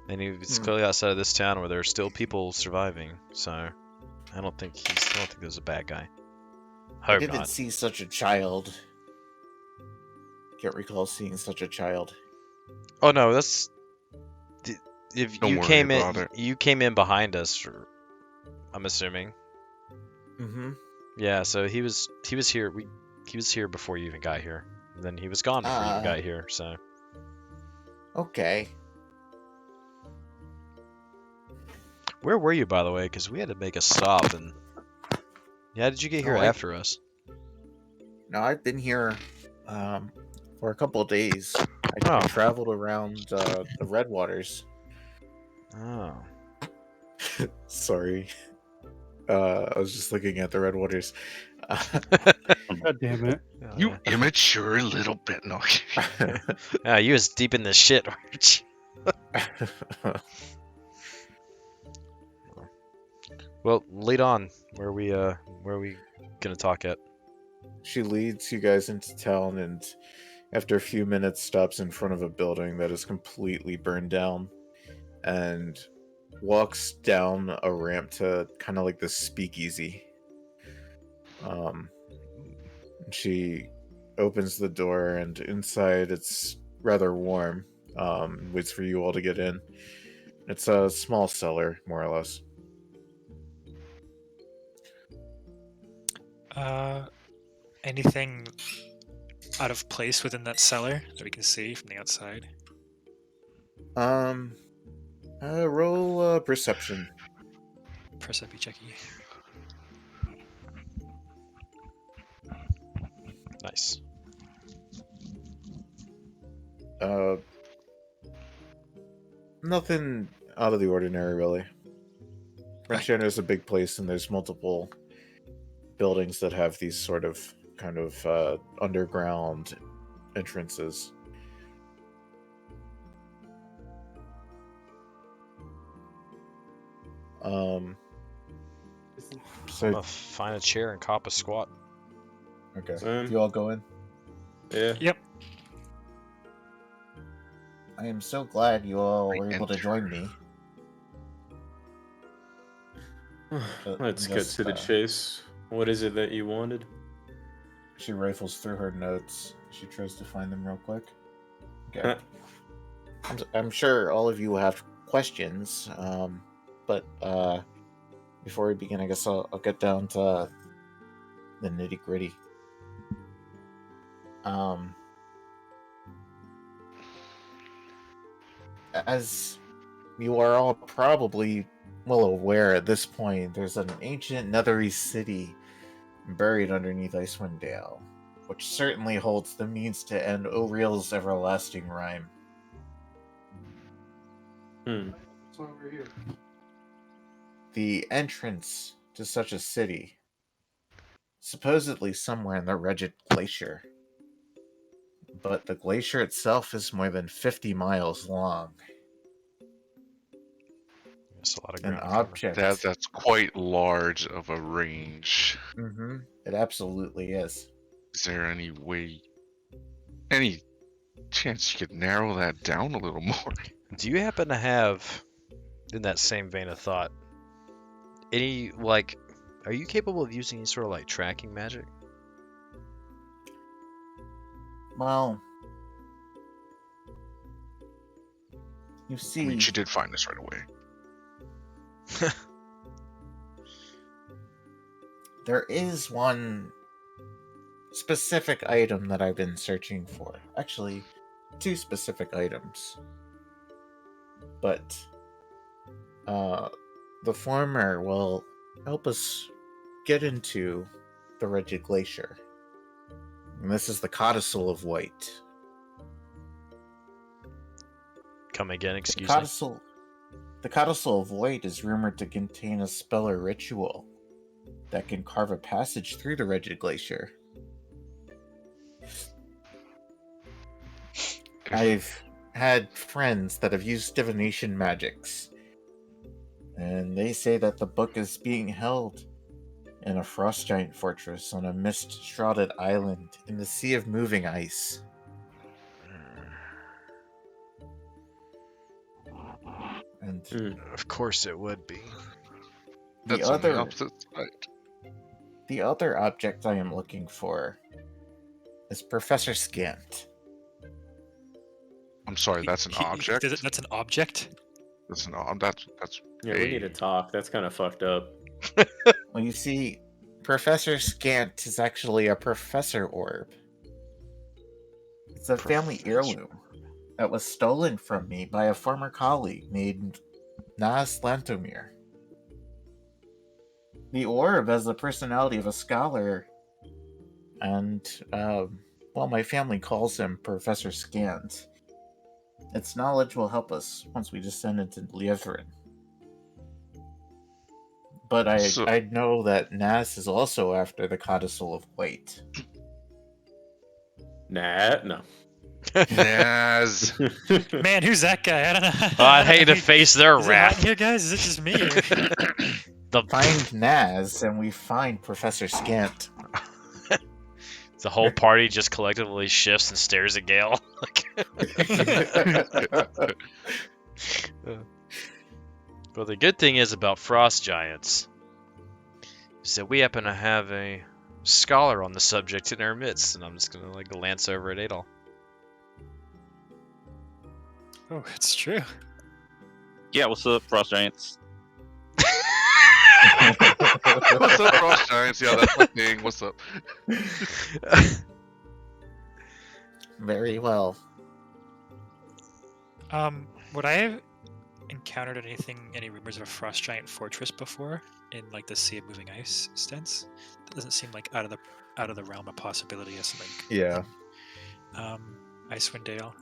And he was clearly outside of this town where there are still people surviving. So I don't think he was a bad guy. I Hope didn't not. see such a child. Can't recall seeing such a child. Oh no, that's if Don't you worry came in. about it. You came in behind us. I'm assuming. Mm-hmm. Yeah. So he was here. He was here before you even got here. And then he was gone before you got here, so. Okay. Where were you, by the way? Because we had to make a stop, and how did you get here Oh, after us? No, I've been here for a couple of days. I Oh. traveled around the Redwaters. Oh. Sorry. I was just looking at the Redwaters. God damn it. Oh, You yeah. immature little bit. No. You was deep in this shit, weren't you? Well, lead on. Where we gonna talk at? She leads you guys into town, and after a few minutes stops in front of a building that is completely burned down and walks down a ramp to kind of like this speakeasy. She opens the door, and inside it's rather warm. Waits for you all to get in. It's a small cellar, more or less. Anything out of place within that cellar that we can see from the outside? Roll perception. Percepy checky. Nice. Nothing out of the ordinary, really. Right. Shannon is a big place, and there's multiple buildings that have these sort of kind of underground entrances. I'm So gonna find a chair and cop a squat. okay, Same. do you all go in? Yeah. Yep. I am so glad you all I were able to enter. join me. Let's get Just, to the uh, chase. What is it that you wanted? She rifles through her notes. She tries to find them real quick. Okay. I'm sure all of you will have questions, but before we begin, I guess I'll get down to the nitty gritty. As you are all probably well aware at this point, there's an ancient nethery city buried underneath Icewind Dale, which certainly holds the means to end O'Reilly's everlasting rhyme. What's over here? The entrance to such a city, supposedly somewhere in the Regid Glacier. But the glacier itself is more than 50 miles long. That's a lot of An ground cover. object. That's quite large of a range. It absolutely is. Is there any way, any chance you could narrow that down a little more? Do you happen to have, in that same vein of thought, any, like, are you capable of using any sort of, like, tracking magic? Well, you I see, mean, she did find us right away. there is one specific item that I've been searching for. Actually, two specific items. But the former will help us get into the Regid Glacier. And this is the Codicil of White. Come again, excuse me. The Codicil of White is rumored to contain a spell or ritual that can carve a passage through the Regid Glacier. I've had friends that have used divination magics, and they say that the book is being held in a frost giant fortress on a mist-shrouded island in the Sea of Moving Ice. And Of course it would be. That's on the opposite side. the other object I am looking for is Professor Scant. I'm sorry, that's an object. That's an object? That's Yeah, we need to talk. That's kind of fucked up. Well, you see, Professor Scant is actually a professor orb. It's a family heirloom that was stolen from me by a former colleague named Nas Lantomir. The orb has the personality of a scholar, and, well, my family calls him Professor Scant. Its knowledge will help us once we descend into Liethrin. But So- I know that Nas is also after the Codicil of White. Nah, no. Naz. Man, who's that guy? I don't know. Oh, I'd hate to face their Is it hot in wrath. here, guys? Is it just me? Or... Find Naz, and we find Professor Scant. The whole party just collectively shifts and stares at Gale. Well, the good thing is about frost giants is that we happen to have a scholar on the subject in our midst, and I'm just gonna like glance over at Adol. Oh, it's true. Yeah, what's up, Frost Giants? What's up, Frost Giants? Yeah, that's my thing. What's up? Very well. Would I have encountered any rumors of a frost giant fortress before in like the Sea of Moving Ice stance? That doesn't seem like out of the realm of possibility as something. Yeah. Icewind Dale.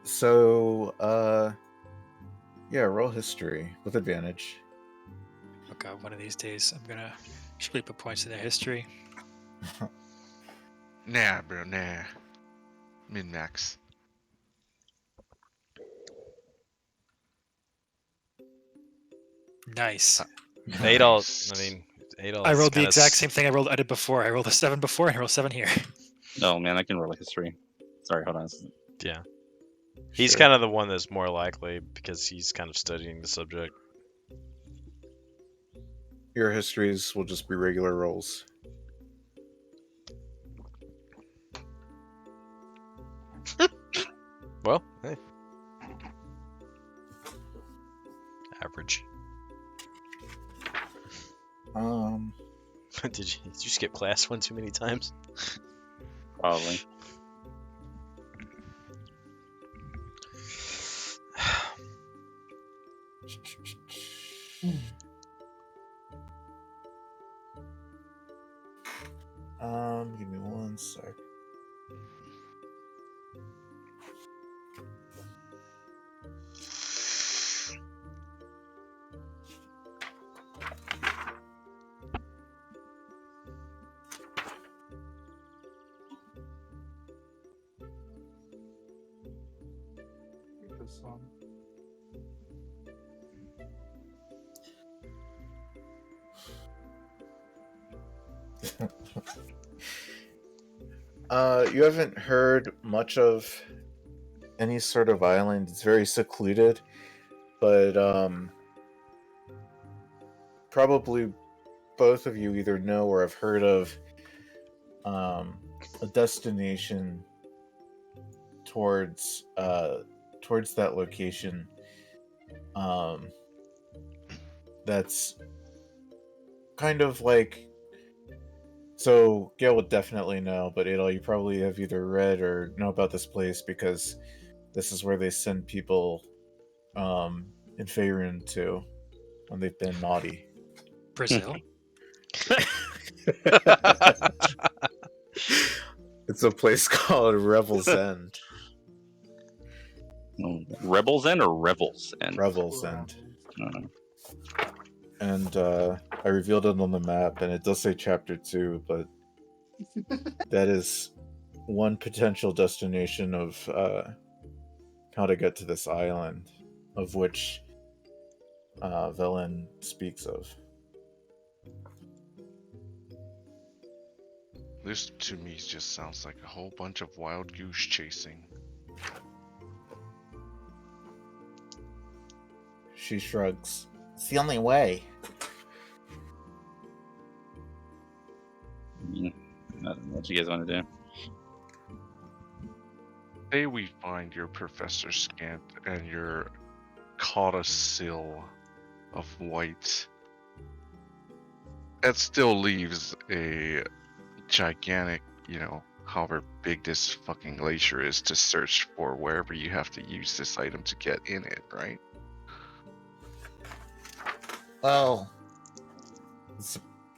So, yeah, roll history with advantage. Oh god, one of these days I'm gonna actually put points in their history. Nah, bro, nah. Min max. Nice. Adol, I mean, Adol. I rolled the exact same thing I did before. I rolled a 7 before, and I rolled 7 here. No, man, I can roll a history. Sorry, hold on. Yeah. He's Sure. kind of the one that's more likely because he's kind of studying the subject. Your histories will just be regular rolls. Well, hey. Average. Did you skip class one too many times? Probably. Give me one sec. This one. You haven't heard much of any sort of island. It's very secluded, but probably both of you either know or have heard of a destination towards that location. That's kind of like. So Gail would definitely know, but Adol, you probably have either read or know about this place because this is where they send people in Faerun to when they've been naughty. Brazil. It's a place called Revel's End. Rebels End or Revels End? Revel's End. Uh, And I revealed it on the map, and it does say Chapter 2, but that is one potential destination of how to get to this island, of which Velen speaks of. This to me just sounds like a whole bunch of wild goose chasing. She shrugs. It's the only way. I don't know what you guys want to do. Say we find your Professor Scant and your Codicil of White. that still leaves a gigantic, however big this fucking glacier is, to search for wherever you have to use this item to get in it, right? Well,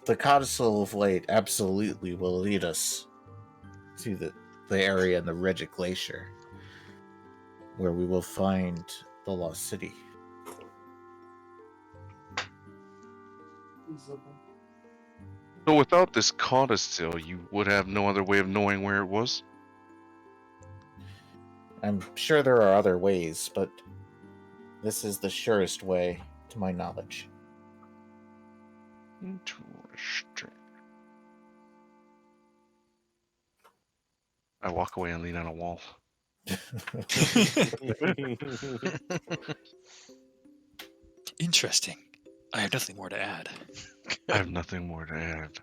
the Codicil of Light absolutely will lead us to the area in the Rigid Glacier, where we will find the Lost City. So without this codicil, you would have no other way of knowing where it was? I'm sure there are other ways, but this is the surest way, to my knowledge. Interesting. I walk away and lean on a wall. Interesting. I have nothing more to add. I have nothing more to add.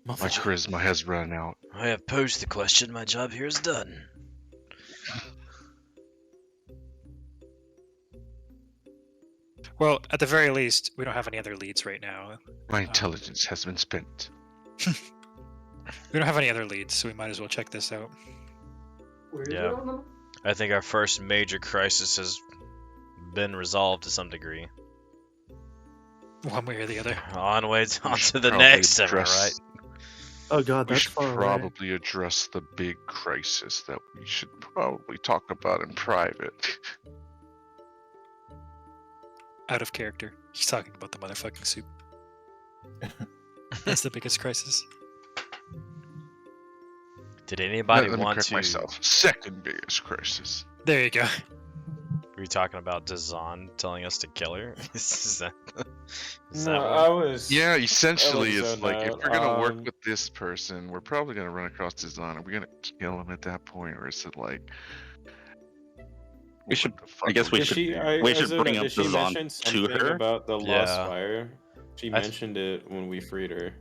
My Mother- charisma has run out. I have posed the question. My job here is done. Well, at the very least, we don't have any other leads right now. My intelligence has been spent. We don't have any other leads, so we might as well check this out. Where is Yeah. it on the... I think our first major crisis has been resolved to some degree. One way or the other. On way on to the Probably next, am I right? address- Oh god, We that's should far away. probably address the big crisis that we should probably talk about in private. Out of character. He's talking about the motherfucking soup. That's the biggest crisis. Did anybody Let me want correct to? myself. Second biggest crisis. There you go. Were you talking about Dazan telling us to kill her? is that No, what- I was. Yeah, essentially, was it's zoned like if out. we're gonna work Um, with this person, we're probably gonna run across Dazan. Are we gonna kill him at that point, or is it like? We should- what the fuck I guess are we we should- gonna we do? should bring up Did she Dazan mention to something her? about the lost Yeah. fire? She I th- mentioned it when we freed her.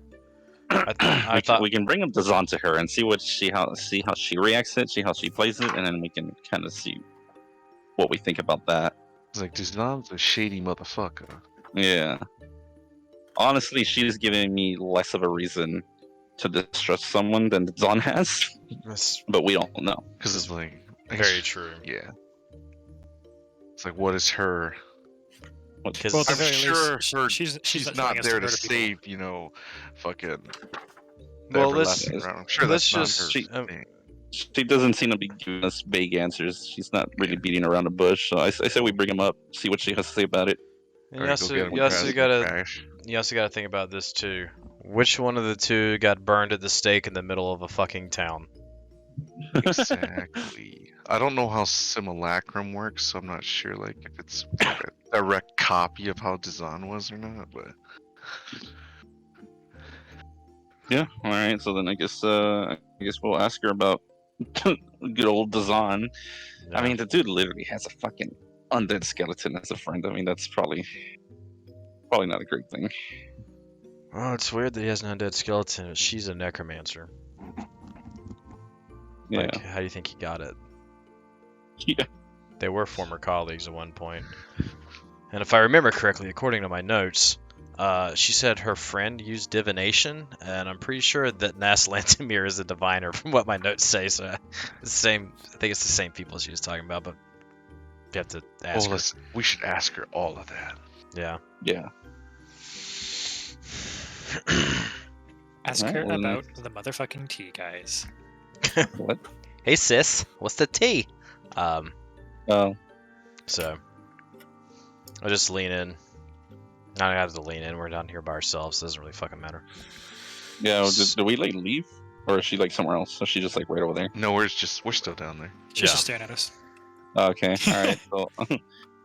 I thought we can bring up Dazan to her and see how she reacts it, see how she plays it, and then we can kind of see what we think about that. It's like Dazan's a shady motherfucker. Yeah. Honestly, she's giving me less of a reason to distrust someone than Dazan has, that's but we don't know. Because it's like very true. Yeah. It's like, what is her? Because Well, at the I'm very sure least, her, she's she's not not telling us there to to murder people. save, fucking. The Well, let's- everlasting realm. I'm sure let's that's not just- her thing. She doesn't seem to be giving us vague answers. She's not really beating around the bush. So I say we bring him up, see what she has to say about it. And Alright, you go also, get him, you also Travis, gotta trash. you also gotta think about this too. Which one of the two got burned at the stake in the middle of a fucking town? Exactly. I don't know how simulacrum works, so I'm not sure like if it's like a direct copy of how Dazan was or not. But Yeah. All right. So then I guess we'll ask her about good old Dazan. I Yeah. mean, the dude literally has a fucking undead skeleton as a friend. I mean, that's probably not a great thing. Oh, it's weird that he has an undead skeleton. She's a necromancer. Yeah. Like, how do you think he got it? Yeah. They were former colleagues at one point. And if I remember correctly, according to my notes, she said her friend used divination, and I'm pretty sure that Nas Lantimir is a diviner from what my notes say. So it's the same. I think it's the same people she was talking about, but you have to ask her. we should ask her all of that. Yeah. Yeah. Ask Alright, her well, then- about the motherfucking tea, guys. What? Hey sis, what's the tea? Oh. So I just lean in. I don't have to lean in. We're down here by ourselves. It doesn't really fucking matter. Yeah. Do we like leave, or is she like somewhere else? So she just like right over there? No, we're still down there. She's Yeah. just staring at us. Okay. All right. So,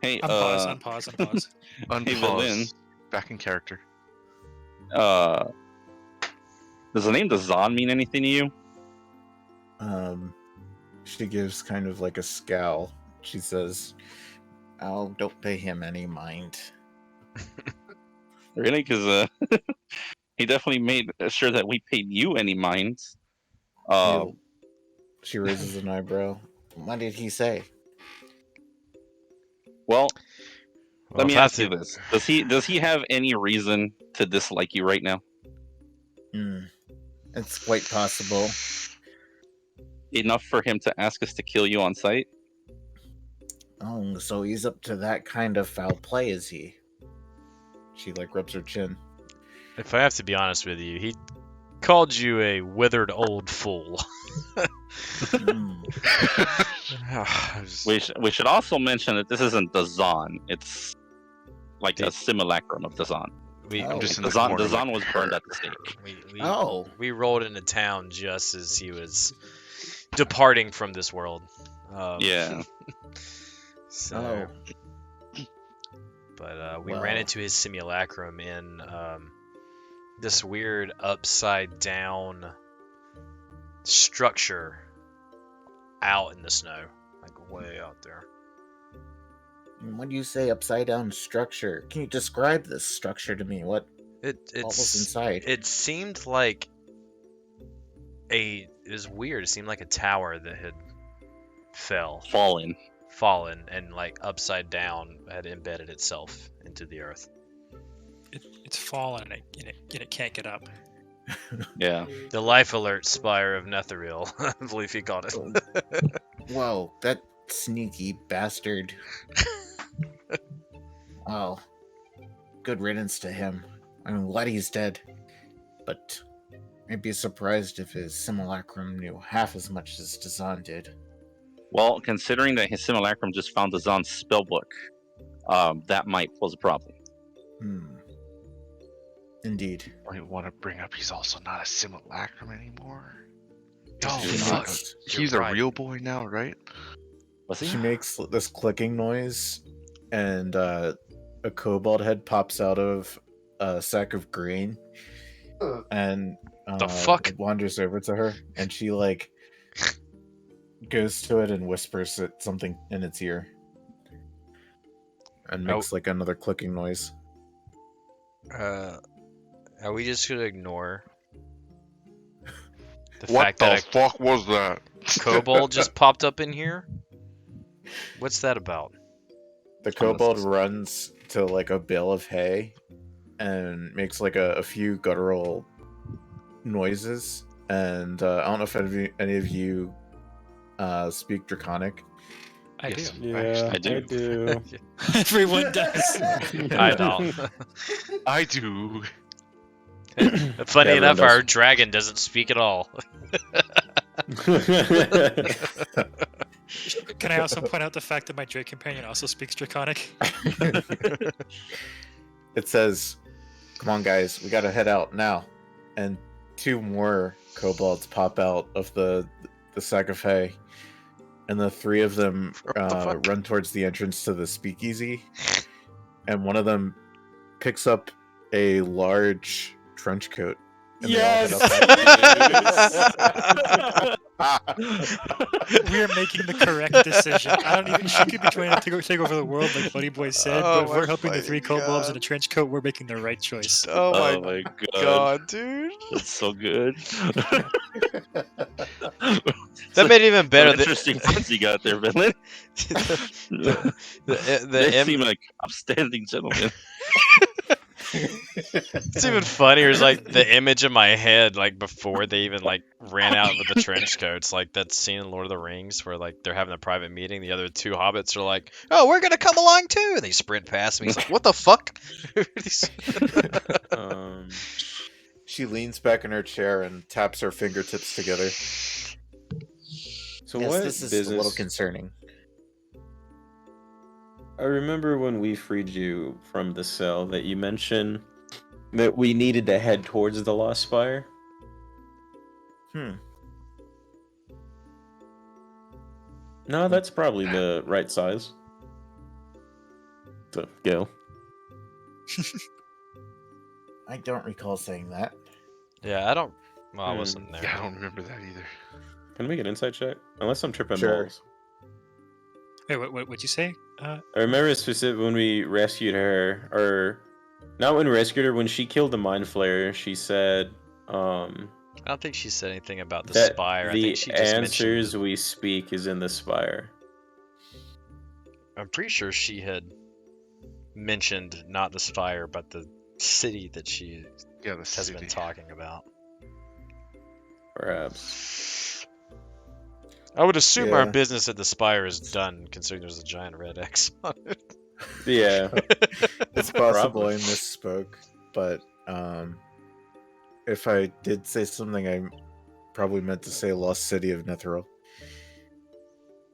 hey, Unpause, unpause. Unpause. Lynn. Back in character. does the name Dazan mean anything to you? She gives kind of like a scowl. She says, "Oh, don't pay him any mind." Really? Because he definitely made sure that we paid you any mind. She raises an eyebrow. What did he say? Well, Well, let me if I ask you have this: Does he have any reason to dislike you right now? It's quite possible. Enough for him to ask us to kill you on sight? Oh, so he's up to that kind of foul play, is he? She like rubs her chin. If I have to be honest with you, he called you a withered old fool. Mm. We should also mention that this isn't Dazan. It's like a simulacrum of Dazan. We, Oh. just in the Dazan, form of, Dazan like, was burned her. at the stake. Oh. we rolled into town just as he was departing from this world. Yeah. So, Oh. but we Well. ran into his simulacrum in this weird upside down structure out in the snow, like way out there. When you say upside down structure, can you describe this structure to me? What was It's inside? it seemed like it was weird. It seemed like a tower that had fallen and like upside down had embedded itself into the earth. It's fallen and it can't get up. Yeah. The life alert spire of Netheril, I believe he called it. Whoa, that sneaky bastard. Well, good riddance to him. I'm glad he's dead. But I'd be surprised if his simulacrum knew half as much as Dazan did. Well, considering that his simulacrum just found Dazan's spellbook, that might pose a problem. Indeed. I want to bring up he's also not a simulacrum anymore. Oh, He's fuck. He's You're a right. real boy now, right? Was he? She makes this clicking noise, and a kobold head pops out of a sack of grain, and The fuck? it wanders over to her, and she like goes to it and whispers something in its ear, and makes like another clicking noise. Are we just gonna ignore the What fact the that fuck was that? a kobold just popped up in here? What's that about? The kobold runs to like a bale of hay and makes like a few guttural noises. And I don't know if any of you speak Draconic. I Yes, do. Yeah, I do. Everyone does. I don't. I do. Funny Yeah, enough, everyone our dragon doesn't speak at all. Can I also point out the fact that my Drake companion also speaks Draconic? It says, "Come on, guys, we gotta head out now." And two more kobolds pop out of the sack of hay, and the three of them What the fuck? run towards the entrance to the speakeasy. And one of them picks up a large trench coat. And they all head up We are making the correct decision. I don't even. She could be trying to take over the world, like Buddy Boy said. Oh but if my we're helping the three fucking kobolds in God. a trench coat, we're making the right choice. Oh Oh my my god. god, dude. That's so good. That made it even better. Some interesting friends you got there, villain. They seem like upstanding gentlemen. It's even funnier is like the image in my head, like before they even like ran out with the trench coats, like that scene in Lord of the Rings where like they're having a private meeting. The other two hobbits are like, "Oh, we're gonna come along too," and they sprint past me. He's like, "What the fuck?" She leans back in her chair and taps her fingertips together. So Yes, what this is business? a little concerning. I remember when we freed you from the cell that you mentioned that we needed to head towards the Lost Spire. No, that's probably the right size. To go. I don't recall saying that. Yeah, I don't. Well, I wasn't there. Yeah, I don't remember that either. Can I make an insight check? Unless I'm tripping Sure. balls. Wait, what'd you say? I remember specifically when we rescued her, or not when we rescued her, when she killed the mind flayer, she said I don't think she said anything about the that spire. I the think she just answers mentioned. we speak is in the spire. I'm pretty sure she had mentioned not the spire, but the city that she Yeah, the has city. been talking about. Perhaps. I would assume our Yeah. business at the Spire is done, considering there's a giant red X on it. Yeah. It's possible Probably. I misspoke, but if I did say something, I probably meant to say Lost City of Netheril.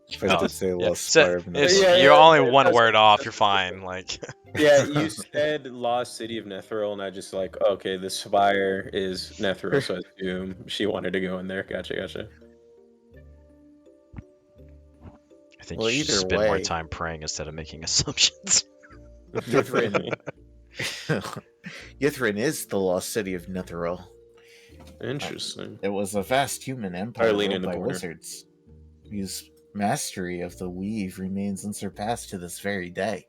If I Oh, did say yeah. Lost So Spire of it's Netheril. you're only one that's- word off. You're fine. Like, Yeah, you said Lost City of Netheril, and I just like, okay, the spire is Netheril, so I assume she wanted to go in there. Gotcha. I think Well, you should either spend more way- time praying instead of making assumptions. Yithrin. Yithrin is the Lost City of Netheril. Interesting. It was a vast human empire lean ruled in the by corner. wizards, whose mastery of the weave remains unsurpassed to this very day.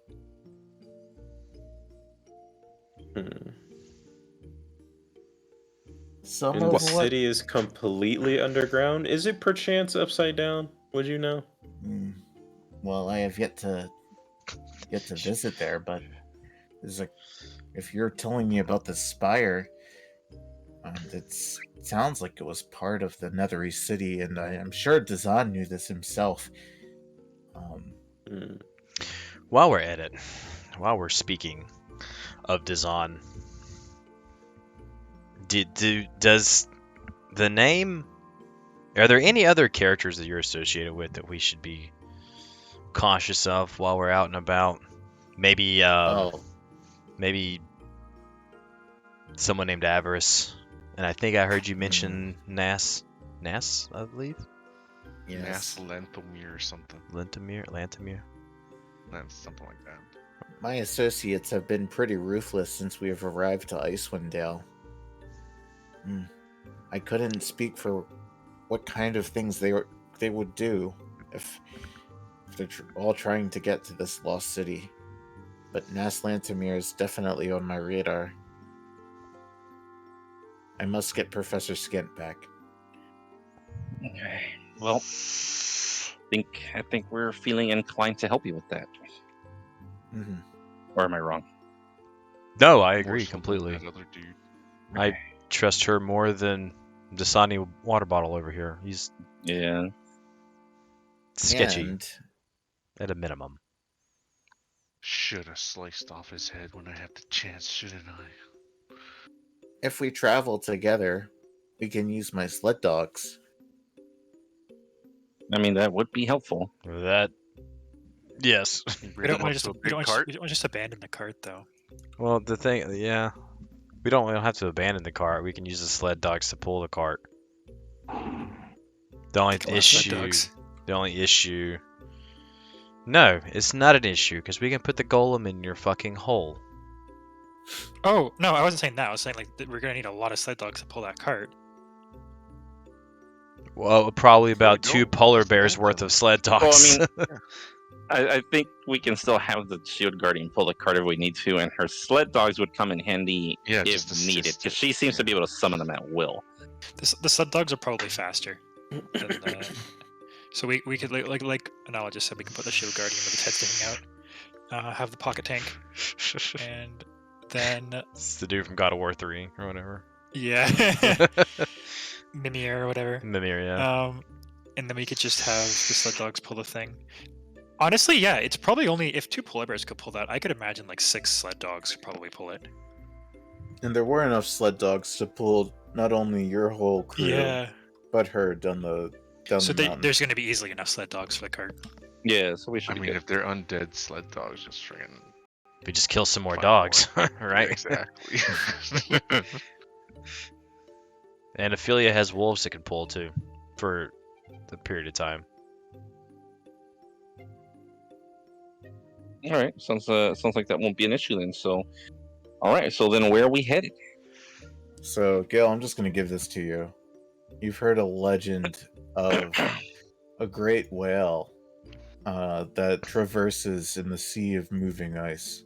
Hmm. Some And of the what city is completely underground. Is it perchance upside down? Would you know? Well, I have yet to visit there, but there's a, if you're telling me about the spire, it sounds like it was part of the Nethery city, and I am sure Dazan knew this himself. Hmm. While we're at it, while we're speaking of Dazan, does the name? Are there any other characters that you're associated with that we should be cautious of while we're out and about? Maybe, maybe someone named Avarice, and I think I heard you mention Nas, I believe. Yes. Mass Lenthomir or something. Lantamir. That's something like that. My associates have been pretty ruthless since we have arrived to Icewind Dale. I couldn't speak for what kind of things they would do if they're all trying to get to this lost city. But Nas Lantamir is definitely on my radar. I must get Professor Skint back. Okay. Well, I think we're feeling inclined to help you with that. Mm-hmm. Or am I wrong? No, I More agree so than completely. that other dude. I trust her more than Dasani water bottle over here. He's Yeah. sketchy And at a minimum. Should have sliced off his head when I had the chance, shouldn't I? if we travel together, we can use my sled dogs. I mean, that would be helpful. That, yes. We don't want to to a big cart. just abandon the cart though. Well, the thing, yeah, we don't have to abandon the cart. We can use the sled dogs to pull the cart. The only Take a lot of sled issue, dogs. no, it's not an issue because we can put the golem in your fucking hole. Oh no, I wasn't saying that. I was saying like we're gonna need a lot of sled dogs to pull that cart. Well, probably about go. 2 polar Let's bears go worth then. of sled Well, dogs. I mean, I think we can still have the shield guardian pull the cart if we need to, and her sled dogs would come in handy Yeah, if just needed, assist because it. she seems to be able to summon them at will. The sled dogs are probably faster than the. So we could like Anala just said, we can put the shield guardian with its head sticking out, have the pocket tank, and then It's the dude from God of War 3 or whatever. yeah, Mimir or whatever. Mimir, yeah. And then we could just have the sled dogs pull the thing. Honestly, yeah, it's probably only if 2 polar bears could pull that. I could imagine like 6 sled dogs could probably pull it. And there were enough sled dogs to pull not only your whole crew, Yeah. but her down the So mountain. there's going to be easily enough sled dogs for the cart. Yeah, so we I should. mean, if they're undead sled dogs, just friggin' We just kill some more Find dogs, Yeah, right? exactly. And Ophelia has wolves that can pull too, for the period of time. All right, sounds like that won't be an issue then. So, all right, so then where are we headed? So, Gail, I'm just going to give this to you. You've heard a legend of a great whale that traverses in the sea of moving ice.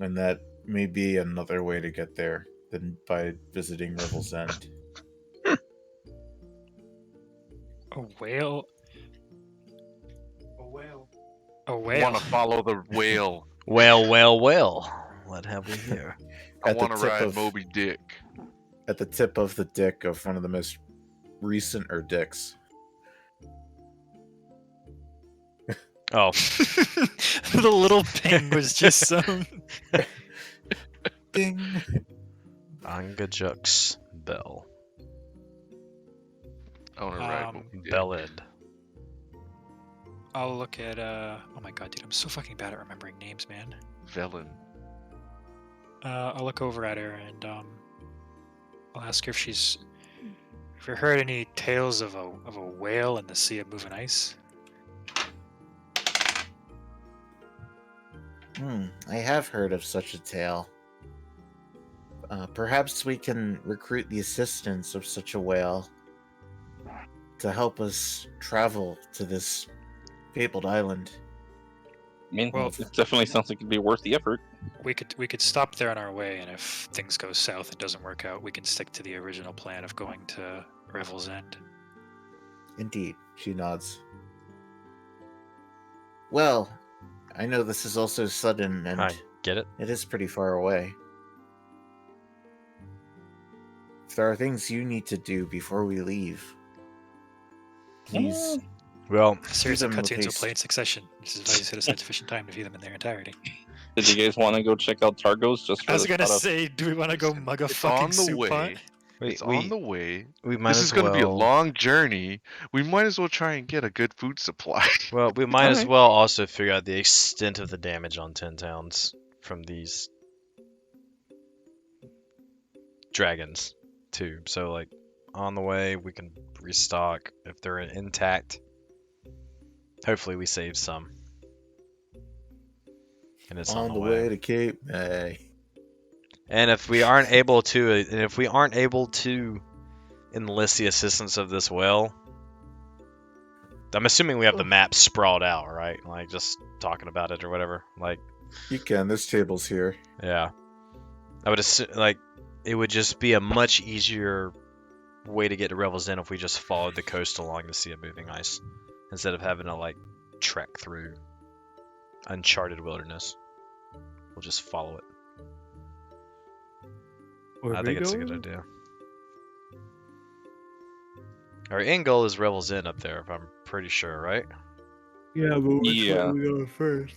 And that may be another way to get there than by visiting Revel's End. A whale. A whale. A I whale. want to follow the whale. Well, what have we here? I At the want to tip ride of- Moby Dick. at the tip of the dick of one of the most recent dicks. Oh, The little ping was just some. Ding. Angajux Bell. On arrival. dick. Bellid. I'll look at. Oh my god, dude, I'm so fucking bad at remembering names, man. Velen. I'll look over at her and I'll ask her if she's. Have you heard any tales of a whale in the sea of moving ice? I have heard of such a tale. Perhaps we can recruit the assistance of such a whale to help us travel to this fabled island. I mean, Well- it definitely sounds like it'd be worth the effort. We could stop there on our way, and if things go south and doesn't work out, we can stick to the original plan of going to Revel's End. Indeed, she nods. Well, I know this is also sudden, and I get it. it is pretty far away. If there are things you need to do before we leave, please. Well, A series of them cutscenes will replaced. play in succession. This is why you set aside sufficient time to view them in their entirety. Did you guys want to go check out Targos just for I was the gonna shot of- say, do we want to go mug a It's fucking on the soup way. pot? It's on the way. we might This as is going to be a well- long journey. We might as well try and get a good food supply. Well, we might as Alright. well also figure out the extent of the damage on 10 towns from these dragons, too. So, like, on the way, we can restock if they're intact. Hopefully, we save some. And it's on the way to Cape May. And if we aren't able to, enlist the assistance of this whale, I'm assuming we have the map sprawled out, right? Like just talking about it or whatever. Like, You can. This table's here. yeah, I would assume like it would just be a much easier way to get to Revel's End if we just followed the coast along the Sea of Moving Ice instead of having to like trek through uncharted wilderness. We'll just follow it. Where I we think it's a going? good idea. Our end goal is Revel's Inn up there, if I'm pretty sure, right? Yeah, but which Yeah. one we going first?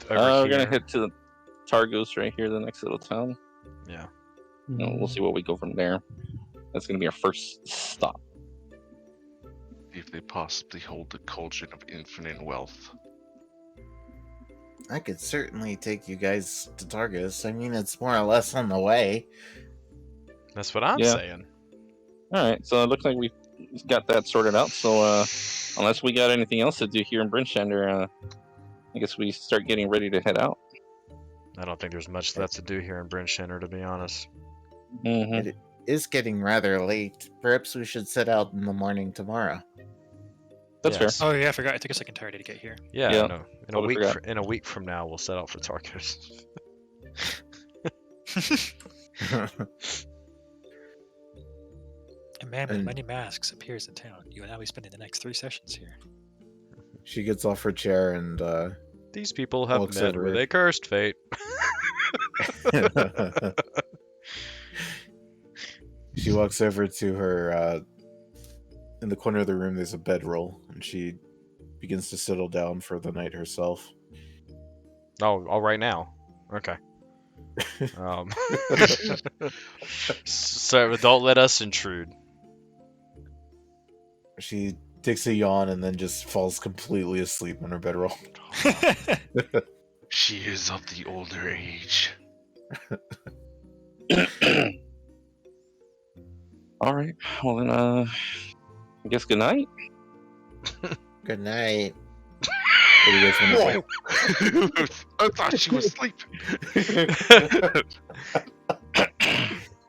Over We're gonna here. head to Targos right here, the next little town. Yeah. We'll see what we go from there. That's gonna be our first stop. If they possibly hold the cauldron of infinite wealth. I could certainly take you guys to Targus. I mean, it's more or less on the way. That's what I'm Yeah. saying. All right, so it looks like we've got that sorted out. So unless we got anything else to do here in Brinchander, I guess we start getting ready to head out. I don't think there's much left to do here in Bryn Center, to be honest. Mm-hmm. It is getting rather late. Perhaps we should set out in the morning tomorrow. That's Yes. Oh yeah, I forgot. It took us like entirety to get here. Yeah, Yeah, no. In a totally week, forgot. in a week from now, we'll set out for Tarkus. A man with And- many masks appears in town. You will now be spending the next 3 sessions here. She gets off her chair and These people have Walks met over with it. a cursed fate. she walks over to her. In the corner of the room, there's a bedroll, and she begins to settle down for the night herself. Oh, all right now. Okay. Um, so don't let us intrude. She takes a yawn and then just falls completely asleep on her bedroll. She is of the older age. All right. Well then, I guess good night. Good night. What do you guys want to say? I thought she was sleeping.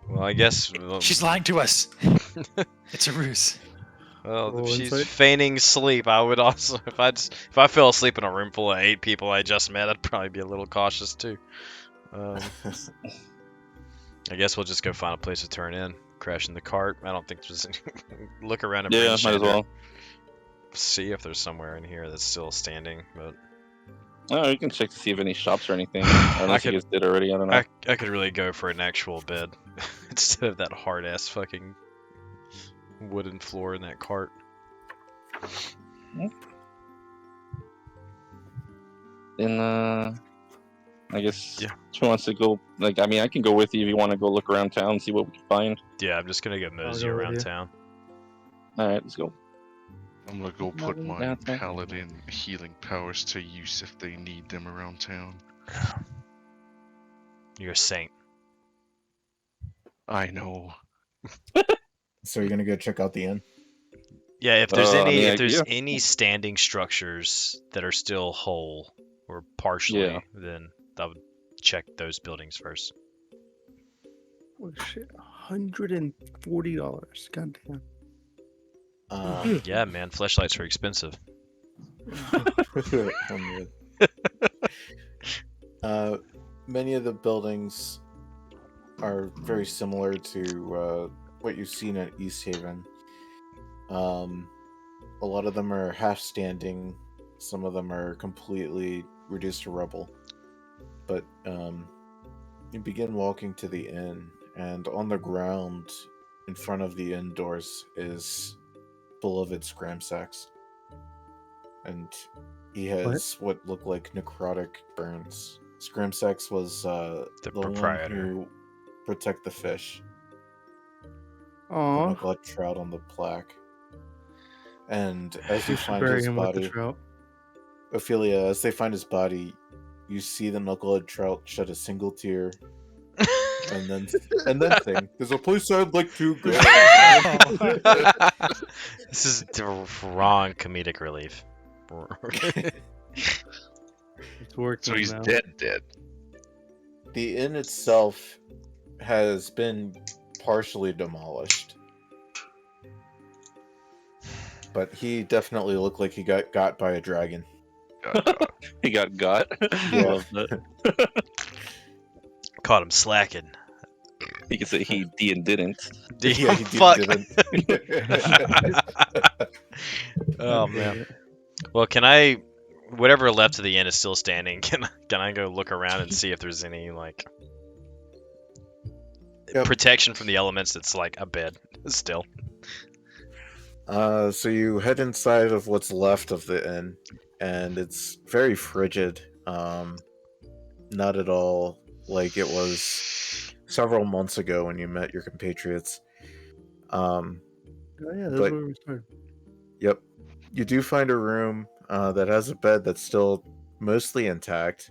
Well, I guess. She's lying to us. It's a ruse. Well, if Roll she's insight. feigning sleep, I would also, if I fell asleep in a room full of 8 people I just met, I'd probably be a little cautious too. I guess we'll just go find a place to turn in, crash in the cart. I don't think there's any. Look around and Yeah, might as well. see if there's somewhere in here that's still standing. But Oh, you can check to see if any shops or anything. Unless you could- guys did already. I don't know. I could really go for an actual bed instead of that hard ass fucking wooden floor in that cart. Then I guess Yeah. who wants to go? Like, I mean, I can go with you if you want to go look around town, see what we can find. Yeah, I'm just gonna go mosey go with around you. town. All right, let's go. I'm gonna go put Nothing my downtown. paladin healing powers to use if they need them around town. You're a saint. I know. So you're gonna go check out the inn? Yeah, if there's I any mean, if there's yeah. any standing structures that are still whole or partially, Yeah. then I would check those buildings first. Oh shit, $140. God damn. Yeah, man, fleshlights are expensive. 100. Many of the buildings are very similar to what you've seen at East Haven. A lot of them are half standing, some of them are completely reduced to rubble. But you begin walking to the inn, and on the ground in front of the inn doors is beloved Scramsax. And he has what look like necrotic burns. Scrimsax was the proprietor. one who protect the fish. Aw, The knucklehead trout on the plaque. And as you find bury his him with the body, trout. Ophelia, as they find his body, you see the knucklehead trout shed a single tear, and then think, "There's a place I'd like to go." This is the wrong comedic relief. It's working So he's now. dead. The inn itself has been partially demolished. But he definitely looked like he got by a dragon. He got got. Yeah. Love that. Caught him slacking. You can say he didn't. Yeah, he Fuck. didn't. Oh man. Well, can I? Whatever left of the inn is still standing. Can I go look around and see if there's any like Yep. protection from the elements that's like a bed still? So you head inside of what's left of the inn, and it's very frigid. Not at all like it was several months ago when you met your compatriots. Oh yeah, that's but- where we started. Yep. You do find a room that has a bed that's still mostly intact.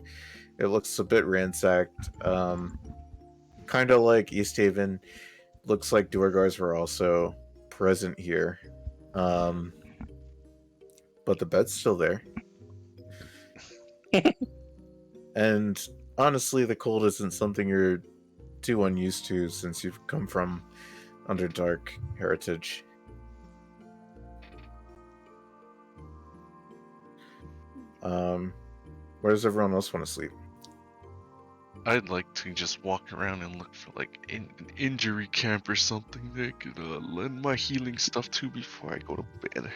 It looks a bit ransacked. Kind of like East Haven. Looks like Duergars were also present here. But the bed's still there. And honestly, the cold isn't something you're too unused to since you've come from Underdark heritage. Where does everyone else want to sleep? I'd like to just walk around and look for like an injury camp or something that I could lend my healing stuff to before I go to bed.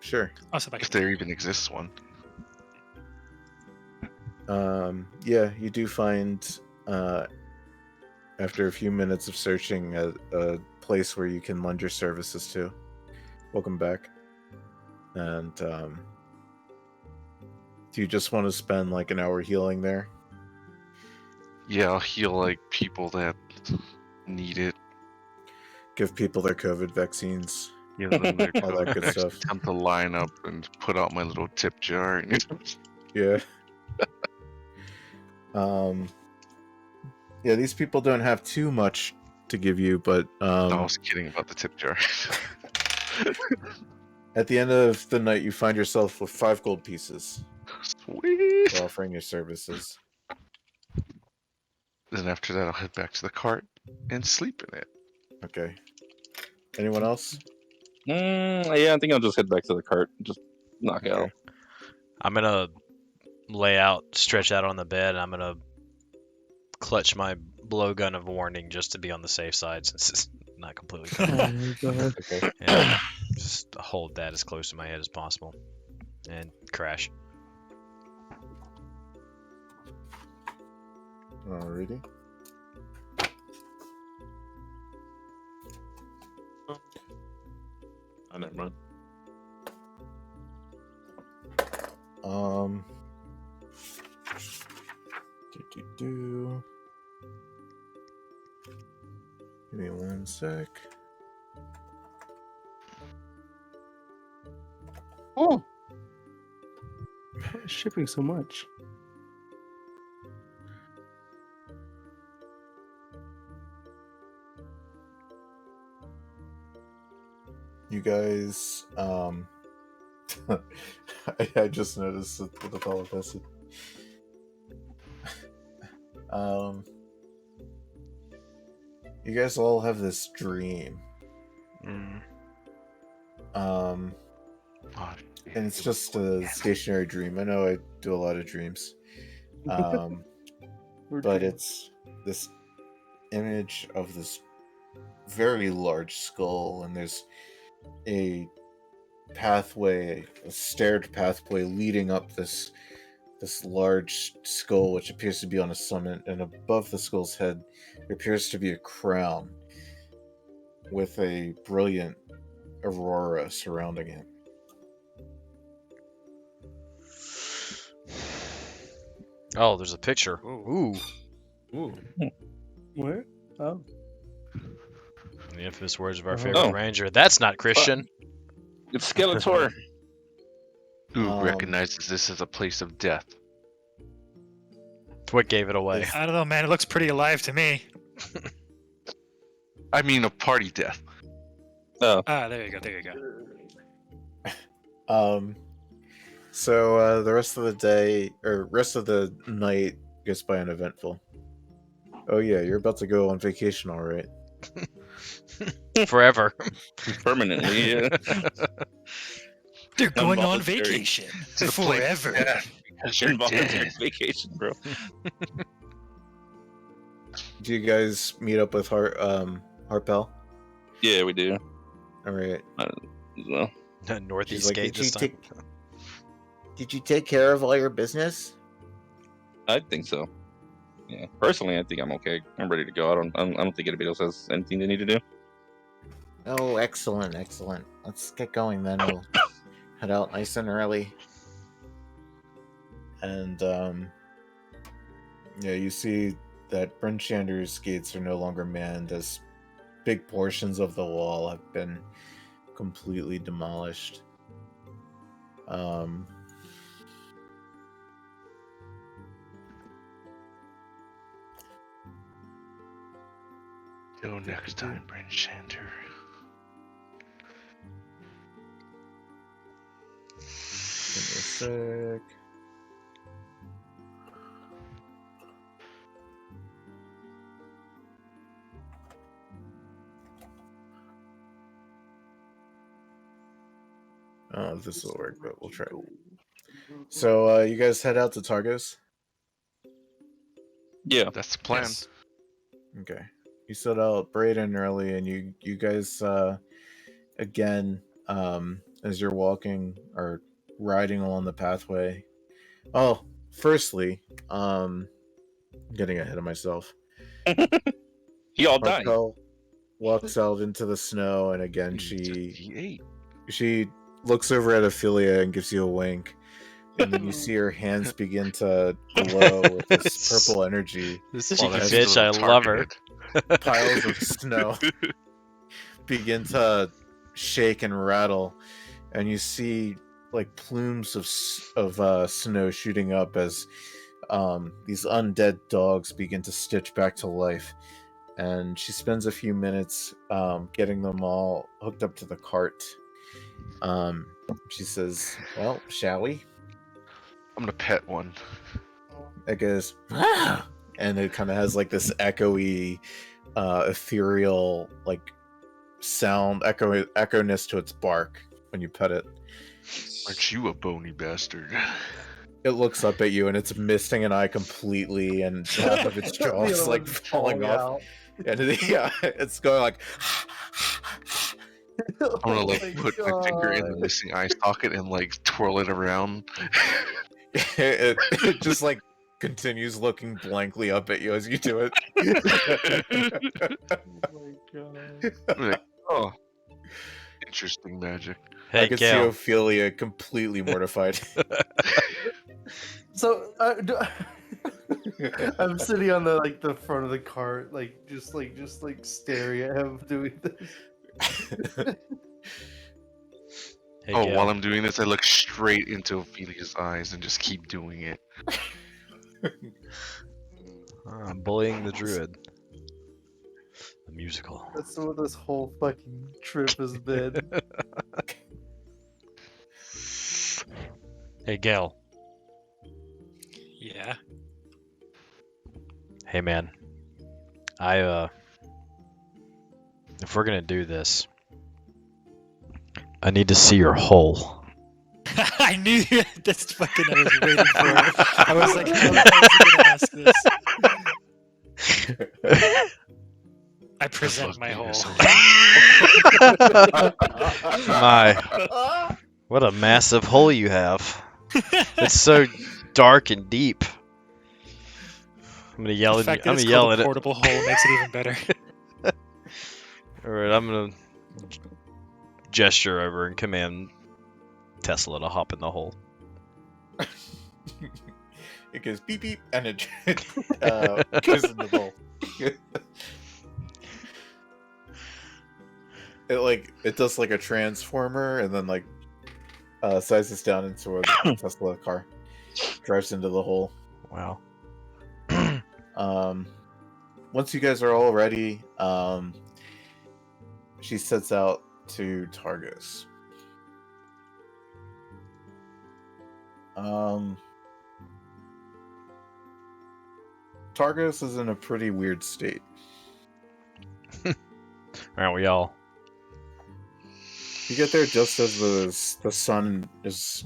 Sure. Also, back If there even exists one. Yeah, you do find, after a few minutes of searching, a place where you can lend your services to. Welcome back. And, do you just want to spend like an hour healing there? Yeah, I'll heal like people that need it. Give people their COVID vaccines. Give them their All that good COVID stuff. Attempt to line up and put out my little tip jar. Yeah. Yeah, these people don't have too much to give you, but I was kidding about the tip jar. at the end of the night, you find yourself with 5 gold pieces Sweet. for offering your services. Then after that, I'll head back to the cart and sleep in it. Okay. Anyone else? Yeah, I think I'll just head back to the cart. Just knock Okay. out. I'm gonna stretch out on the bed, and I'm gonna clutch my blowgun of warning just to be on the safe side since it's not completely covered. Oh my god. Okay. And just hold that as close to my head as possible and crash. Alrighty. Oh, never mind. Um. Do. Give me one sec. Oh, why is shipping so much? You guys, I just noticed that the fellow message. You guys all have this dream. Mm. Oh, And it's just a stationary dream. I know I do a lot of dreams. We're But dreaming. it's this image of this very large skull, and there's a pathway, a staired pathway leading up this large skull, which appears to be on a summit, and above the skull's head there appears to be a crown with a brilliant aurora surrounding it. Oh, there's a picture. Ooh. Ooh. Where? Oh, The infamous words of our Oh. favorite ranger. That's not Christian. It's Skeletor. Who Um, recognizes this as a place of death? What gave it away? I don't know, man. It looks pretty alive to me. I mean, a party death. Ah, there you go. There you go. So the rest of the day, or rest of the night, goes by uneventful. Oh yeah, you're about to go on vacation, all right? Forever. Permanently, yeah. They're going on Involuntary. vacation To the place of forever. death, because you're Involuntary dead. vacation, bro. Do you guys meet up with Harpel? Yeah, we do. All right. Well, Northeast She's like, Gate this time. Did you take care of all your business? I think so. Yeah. Personally, I think I'm okay. I'm ready to go. I don't think anybody else has anything they need to do. Oh, excellent. Let's get going then. We'll head out nice and early. And yeah, you see that Bryn Shander's gates are no longer manned, as big portions of the wall have been completely demolished. Till next time, Bryn Shander. Give me a sec. I don't know if this will work, but we'll try. So, you guys head out to Targos? Yeah. That's the plan. Yes. Okay. You set out bright and early, and you guys again, as you're walking or riding along the pathway. Oh, firstly, getting ahead of myself. Y'all dying. Markel walks out into the snow, and again she looks over at Ophelia and gives you a wink. And then you see her hands begin to glow with this purple energy. This Well, cheeky that bitch, seems I a little love her. targeted. Piles of snow begin to shake and rattle, and you see like plumes of snow shooting up as these undead dogs begin to stitch back to life. And she spends a few minutes getting them all hooked up to the cart. She says, "Well, shall we?" I'm gonna pet one. It goes, "Ah!" And it kind of has like this echoey, ethereal like sound, echo-ness to its bark when you pet it. Aren't you a bony bastard? It looks up at you and it's missing an eye completely, and half of its jaw The is other like one's falling falling off. out. And yeah, it's going like. I'm gonna Oh like my put my finger in the God. missing eye socket and like twirl it around. it just like continues looking blankly up at you as you do it. Oh my god. Like, oh, interesting magic. I Hey, could see Gail. Ophelia completely mortified. So I'm sitting on the front of the cart, just staring at him doing this. Hey, Oh, Gail. while I'm doing this, I look straight into Ophelia's eyes and just keep doing it. I'm bullying the druid. The musical. That's what this whole fucking trip has been. Hey, Gail. Yeah. Hey, man. If we're gonna do this, I need to see your hole. I knew that's fucking. I was waiting for it. I was like, how the hell is he gonna ask this? I present my hole. My, what a massive hole you have. It's so dark and deep. I'm gonna yell The at fact you. that I'm it's gonna yell called at a it. portable hole makes it even better. Alright, I'm gonna gesture over and command Tesla to hop in the hole. It goes beep beep and it goes in the bowl. It does like a transformer and then sizes down into a Tesla car, drives into the hole. Wow. Once you guys are all ready, she sets out to Targus. Targus is in a pretty weird state. Aren't we all? You get there just as the sun is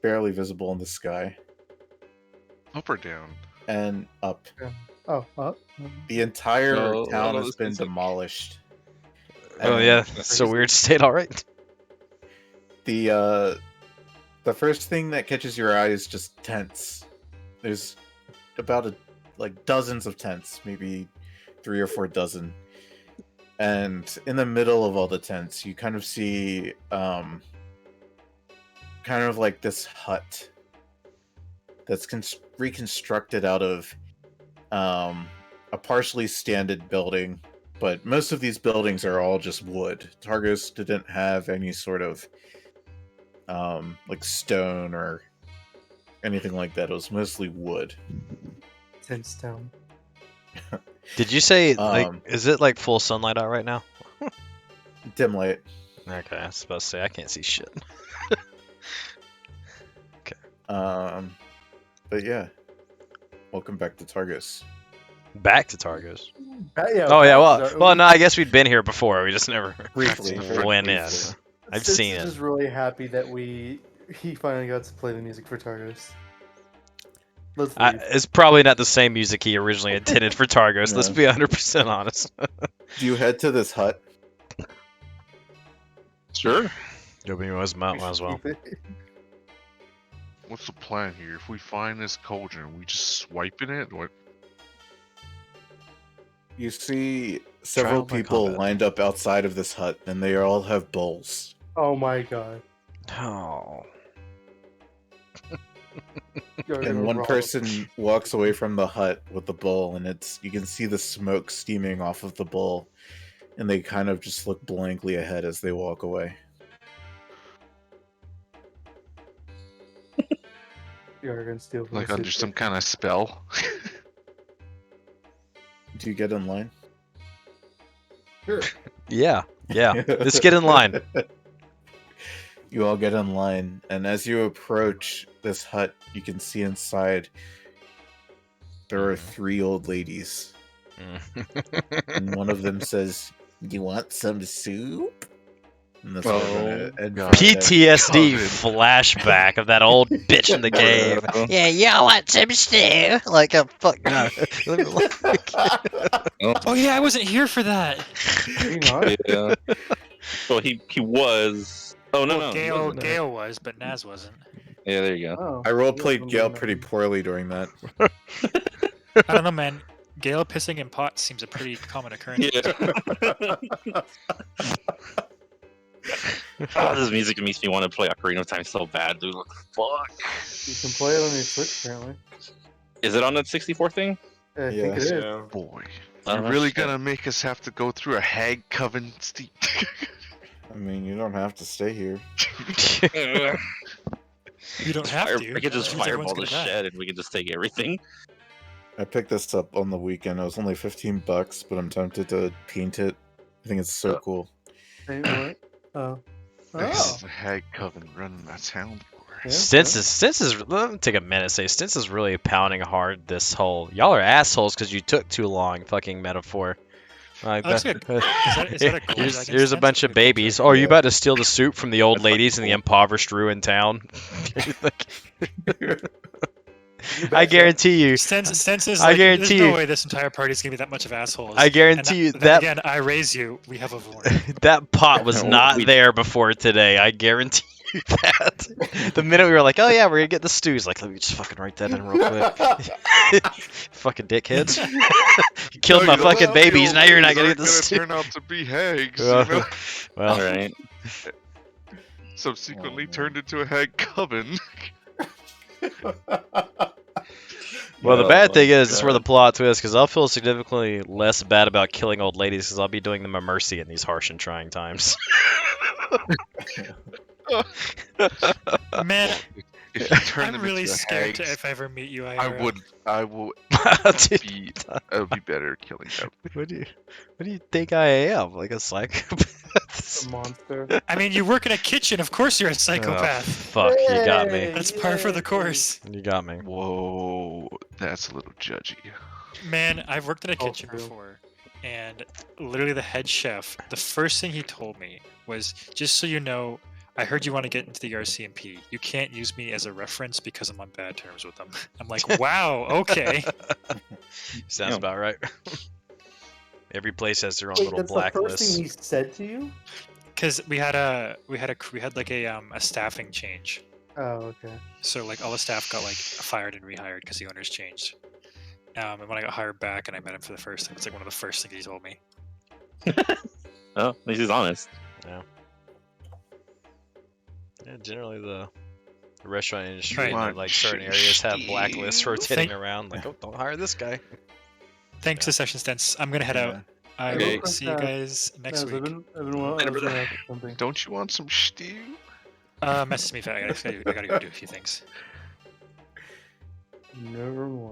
barely visible in the sky. Up or down? And up. Oh, The entire No, town no, has this been means like- demolished. Oh And yeah, it's a weird state, alright. The first thing that catches your eye is just tents. There's about dozens of tents, maybe 3 or 4 dozen. And in the middle of all the tents, you kind of see kind of like this hut that's reconstructed out of a partially standard building, but most of these buildings are all just wood. Targus didn't have any sort of stone or anything like that. It was mostly wood. Tense town. Did you say Um, is it like full sunlight out right now? Dim light. Okay, I was supposed to say I can't see shit. But yeah. Welcome back to Targus. Back to Targos. Yeah, Oh yeah, back to well no, I guess we'd been here before. We just never Briefly. went in. Briefly. I've Sis seen is it. just really happy that he finally got to play the music for Targus. Let's leave. It's probably not the same music he originally intended for Targos. Let's No. be 100% honest. Do you head to this hut? Sure. Might as well. What's the plan here? If we find this cauldron, we just swiping it? What? You see several Trial by people combat. lined up outside of this hut, and they all have bowls. Oh my god. Oh. You're gonna And one roll. person walks away from the hut with the bowl, and you can see the smoke steaming off of the bowl, and they kind of just look blankly ahead as they walk away. You're gonna steal from Like the under city. some kind of spell? Do you get in line? Sure. Yeah. Let's get in line. You all get in line, and as you approach this hut, you can see inside there are 3 old ladies. And one of them says, "You want some soup?" And that's God. PTSD God. flashback of that old bitch in the cave. Yeah, y'all want some stew? Like a fuck. Oh yeah, I wasn't here for that. You not? Yeah. So he was. Oh no, Well, no. he wasn't. Gale was, but Naz wasn't. Yeah, there you go. Oh, I role played Gale pretty poorly during that. I don't know, man. Gale pissing in pots seems a pretty common occurrence. Yeah. Oh, this music makes me want to play Ocarina of Time so bad, dude. Fuck. You can play it on your Switch apparently. Is it on that 64 thing? I think it is. Yeah. Boy, Oh, you're really shit. gonna make us have to go through a hag coven, Steve? I mean, you don't have to stay here. You don't have to. We could just That means everyone's fireball the gonna die. shed and we can just take everything. I picked this up on the weekend. It was only $15, but I'm tempted to paint it. I think it's so cool. Hey, what? Oh. There's Oh. a hag coven running my town for. Yeah, Stints is. Let me take a minute. Say Stints is really pounding hard. This whole y'all are assholes because you took too long. Fucking metaphor. Like Looks that. good. Is that a goal against Here's a Stints? bunch of Good babies. picture. Oh, are you Yeah. about to steal the soup from the old That's fucking ladies in the cool. impoverished ruined town? You I betcha. guarantee you. Stints is I like, guarantee there's no you- way this entire party's gonna be that much of assholes. I guarantee you then that again, I raise you. We have a Vorn. that pot was Well, not we- there before today. I guarantee you that. The minute we were like, "Oh yeah, we're gonna get the stews," like, let me just fucking write that in real quick. Fucking dickheads! You killed my fucking babies. Now you're not gonna get the stew. turn out to be hags, Well, you know? well, Alright. Subsequently Oh, man. turned into a hag coven. well, the Oh bad my thing is, this is where the God. plot twist, because I'll feel significantly less bad about killing old ladies, because I'll be doing them a mercy in these harsh and trying times. Man, If you turn I'm them really into scared hags, if I ever meet you. I will Dude, be. It would be better killing them. what do you think I am? Like a psychopath? A monster. I mean, you work in a kitchen. Of course, you're a Oh, psychopath. fuck, you got me. That's par for the course. You got me. Whoa, that's a little judgy. Man, I've worked in a Oh, kitchen true. before, and literally the head chef, the first thing he told me was, just so you know, I heard you want to get into the RCMP. You can't use me as a reference because I'm on bad terms with them. I'm like, wow, okay. Sounds Yeah. about right. Every place has their own Wait, little that's the first blacklist. thing he said to you? Because we had like a staffing change. Oh, okay. So like all the staff got like fired and rehired because the owners changed. And when I got hired back and I met him for the first time, it's like one of the first things he told me. Oh, at least he's honest. Yeah, generally the restaurant industry, Right. in, What like certain shit, areas have blacklists rotating Thank- around. Like, oh, don't hire this guy. Thanks to Session Stents. I'm gonna head out. I Okay. will see you guys next I've week. been well, I was gonna ask something. Don't you want some stew? Message me if I gotta go do a few things. Never mind.